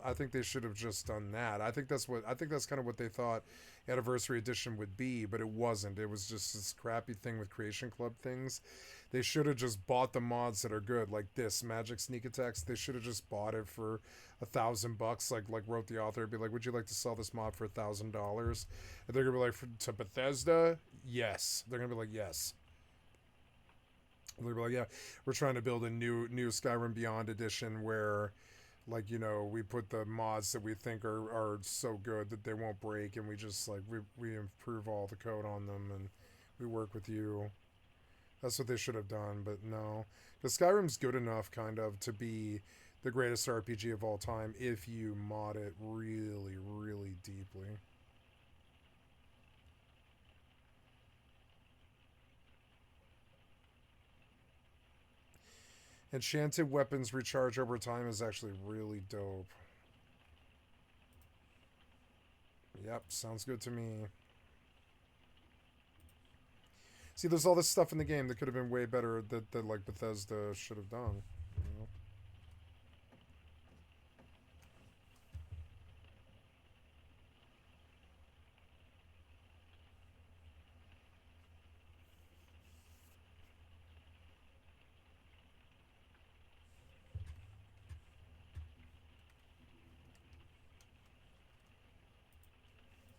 I think they should have just done that. I think that's kind of what they thought Anniversary Edition would be, but it wasn't. It was just this crappy thing with Creation Club things. They should have just bought the mods that are good, like this Magic Sneak Attacks. They should have just bought it for $1,000. Like wrote the author, be like, "Would you like to sell this mod for $1,000?" And they're gonna be like, "To Bethesda, yes." They're gonna be like, "Yes." They're gonna be like, "Yeah, we're trying to build a new Skyrim Beyond edition where, like, you know, we put the mods that we think are so good that they won't break, and we just like we improve all the code on them, and we work with you." That's what they should have done, but no. Because Skyrim's good enough, kind of, to be the greatest RPG of all time if you mod it really, really deeply. Enchanted weapons recharge over time is actually really dope. Yep, sounds good to me. See, there's all this stuff in the game that could have been way better that like Bethesda should have done. You know?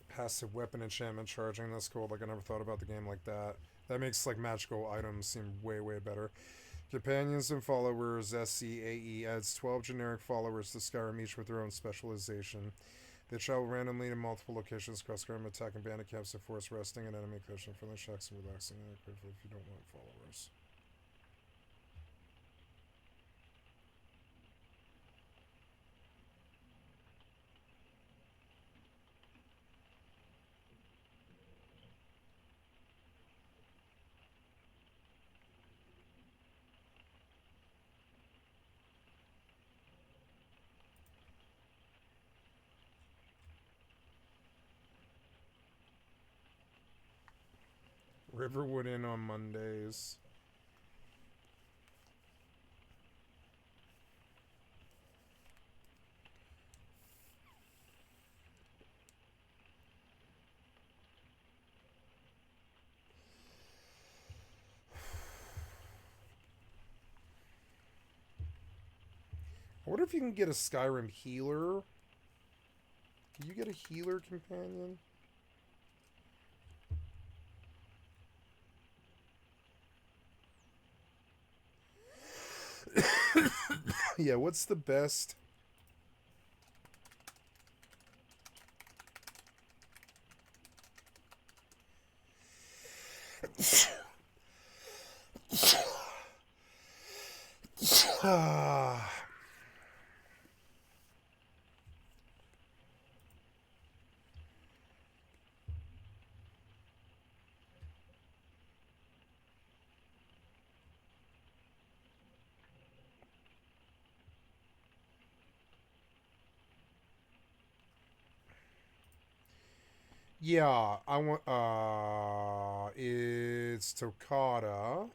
Passive weapon enchantment charging, that's cool. Like, I never thought about the game like that. That makes, like, magical items seem way, way better. Companions and followers, SCAE, adds 12 generic followers to Skyrim, each with their own specialization. They travel randomly to multiple locations across Skyrim, attacking bandit camps and force resting and enemy cushion, friendly checks and relaxing, if you don't want followers. Riverwood Inn on Mondays. I wonder if you can get a Skyrim healer. Can you get a healer companion? Yeah, what's the best? Yeah, I want, it's Toccata.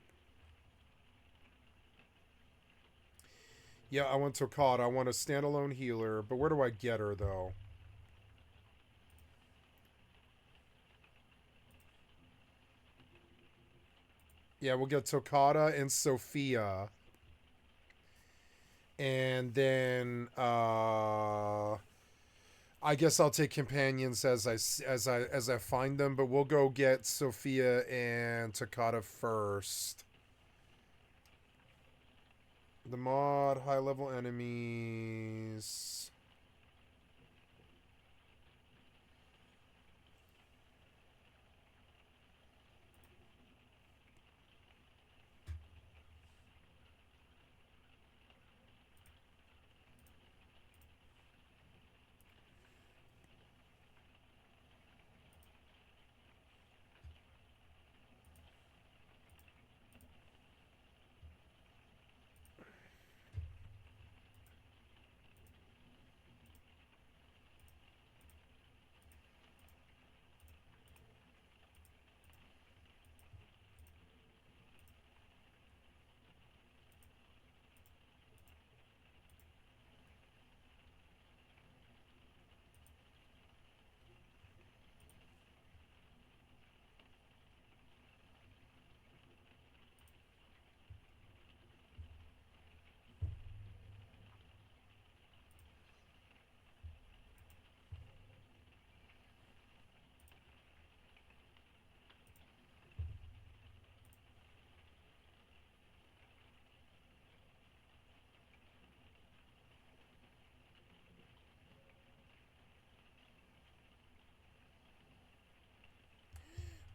Yeah, I want Toccata. I want a standalone healer, but where do I get her, though? Yeah, we'll get Toccata and Sophia. And then, I guess I'll take companions as I find them, but we'll go get Sophia and Toccata first. The mod, high level enemies.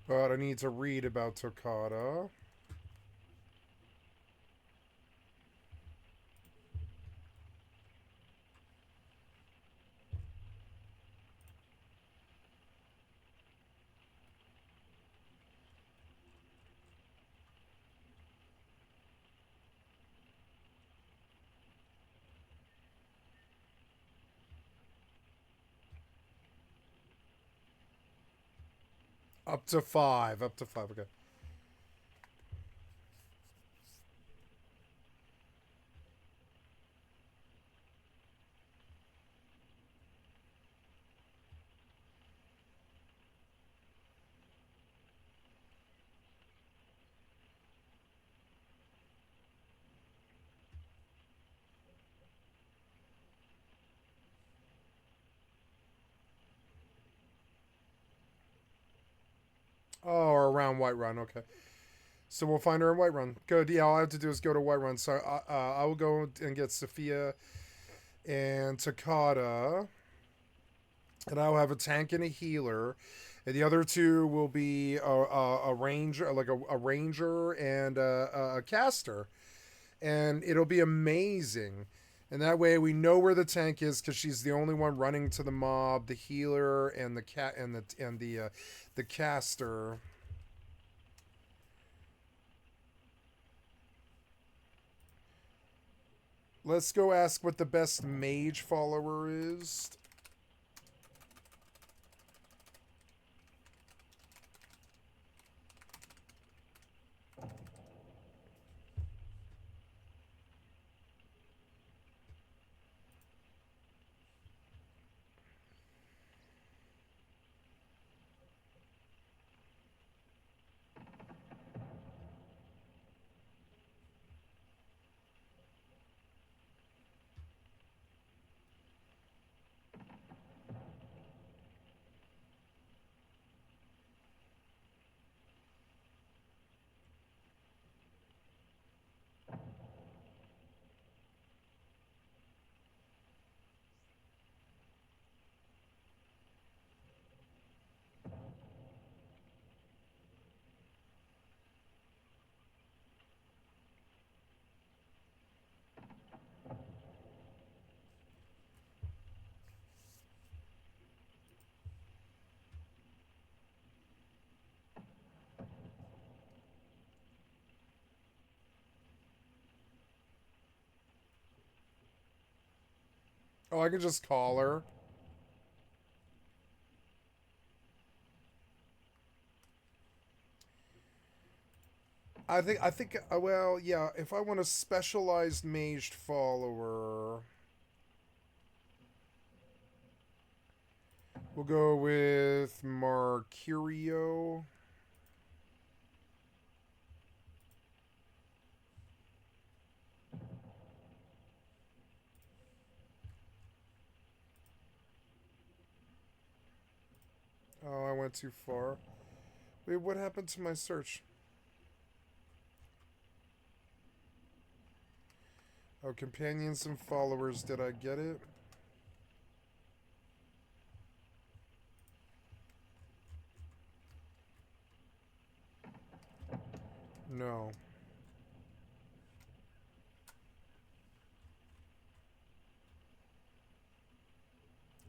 But I need to read about Toccata. Up to 5. Up to 5. Okay. Oh, or around Whiterun. Okay. So we'll find her in Whiterun. Good. Yeah, all I have to do is go to Whiterun. So I will go and get Sophia and Takata. And I'll have a tank and a healer. And the other two will be a ranger, like a ranger and a caster. And it'll be amazing. And that way we know where the tank is because she's the only one running to the mob, the healer and the cat and the caster. Let's go ask what the best mage follower is. Oh, I can just call her. I think, well, yeah, if I want a specialized maged follower, we'll go with Marcurio. Oh, I went too far. Wait, what happened to my search? Oh, companions and followers, did I get it? No.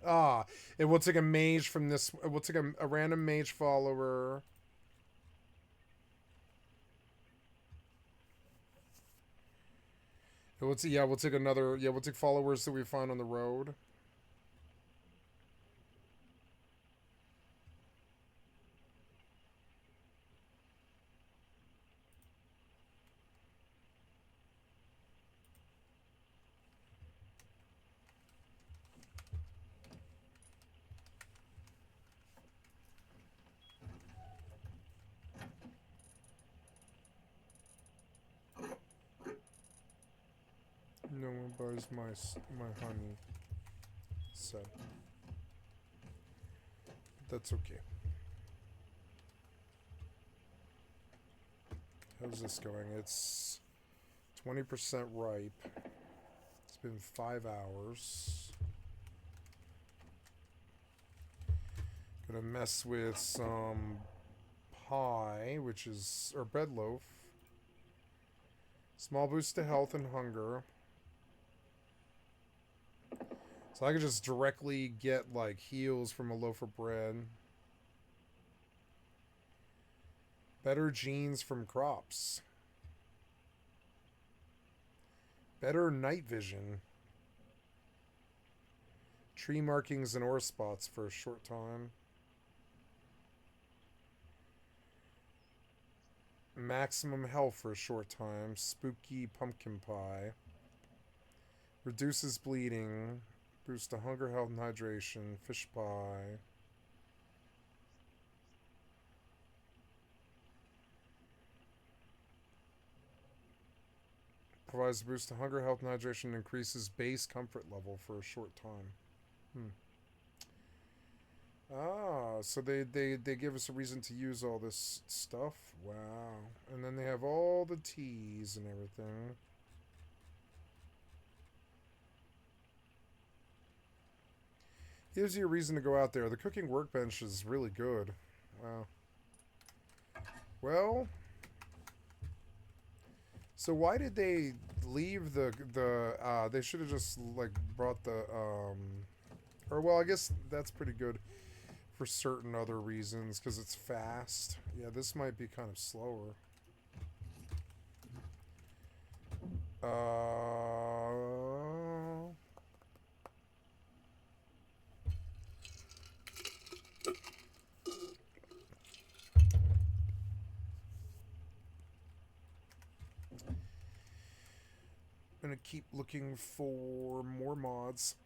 Ah, it will take a mage from this. It will take a random mage follower. It will yeah, we'll take another. Yeah, we'll take followers that we find on the road. No one buys my honey. So that's okay. How's this going? It's 20% ripe. It's been 5 hours. Gonna mess with some pie, which is, or bread loaf. Small boost to health and hunger. So I could just directly get like heals from a loaf of bread. Better genes from crops. Better night vision. Tree markings and ore spots for a short time. Maximum health for a short time. Spooky pumpkin pie. Reduces bleeding. Boosts to hunger, health, and hydration. Fish pie. Provides a boost to hunger, health, and hydration. Increases base comfort level for a short time. Ah, so they give us a reason to use all this stuff. Wow. And then they have all the teas and everything. Gives you a reason to go out there. The cooking workbench is really good. Wow. Well, so why did they leave they should have just like brought the or well, I guess that's pretty good for certain other reasons because it's fast. Yeah, this might be kind of slower. I'm gonna keep looking for more mods.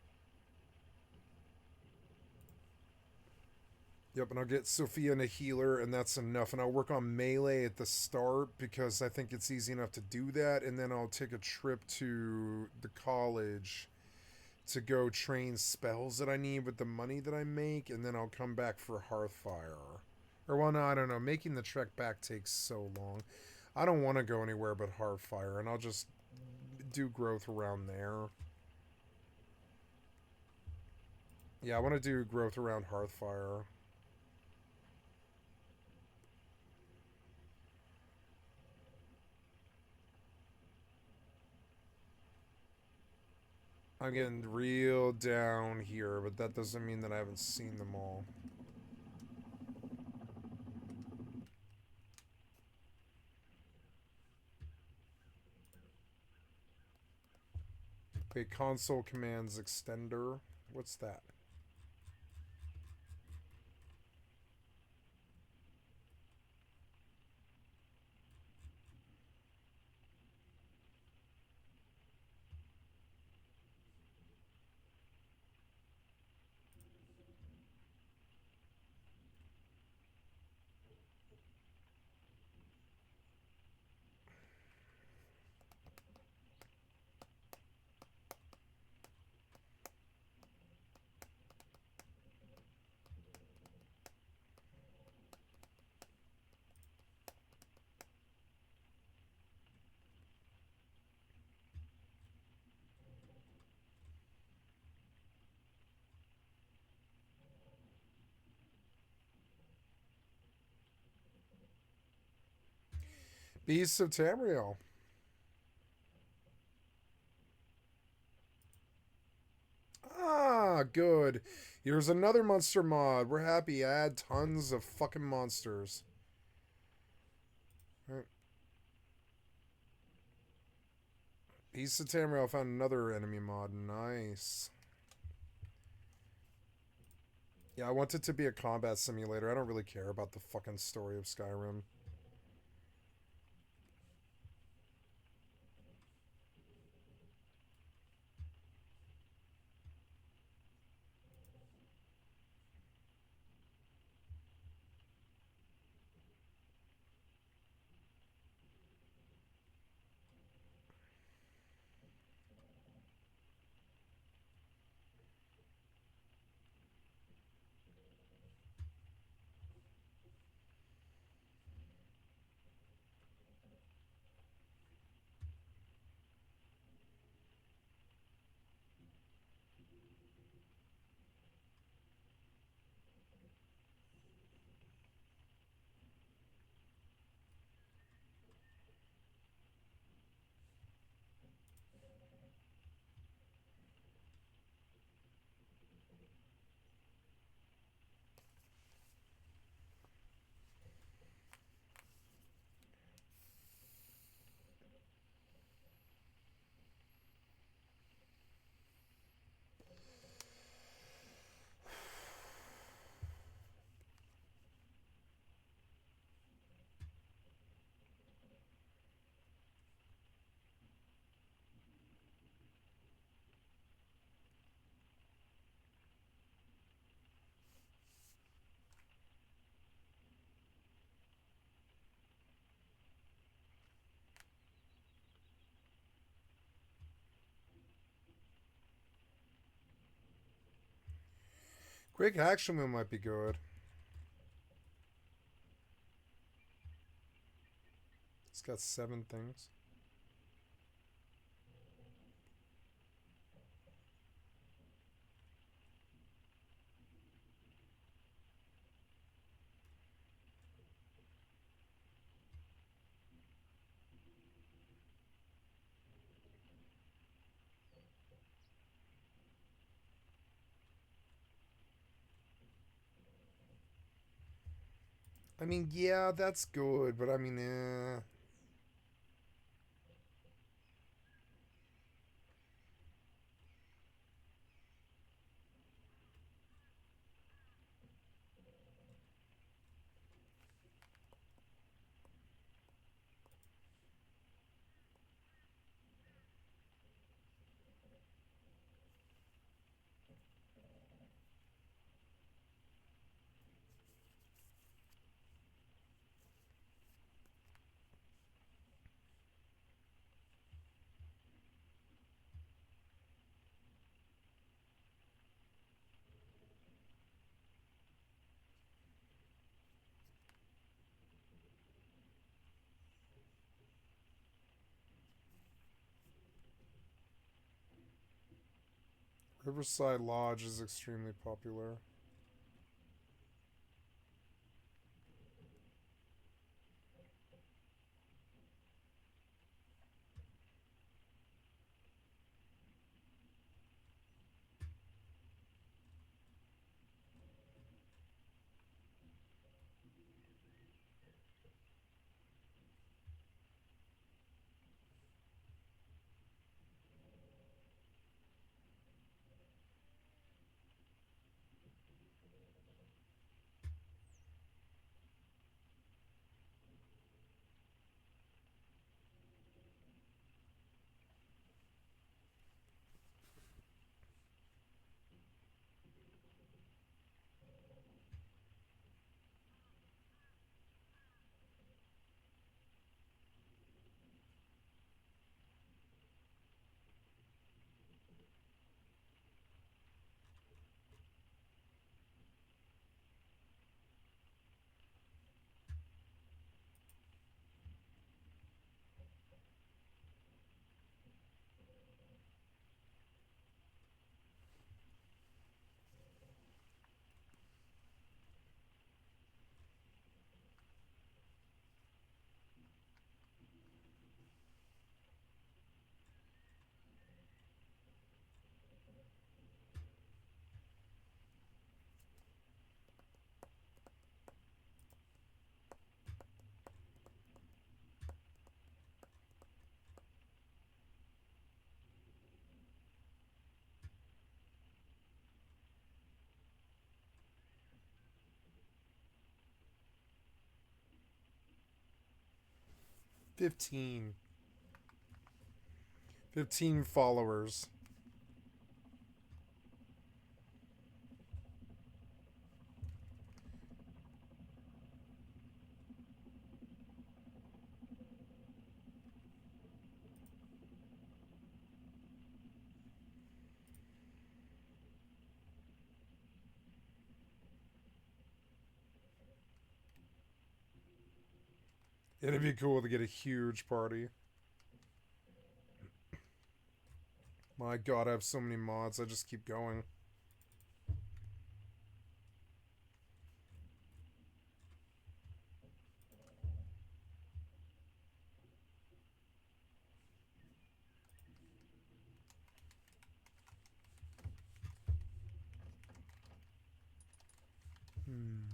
Yep, and I'll get Sophia and a healer, and that's enough. And I'll work on melee at the start because I think it's easy enough to do that. And then I'll take a trip to the college to go train spells that I need with the money that I make. And then I'll come back for Hearthfire. Or, well, no, I don't know. Making the trek back takes so long. I don't want to go anywhere but Hearthfire, and I'll just do growth around there. Yeah, I want to do growth around Hearthfire. I'm getting real down here, but that doesn't mean that I haven't seen them all. Okay, console commands extender. What's that? Beasts of Tamriel. Ah, good. Here's another monster mod. We're happy. Add tons of fucking monsters. Right. Beasts of Tamriel found another enemy mod. Nice. Yeah, I want it to be a combat simulator. I don't really care about the fucking story of Skyrim. Quick action move might be good. It's got 7 things. I mean, yeah, that's good, but I mean, Riverside Lodge is extremely popular. Fifteen followers. It'd be cool to get a huge party. My god, I have so many mods, I just keep going. Hmm.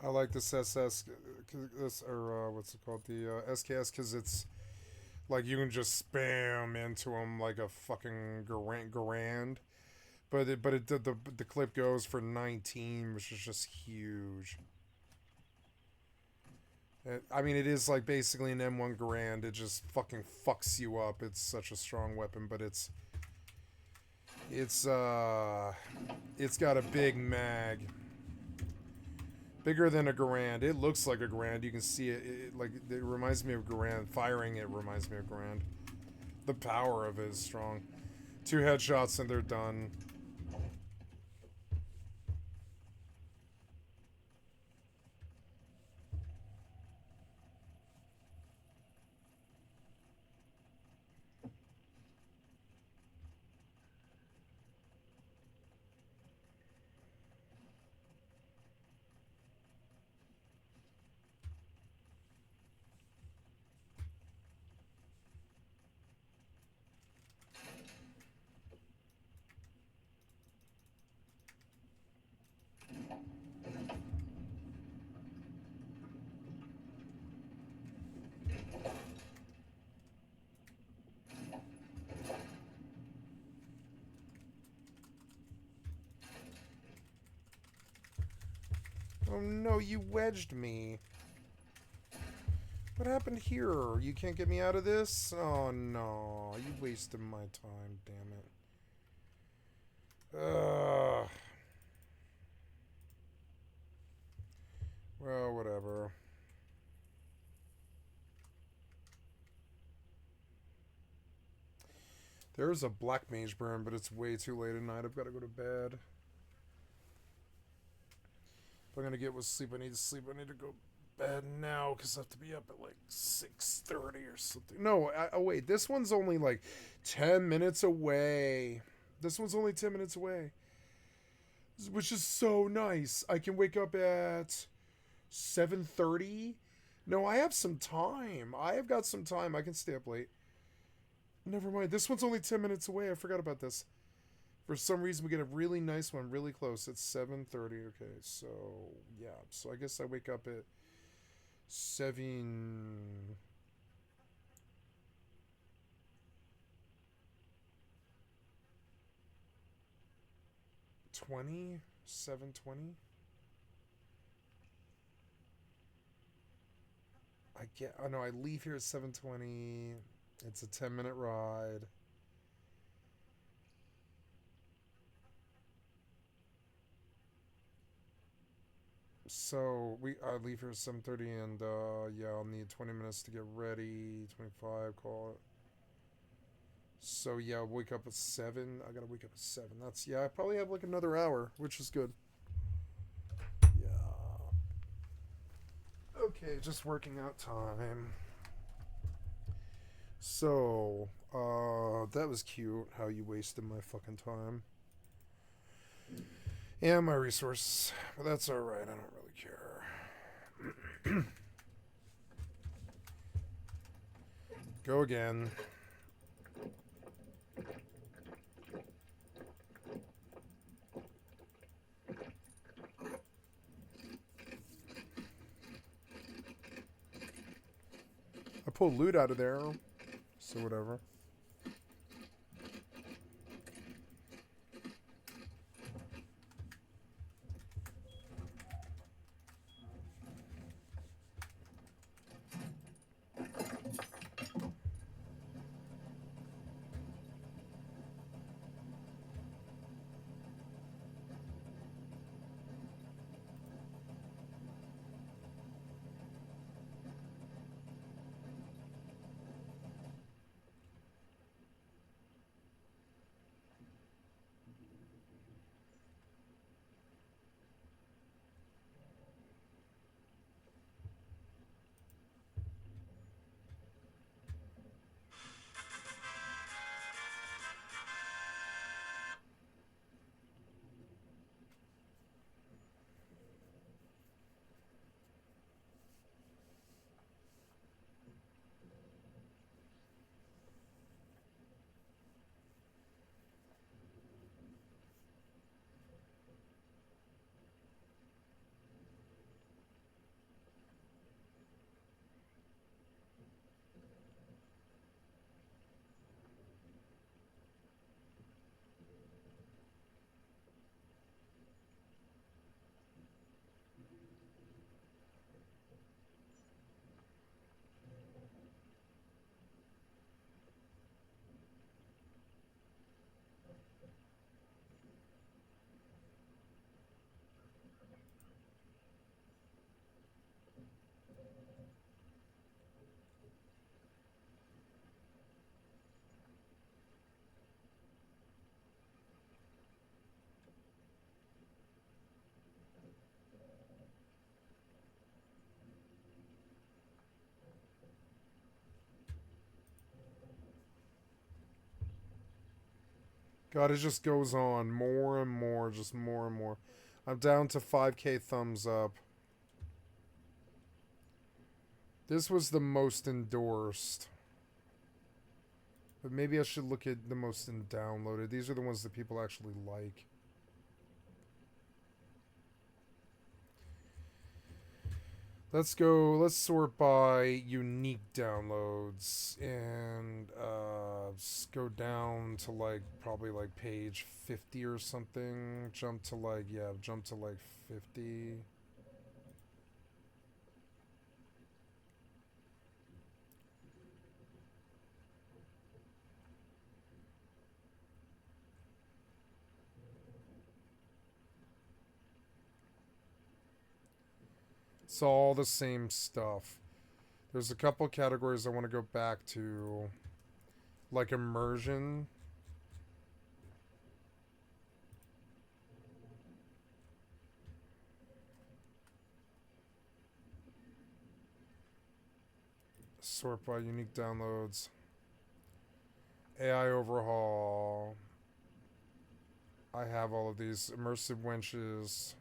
I like this SS, this or what's it called, the SKS, because it's like you can just spam into them like a fucking grand. But the clip goes for 19, which is just huge. I mean, it is like basically an M1 Garand. It just fucking fucks you up. It's such a strong weapon, but it's got a big mag, bigger than a Garand. It looks like a Garand. You can see it. It reminds me of Garand. Firing it reminds me of Garand. The power of it is strong. 2 headshots and they're done. Oh no, you wedged me. What happened here? You can't get me out of this? Oh no, you wasted my time, damn it. Ugh. Well, whatever. There's a black mage burn, but it's way too late at night. I've got to go to bed. If I'm going to get with sleep, I need to sleep. I need to go to bed now because I have to be up at like 6:30 or something. No, oh wait, this one's only like 10 minutes away. This one's only 10 minutes away. Which is so nice. I can wake up at 7:30. No, I have some time. I have got some time. I can stay up late. Never mind. This one's only 10 minutes away. I forgot about this. For some reason, we get a really nice one really close. It's 7:30. Okay, so, yeah. So, I guess I wake up at 7... 20? 7:20? Oh no, I leave here at 7:20. It's a 10-minute ride. So I leave here at 7:30, and yeah, I'll need 20 minutes to get ready. 25, call it. So yeah, I'll wake up at 7. I gotta wake up at 7. I probably have like another hour, which is good. Yeah. Okay, just working out time. So, that was cute how you wasted my fucking time. And my resources. But that's alright, I don't really care. Go again. I pulled loot out of there, so whatever. God, it just goes on more and more, just more and more. I'm down to 5K thumbs up. This was the most endorsed. But maybe I should look at the most downloaded. These are the ones that people actually like. Let's sort by unique downloads and go down to like probably like page 50 or something. Jump to like 50. It's all the same stuff. There's a couple categories I want to go back to, like immersion. Sort by unique downloads. AI overhaul. I have all of these. Immersive winches.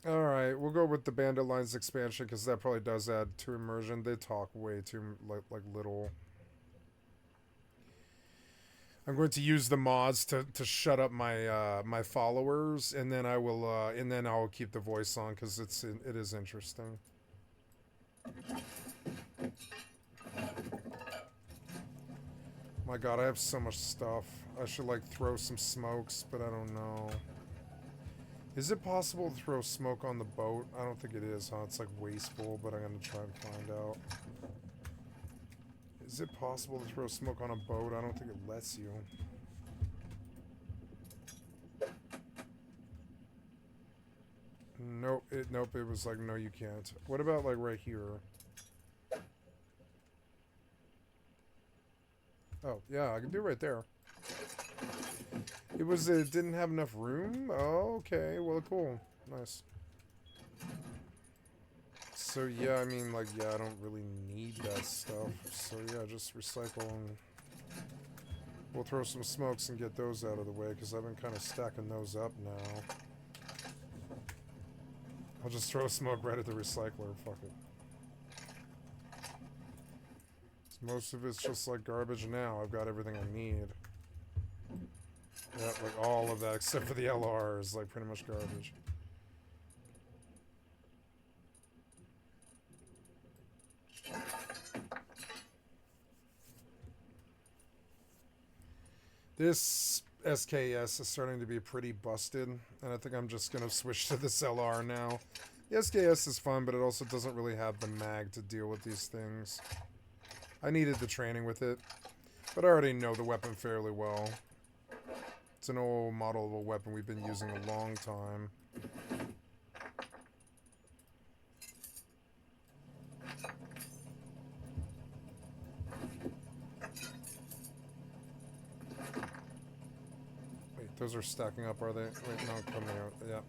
Alright, we'll go with the Bandit Lines expansion because that probably does add to immersion. They talk way too like little. I'm going to use the mods to shut up my my followers, and then I'll keep the voice on because it is interesting. My God, I have so much stuff. I should like throw some smokes, but I don't know. Is it possible to throw smoke on the boat? I don't think it is, huh? It's like wasteful, but I'm gonna try and find out. Is it possible to throw smoke on a boat? I don't think it lets you. Nope, it was like, no, you can't. What about like right here? Oh, yeah, I can do it right there. It didn't have enough room? Oh, okay, well, cool. Nice. So, yeah, I mean, like, yeah, I don't really need that stuff. So, yeah, just recycle and we'll throw some smokes and get those out of the way because I've been kind of stacking those up now. I'll just throw smoke right at the recycler. Fuck it. Most of it's just like garbage now. I've got everything I need. Yeah, like all of that except for the LR is like pretty much garbage. This SKS is starting to be pretty busted, and I think I'm just going to switch to this LR now. The SKS is fun, but it also doesn't really have the mag to deal with these things. I needed the training with it, but I already know the weapon fairly well. It's an old model of a weapon we've been using a long time. Wait, those are stacking up, are they? Wait, no, coming out. Yeah.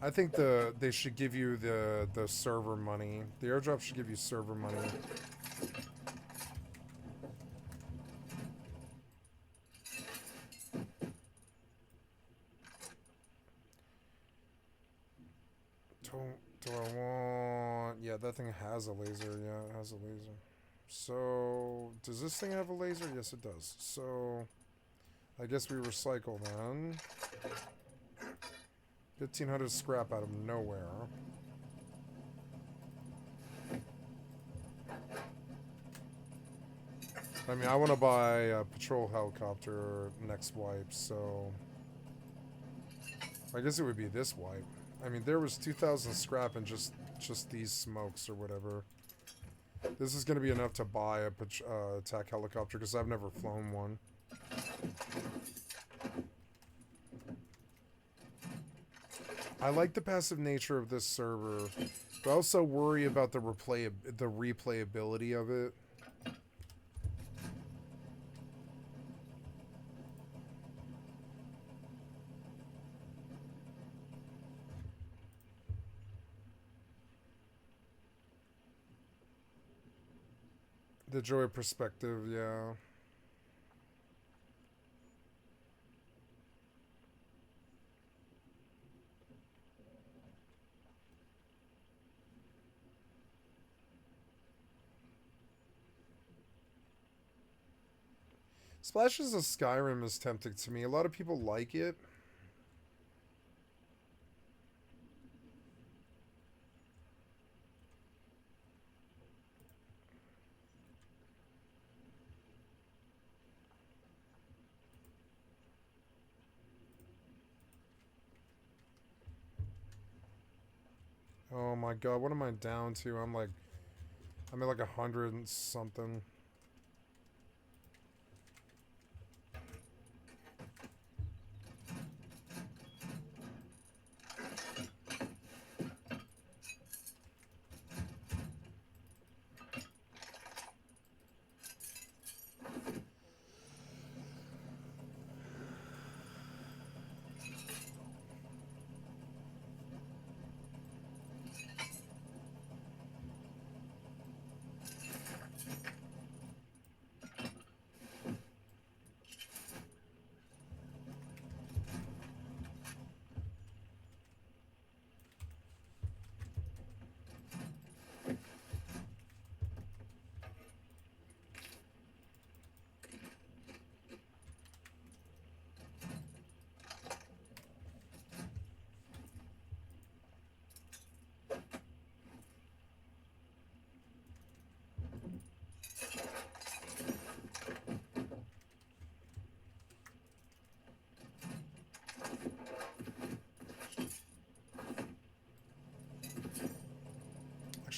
I think they should give you the server money. The airdrop should give you server money. Do I want... Yeah, that thing has a laser. Yeah, it has a laser. So, does this thing have a laser? Yes, it does. So, I guess we recycle then. 1,500 scrap out of nowhere. I mean, I want to buy a patrol helicopter next wipe, so... I guess it would be this wipe. I mean, there was 2,000 scrap and just these smokes or whatever. This is going to be enough to buy a attack helicopter because I've never flown one. I like the passive nature of this server, but I also worry about the replayability of it. The joy perspective, yeah. Splashes of Skyrim is tempting to me. A lot of people like it. Oh my god, what am I down to? I'm at like 100 and something.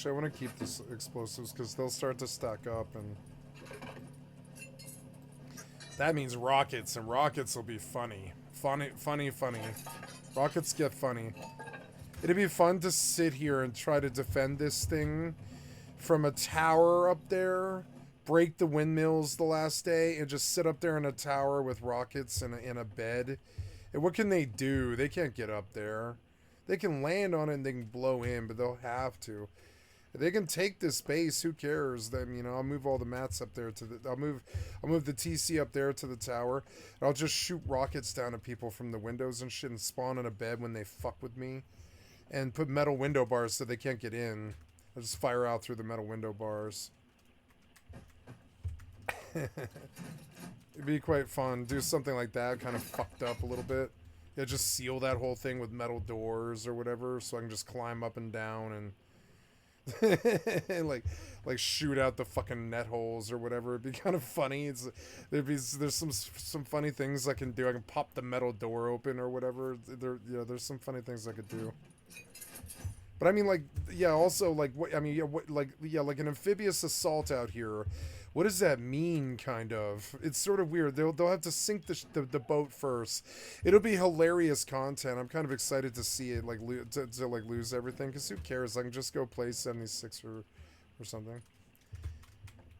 Actually, I want to keep this explosives because they'll start to stack up, and that means rockets, and rockets will be funny. Funny. Rockets get funny. It'd be fun to sit here and try to defend this thing from a tower up there, break the windmills the last day, and just sit up there in a tower with rockets in a bed. And what can they do? They can't get up there. They can land on it and they can blow in, but they'll have to. If they can take this base, who cares? Then, you know, I'll move all the mats up there to the... I'll move the TC up there to the tower. And I'll just shoot rockets down at people from the windows and shit and spawn in a bed when they fuck with me. And put metal window bars so they can't get in. I'll just fire out through the metal window bars. It'd be quite fun. Do something like that, kind of fucked up a little bit. Yeah, just seal that whole thing with metal doors or whatever so I can just climb up and down and... and like shoot out the fucking net holes or whatever. It'd be kind of funny. There's some funny things I can do. I can pop the metal door open or whatever. There's some funny things I could do. But I mean, like, yeah, also, like, what, I mean, yeah, like an amphibious assault out here. What does that mean, kind of? It's sort of weird. They'll have to sink the boat first. It'll be hilarious content. I'm kind of excited to see it, like, to lose everything, because who cares? I can just go play 76 or something.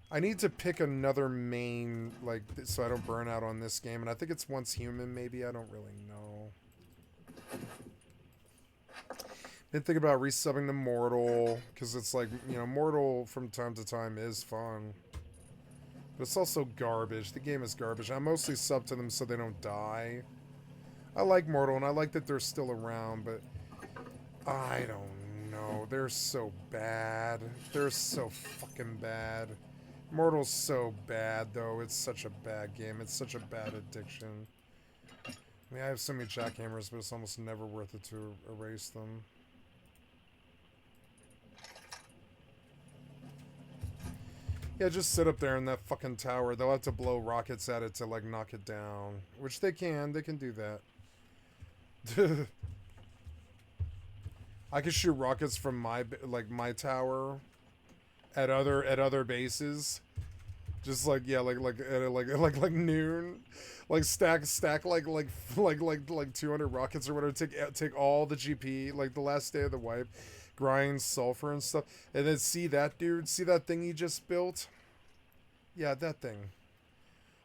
I need to pick another main, like, so I don't burn out on this game, and I think it's Once Human, maybe? I don't really know. Didn't think about resubbing to Mortal, because it's like, you know, Mortal from time to time is fun. But it's also garbage. The game is garbage. I mostly sub to them so they don't die. I like Mortal, and I like that they're still around, but I don't know. They're so bad. They're so fucking bad. Mortal's so bad, though. It's such a bad game. It's such a bad addiction. I mean, I have so many jackhammers, but it's almost never worth it to erase them. Yeah, just sit up there in that fucking tower. They'll have to blow rockets at it to, like, knock it down. Which they can. They can do that. I could shoot rockets from my tower at other bases. Just like yeah, like noon, like stack like 200 rockets or whatever. Take all the GP like the last day of the wipe, grind sulfur and stuff, and then see that dude, see that thing he just built. Yeah, that thing.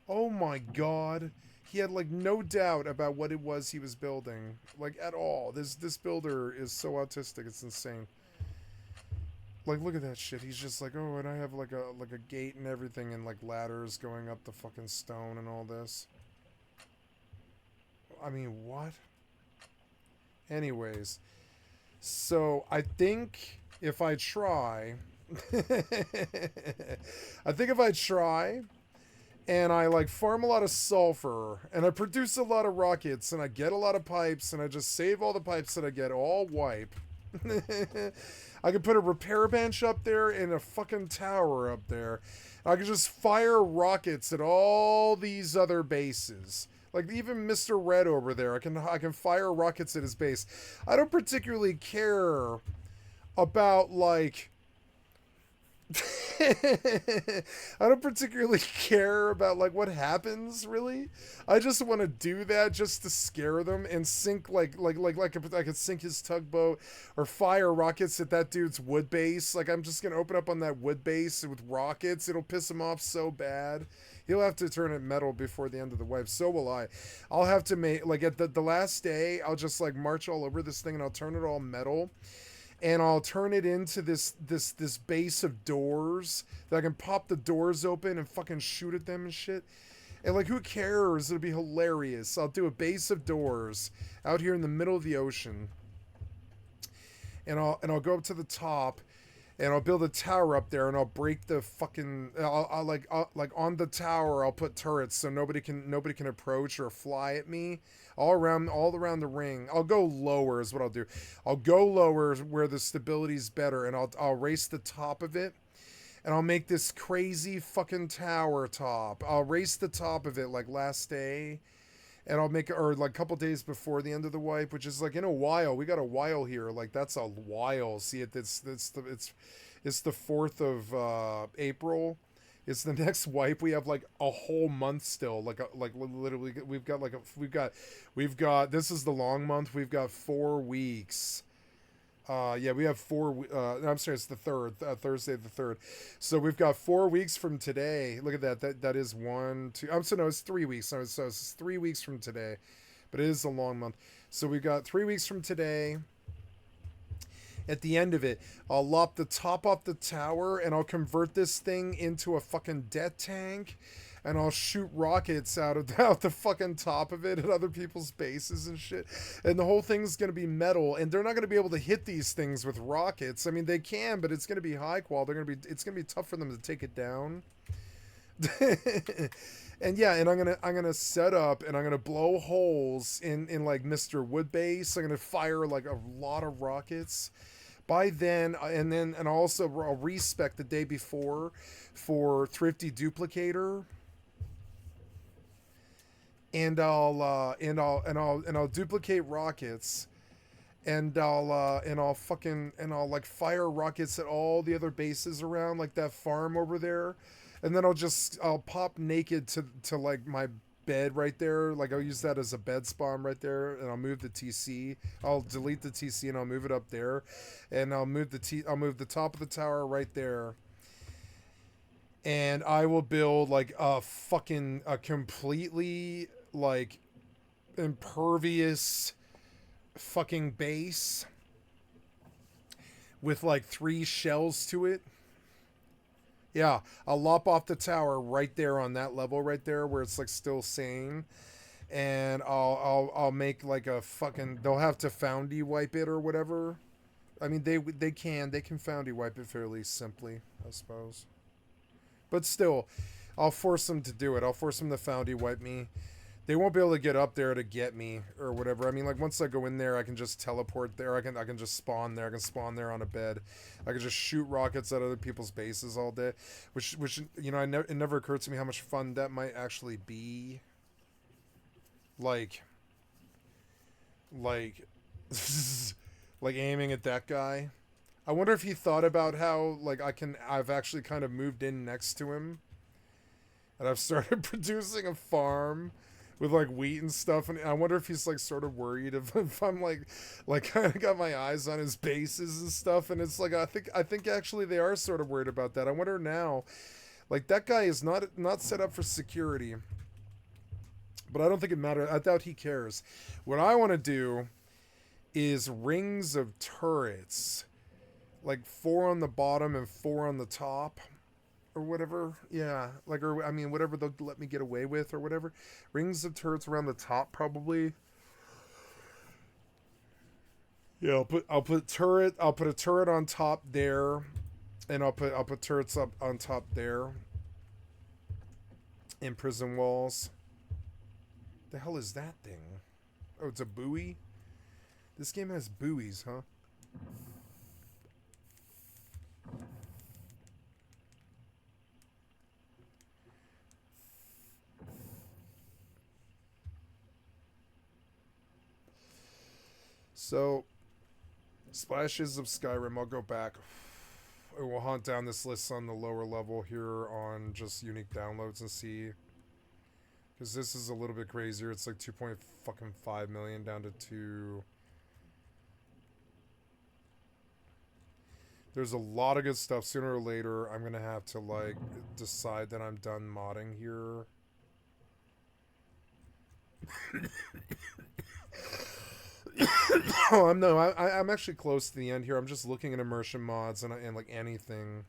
Oh my god, he had like no doubt about what it was he was building, like at all. This builder is so autistic, it's insane. Like, look at that shit. He's just like, oh, and I have like a gate and everything, and like ladders going up the fucking stone and all this. I mean, what? Anyways, so I think if I try, I think if I try, and I like farm a lot of sulfur, and I produce a lot of rockets, and I get a lot of pipes, and I just save all the pipes that I get, all wipe. I could put a repair bench up there and a fucking tower up there. I could just fire rockets at all these other bases. Like even Mr. Red over there, I can fire rockets at his base. I don't particularly care about like I don't particularly care about like what happens really. I just want to do that just to scare them and sink like I could sink his tugboat or fire rockets at that dude's wood base. Like I'm just gonna open up on that wood base with rockets. It'll piss him off so bad. He'll have to turn it metal before the end of the wipe. So will I. I'll have to make like at the last day. I'll just like march all over this thing and I'll turn it all metal. And I'll turn it into this base of doors that I can pop the doors open and fucking shoot at them and shit. And like, who cares? It'll be hilarious. I'll do a base of doors out here in the middle of the ocean. And I'll go up to the top, and I'll build a tower up there, and I'll break the fucking. I'll like on the tower. I'll put turrets so nobody can approach or fly at me. All around the ring. I'll go lower is what I'll do. I'll go lower where the stability's better, and I'll race the top of it, and I'll make this crazy fucking tower top. I'll race the top of it like last day, and I'll make it, or like a couple days before the end of the wipe, which is like in a while. We got a while here. Like that's a while. See it? It's the 4th of April. It's the next wipe. We have like a whole month still. Like literally, we've got. This is the long month. We've got 4 weeks. Yeah, we have 4. I'm sorry, it's the 3rd, Thursday the 3rd. So we've got 4 weeks from today. Look at that. That is 1, 2. No, it's 3 weeks. So it's 3 weeks from today, but it is a long month. So we've got 3 weeks from today. At the end of it, I'll lop the top off the tower and I'll convert this thing into a fucking death tank, and I'll shoot rockets out the fucking top of it at other people's bases and shit. And the whole thing's gonna be metal, and they're not gonna be able to hit these things with rockets. I mean, they can, but it's gonna be high qual. It's gonna be tough for them to take it down. And yeah, and I'm gonna set up and I'm gonna blow holes in like Mr. Wood base. I'm gonna fire like a lot of rockets. By then, and also I'll respec the day before for Thrifty Duplicator, and I'll duplicate rockets, and I'll like fire rockets at all the other bases around, like that farm over there, and then I'll pop naked to like my bed right there. Like I'll use that as a bed spawn right there, and I'll move the TC. I'll delete the TC and I'll move it up there, and I'll move the top of the tower right there, and I will build like a completely like impervious fucking base with like 3 shells to it. Yeah, I'll lop off the tower right there on that level right there where it's like still sane, and I'll make like a fucking. They'll have to foundy wipe it or whatever. I mean they can foundy wipe it fairly simply, I suppose. But still, I'll force them to do it. I'll force them to foundy wipe me. They won't be able to get up there to get me or whatever. I mean, like once I go in there, I can just teleport there. I can just spawn there. I can spawn there on a bed. I can just shoot rockets at other people's bases all day, which you know, it never occurred to me how much fun that might actually be. Like like aiming at that guy. I wonder if he thought about how, like, I've actually kind of moved in next to him. And I've started producing a farm with, like, wheat and stuff. And I wonder if he's, like, sort of worried if I'm, like kind of got my eyes on his bases and stuff. And it's like, I think actually they are sort of worried about that. I wonder now, like, that guy is not set up for security. But I don't think it matters. I doubt he cares. What I want to do is rings of turrets. Like 4 on the bottom and 4 on the top. Or whatever. Yeah. Like, or, I mean, whatever they'll let me get away with or whatever. Rings of turrets around the top, probably. Yeah, I'll put a turret on top there. And I'll put turrets up on top there. In prison walls. The hell is that thing? Oh, it's a buoy? This game has buoys, huh? So, Splashes of Skyrim, I'll go back. We'll hunt down this list on the lower level here on just unique downloads and see. Because this is a little bit crazier. It's like 2.5 million down to 2. There's a lot of good stuff. Sooner or later, I'm going to have to, like, decide that I'm done modding here. Oh, I'm actually close to the end here. I'm just looking at immersion mods and like anything.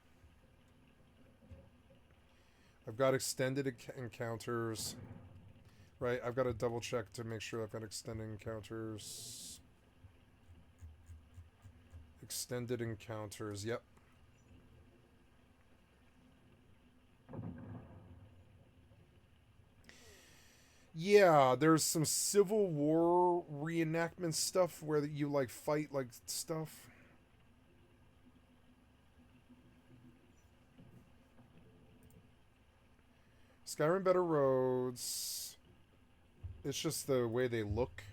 I've got extended encounters. Right, I've got to double check to make sure I've got extended encounters. Extended encounters, yep. Yeah, there's some Civil War reenactment stuff where you, like, fight, like, stuff. Skyrim Better Roads. It's just the way they look.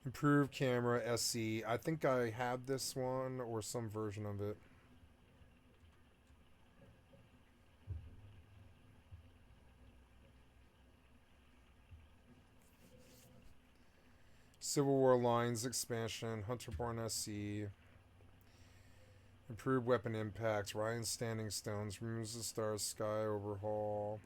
Improved camera, SE. I think I had this one or some version of it. Civil War Lines expansion, Hunterborn SE. Improved weapon impacts, Ryan's Standing Stones, removes the stars, sky overhaul.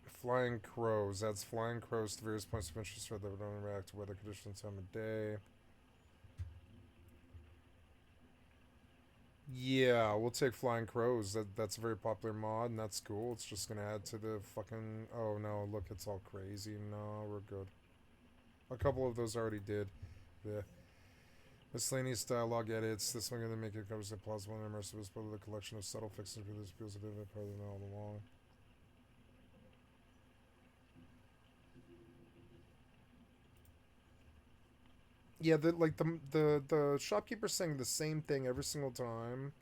Flying crows. Adds flying crows to various points of interest so that don't react to weather conditions, time of day. Yeah, we'll take flying crows. That's a very popular mod, and that's cool. It's just gonna add to the fucking... Oh no, look, it's all crazy. No, we're good. A couple of those already did. Yeah. Miscellaneous dialogue edits. This one gonna make it covers a plausible and immersive as part of the collection of subtle fixes for this feels a bit of a part of it all along. Yeah, the shopkeeper saying the same thing every single time.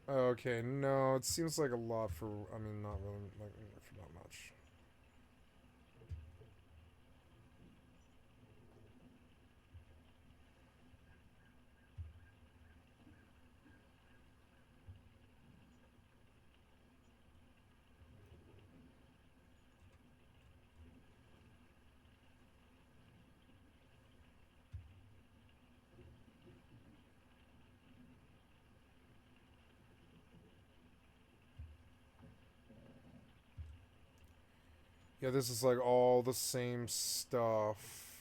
Okay, no, it seems like a lot for, I mean, not really, like, for not much. Yeah, this is like all the same stuff.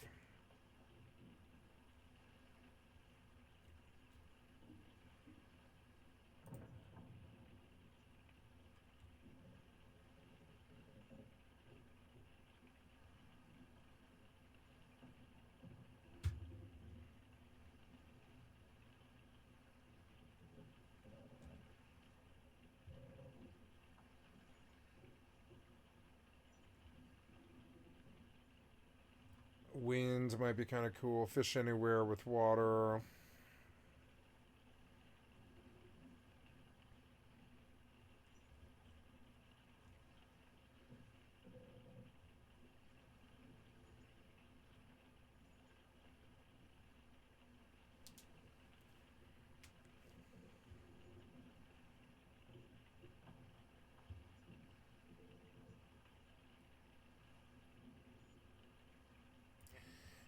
Wind might be kind of cool. Fish anywhere with water.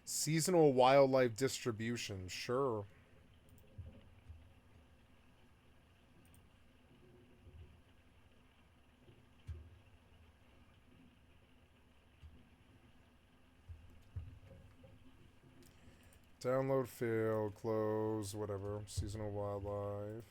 Seasonal wildlife distribution, sure. Download failed, close, whatever. Seasonal wildlife.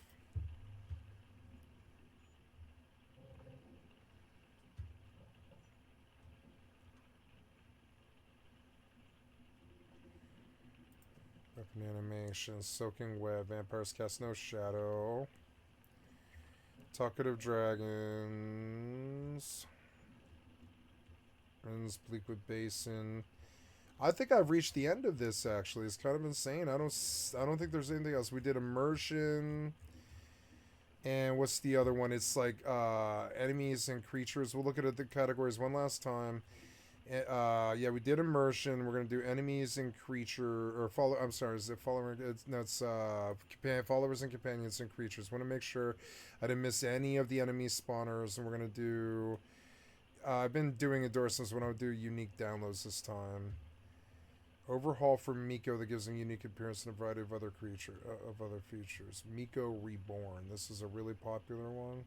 Weapon animation, soaking web, vampires cast no shadow. Talkative dragons. Ends Bleakwood Basin. I think I've reached the end of this. Actually, it's kind of insane. I don't think there's anything else. We did immersion, and what's the other one? It's like enemies and creatures. We'll look at the categories one last time. Yeah, we did immersion. We're gonna do enemies and creature or follow. I'm sorry, is it follower? It's followers and companions and creatures. Want to make sure I didn't miss any of the enemy spawners, and we're gonna do. I've been doing endorsements when I would do unique downloads this time. Overhaul for Miko that gives them unique appearance and a variety of other features. Miko Reborn. This is a really popular one.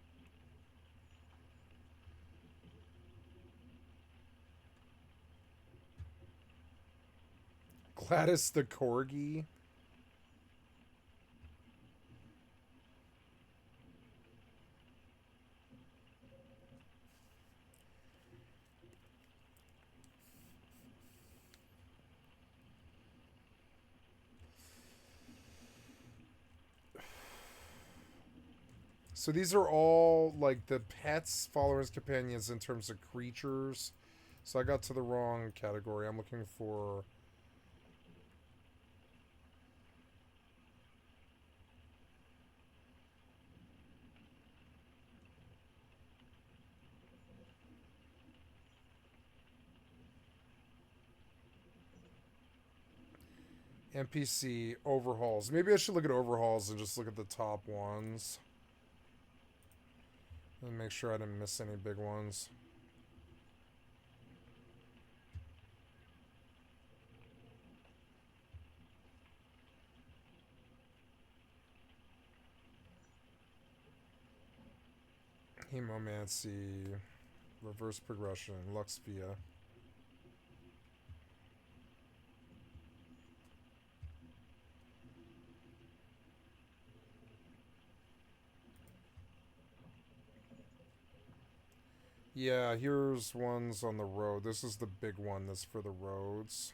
Gladys the Corgi. So these are all like the pets, followers, companions in terms of creatures. So I got to the wrong category. I'm looking for... NPC overhauls. Maybe I should look at overhauls and just look at the top ones. And make sure I didn't miss any big ones. Hemomancy. Reverse progression. Luxvia. Yeah, here's ones on the road. This is the big one that's for the roads.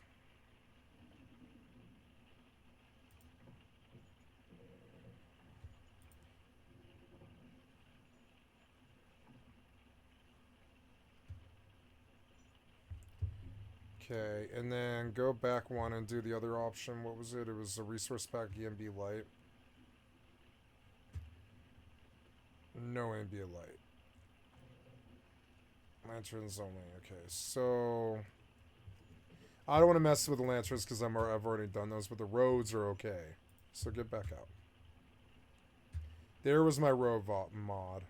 Okay, and then go back one and do the other option. What was it? It was a resource pack EMB light. No EMB light. Lanterns only. Okay, so I don't want to mess with the lanterns because I've already done those, but the roads are okay. So get back out. There was my road mod.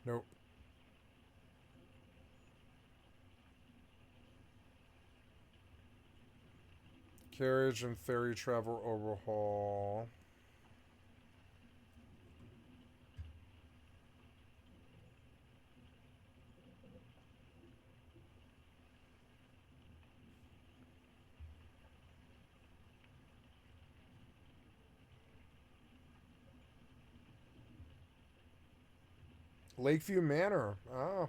Nope. Carriage and ferry travel overhaul. Lakeview Manor. Ah.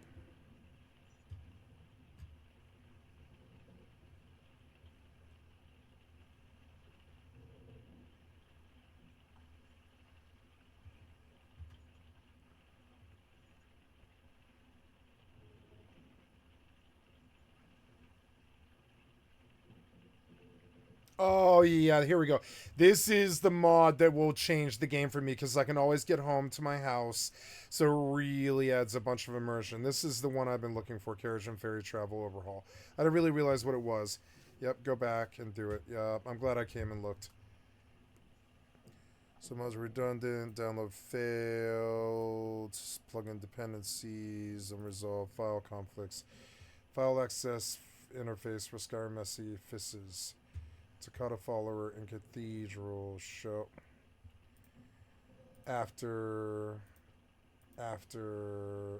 Oh, yeah, here we go. This is the mod that will change the game for me because I can always get home to my house. So it really adds a bunch of immersion. This is the one I've been looking for, Carriage and Ferry Travel Overhaul. I didn't really realize what it was. Yep, go back and do it. Yep, I'm glad I came and looked. So mods redundant, download failed, plug in dependencies, unresolved file conflicts, file access interface for Skyrim messy fisses. Takata follower in Cathedral show after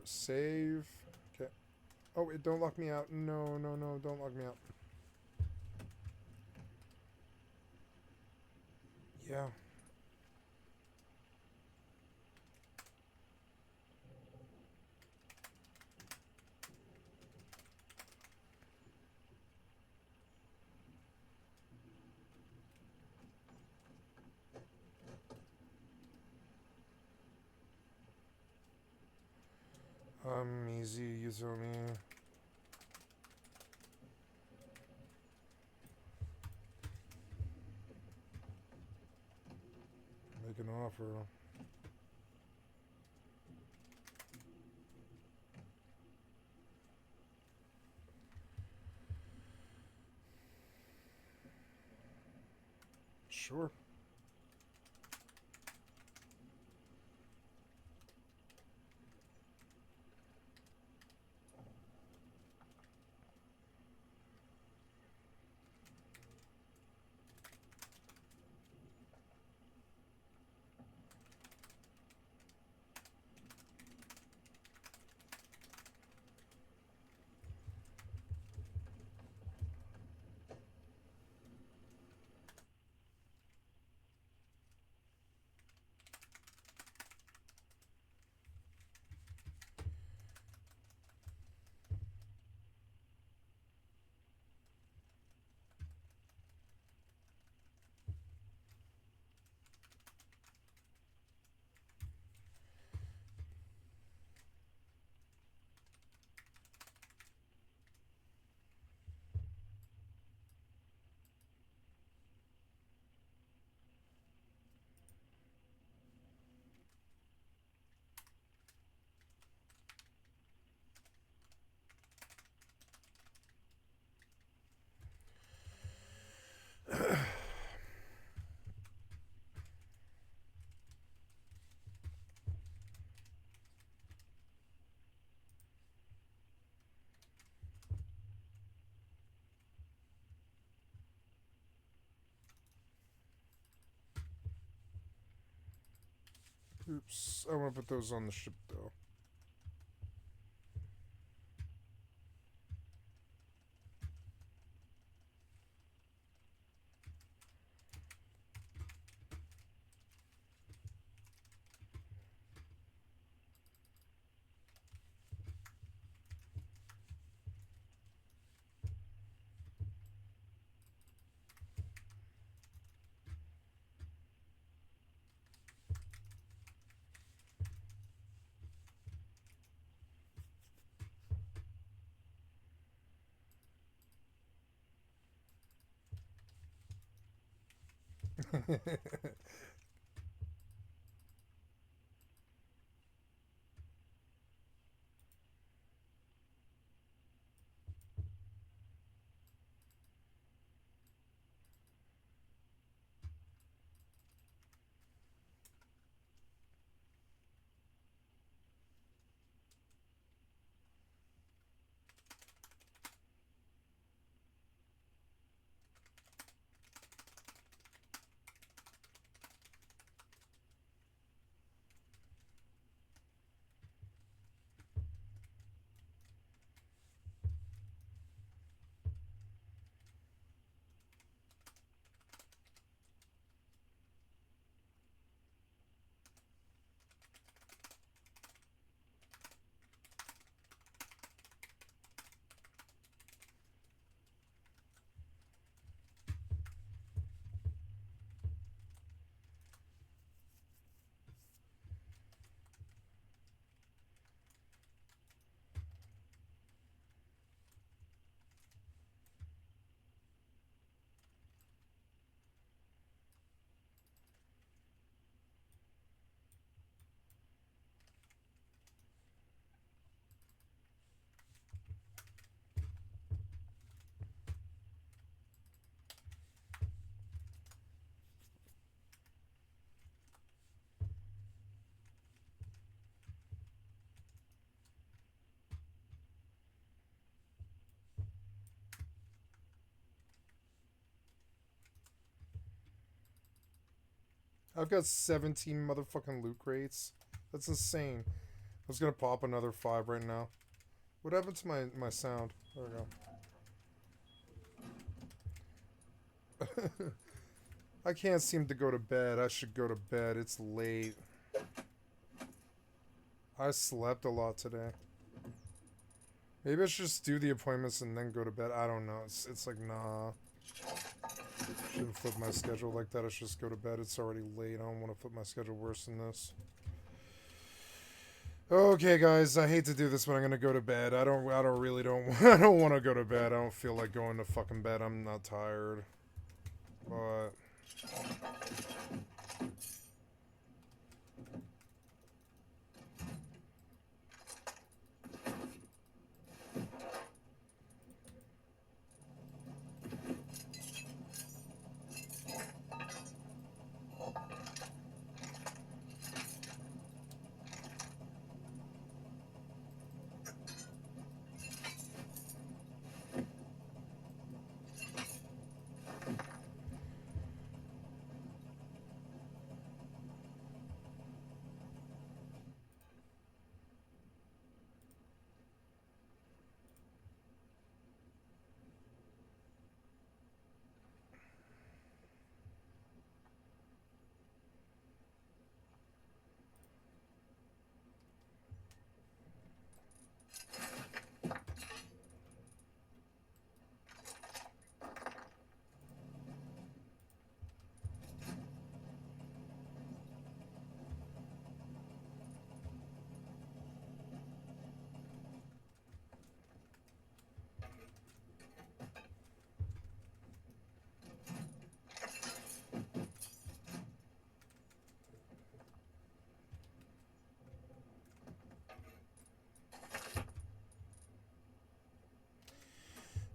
save. Okay. Oh wait, don't lock me out. No, don't lock me out. Yeah. Easy user me. Make an offer. Sure. Oops, I want to put those on the ship though. I've got 17 motherfucking loot crates. That's insane. I was gonna pop another 5 right now. What happened to my sound? There we go. I can't seem to go to bed. I should go to bed. It's late. I slept a lot today. Maybe I should just do the appointments and then go to bed. I don't know. It's like, nah. Shouldn't flip my schedule like that. I should just go to bed. It's already late. I don't want to flip my schedule worse than this. Okay, guys. I hate to do this, but I'm gonna go to bed. I don't want to go to bed. I don't feel like going to fucking bed. I'm not tired. But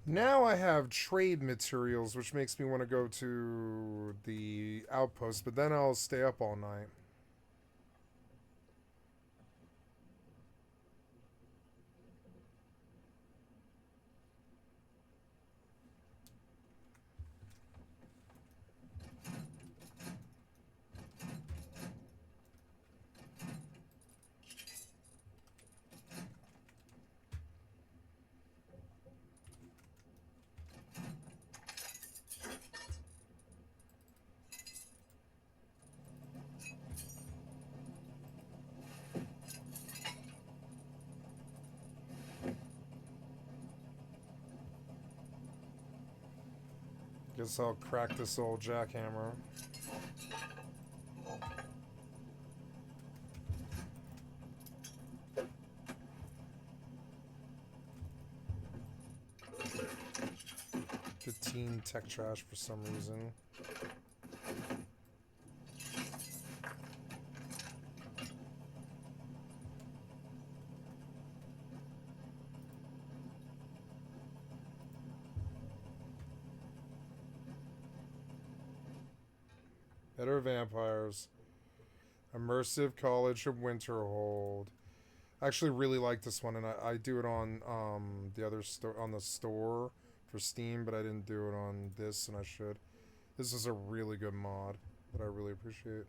now I have trade materials, which makes me want to go to the outpost, but then I'll stay up all night. Guess I'll crack this old jackhammer. The teen tech trash for some reason. Better vampires. Immersive College of Winterhold. I actually really like this one, and I do it on the other on the store for Steam, but I didn't do it on this, and I should. This is a really good mod that I really appreciate.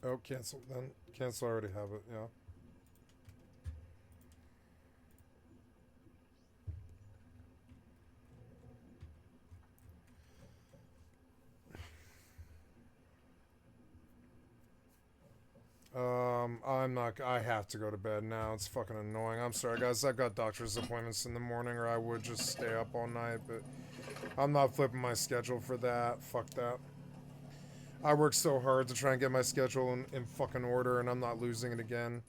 Oh, cancel then. Cancel, I already have it, yeah. I have to go to bed now. It's fucking annoying. I'm sorry, guys. I've got doctor's appointments in the morning, or I would just stay up all night, but I'm not flipping my schedule for that. Fuck that. I work so hard to try and get my schedule in fucking order, and I'm not losing it again.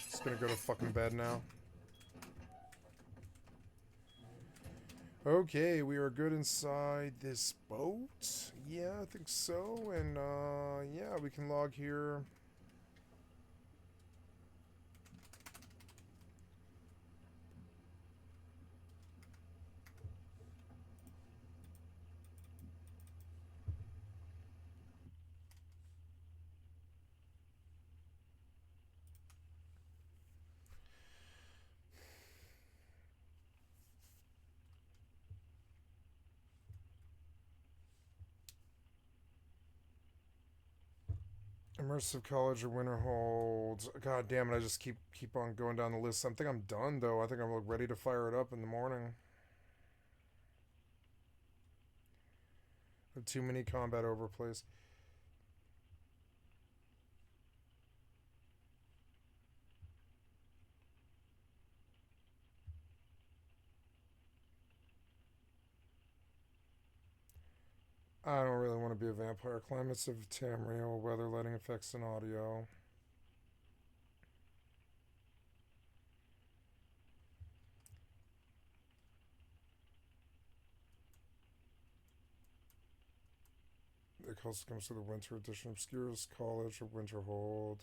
Just gonna go to fucking bed now. Okay, we are good inside this boat. Yeah, I think so. And, yeah, we can log here. Immersive College or Winterhold. God damn it! I just keep on going down the list. I think I'm done though. I think I'm ready to fire it up in the morning. Too many combat overplays. I don't really want to be a vampire. Climates of Tamriel, weather, lighting effects, and audio. It also comes to the winter edition. Obscures College or Winterhold.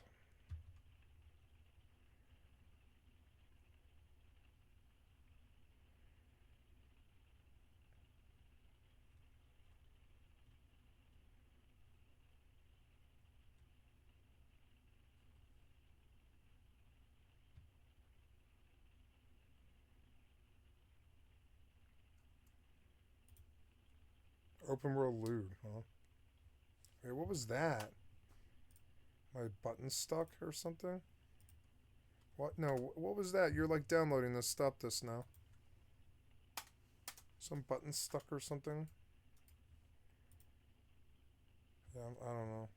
Open world loot, huh? Wait, what was that? My button stuck or something? What? No, what was that? You're like downloading this. Stop this now. Some button stuck or something? Yeah, I don't know.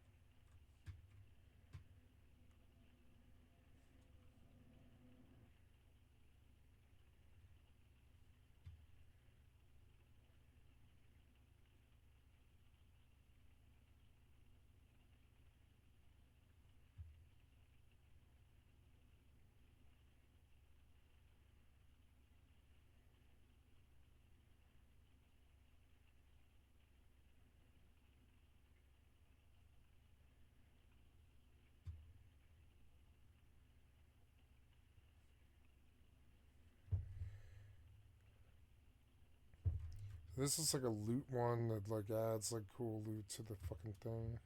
This is like a loot one that like adds like cool loot to the fucking thing.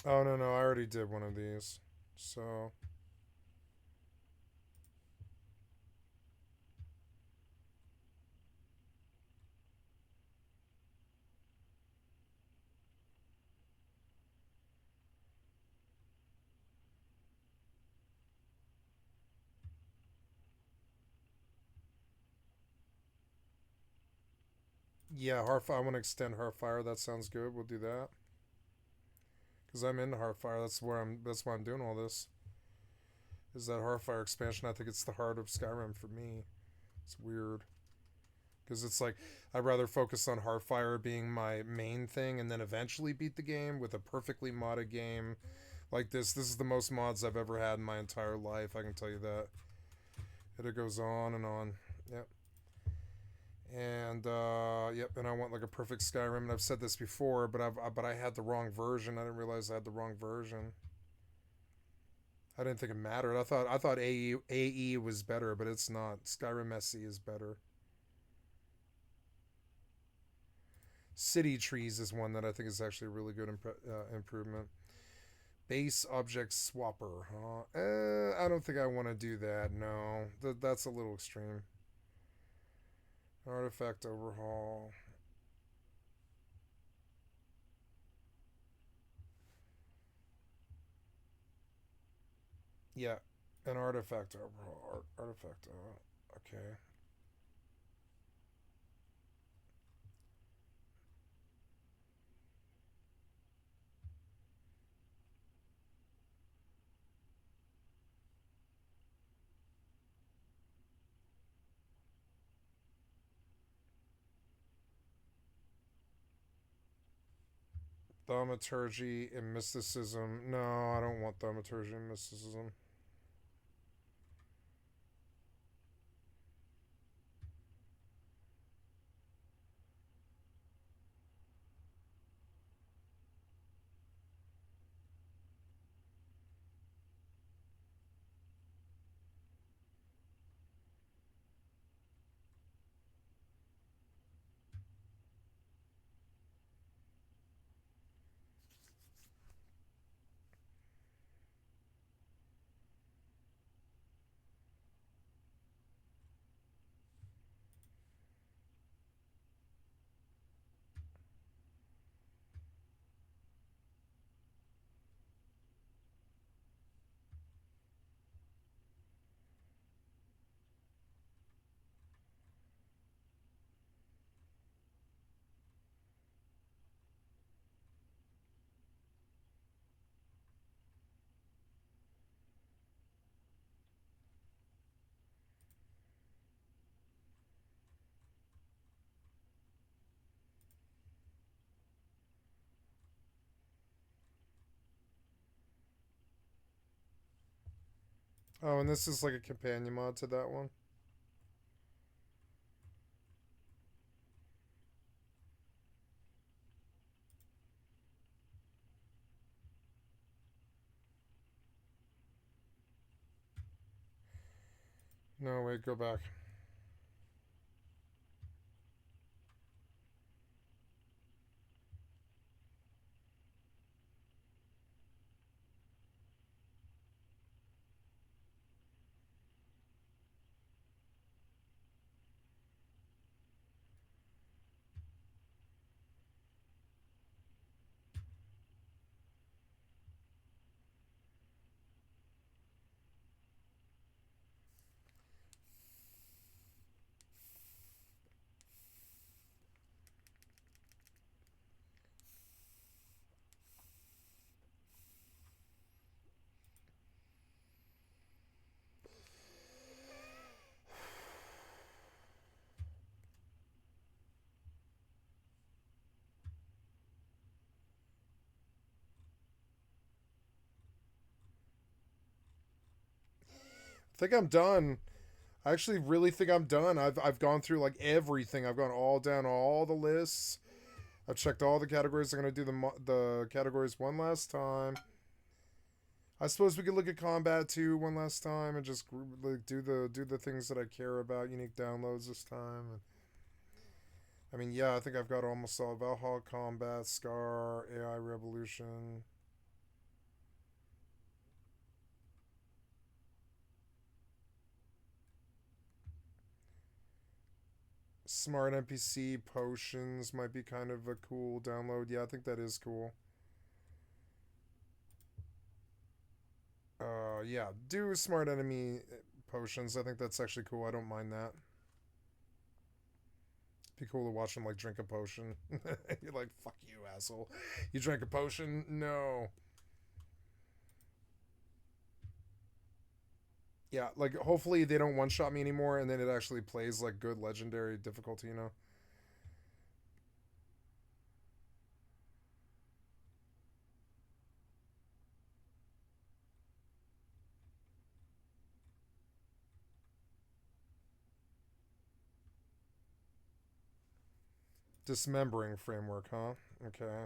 Oh no, I already did one of these. So yeah, Hearthfire. I want to extend Hearthfire. That sounds good. We'll do that. Cause I'm into Hearthfire. That's where I'm. That's why I'm doing all this. Is that Hearthfire expansion? I think it's the heart of Skyrim for me. It's weird. Because it's like I'd rather focus on Hearthfire being my main thing and then eventually beat the game with a perfectly modded game like this. This is the most mods I've ever had in my entire life. I can tell you that. And it goes on and on. Yep. And yep. And I want like a perfect Skyrim. And I've said this before, but I had the wrong version. I didn't realize I had the wrong version. I didn't think it mattered. I thought AE was better, but it's not. Skyrim SE is better. City trees is one that I think is actually a really good improvement. Base object swapper, huh? I don't think I want to do that. No, that's a little extreme. Artifact overhaul. Yeah, an artifact overhaul. Artifact. Okay. Thaumaturgy and mysticism. No, I don't want thaumaturgy and mysticism. Oh, and this is like a companion mod to that one. No, wait, go back. I think I'm done. I actually really think I'm done. I've gone through like everything. I've gone all down all the lists. I've checked all the categories. I'm gonna do the categories one last time. I suppose we could look at combat too one last time and just like do the things that I care about. Unique downloads this time. And, I mean, yeah, I think I've got almost all Valhalla combat, Scar, AI Revolution. Smart NPC potions might be kind of a cool download. Yeah, I think that is cool. Yeah, do smart enemy potions. I think that's actually cool. I don't mind that. Be cool to watch him like drink a potion. You're like, fuck you, asshole. You drank a potion? No. Yeah, like hopefully they don't one shot me anymore, and then it actually plays like good legendary difficulty. You know. Dismembering framework, huh? Okay.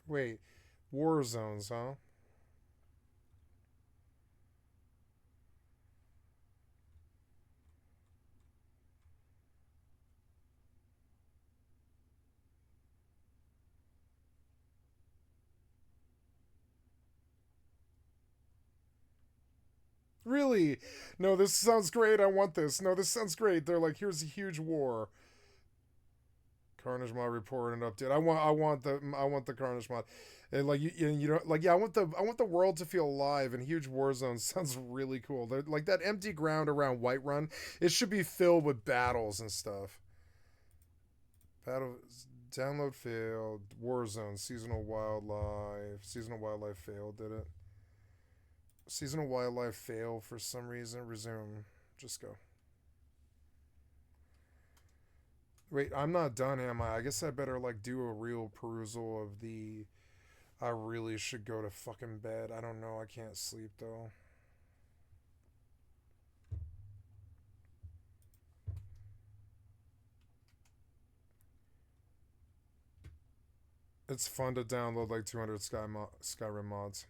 Wait, war zones, huh? Really? No, this sounds great. I want this. No, this sounds great. They're like, here's a huge war. Carnage mod report and update. I want the Carnage mod. And like you know like yeah, I want the world to feel alive, and huge war zones sounds really cool. They're, like that empty ground around Whiterun, it should be filled with battles and stuff. Battle download failed. War zone seasonal wildlife. Seasonal wildlife failed, did it? Seasonal wildlife fail for some reason. Resume. Just go. Wait, I'm not done, am I? I guess I better like do a real perusal of the. I really should go to fucking bed. I don't know. I can't sleep though. It's fun to download like 200 Skyrim mods.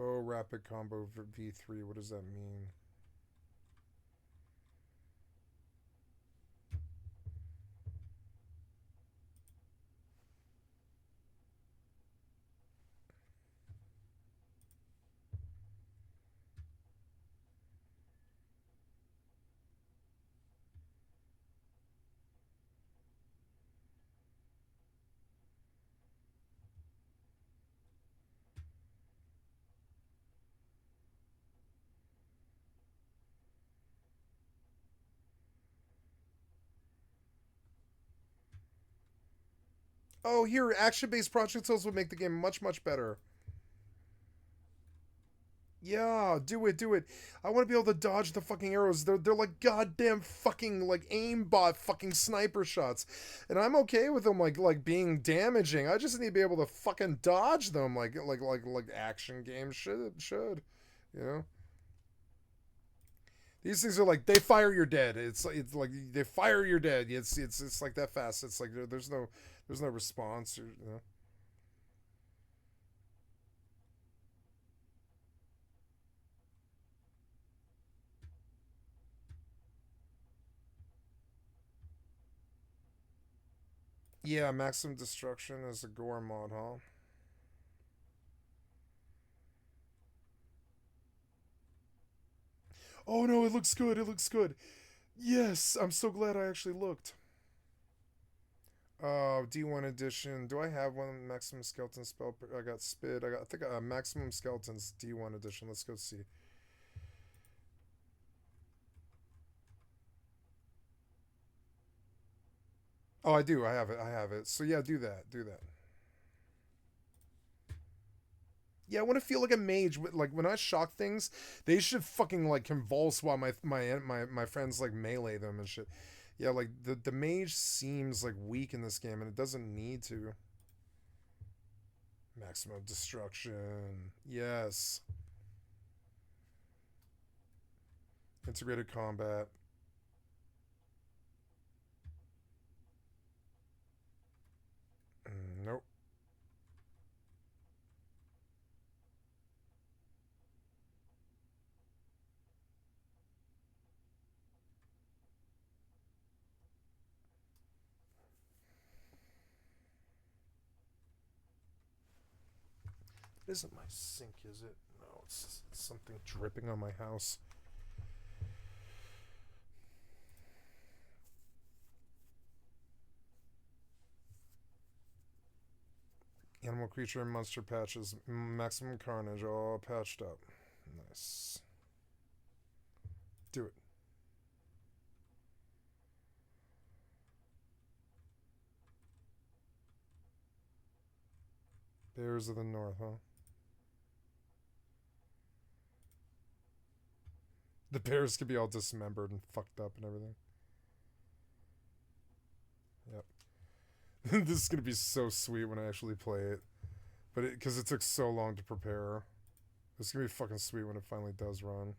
Oh, rapid combo V3. What does that mean? Oh, here, action-based projectiles would make the game much, much better. Yeah, do it, do it. I want to be able to dodge the fucking arrows. They're like goddamn fucking like aimbot fucking sniper shots, and I'm okay with them like being damaging. I just need to be able to fucking dodge them like action games should, you know. These things are like they fire you're dead. It's like they fire you're dead. It's like that fast. It's like there's no response or you know. Yeah, maximum destruction is a gore mod, huh? Oh no, it looks good. It looks good. Yes, I'm so glad I actually looked. D1 edition. Do I have one maximum skeleton spell? I got spit. I think maximum skeletons D1 edition. Let's go see. Oh, I do. I have it. I have it. So yeah, do that. Do that. Yeah, I want to feel like a mage. Like when I shock things, they should fucking like convulse while my friends like melee them and shit. Yeah, like the mage seems like weak in this game, and it doesn't need to. Maximum destruction. Yes. Integrated combat. Nope. It isn't my sink, is it? No, it's something dripping on my house. Animal creature and monster patches. Maximum carnage all patched up. Nice. Do it. Bears of the North, huh? The bears could be all dismembered and fucked up and everything. Yep. This is gonna be so sweet when I actually play it. But because it took so long to prepare. It's gonna be fucking sweet when it finally does run.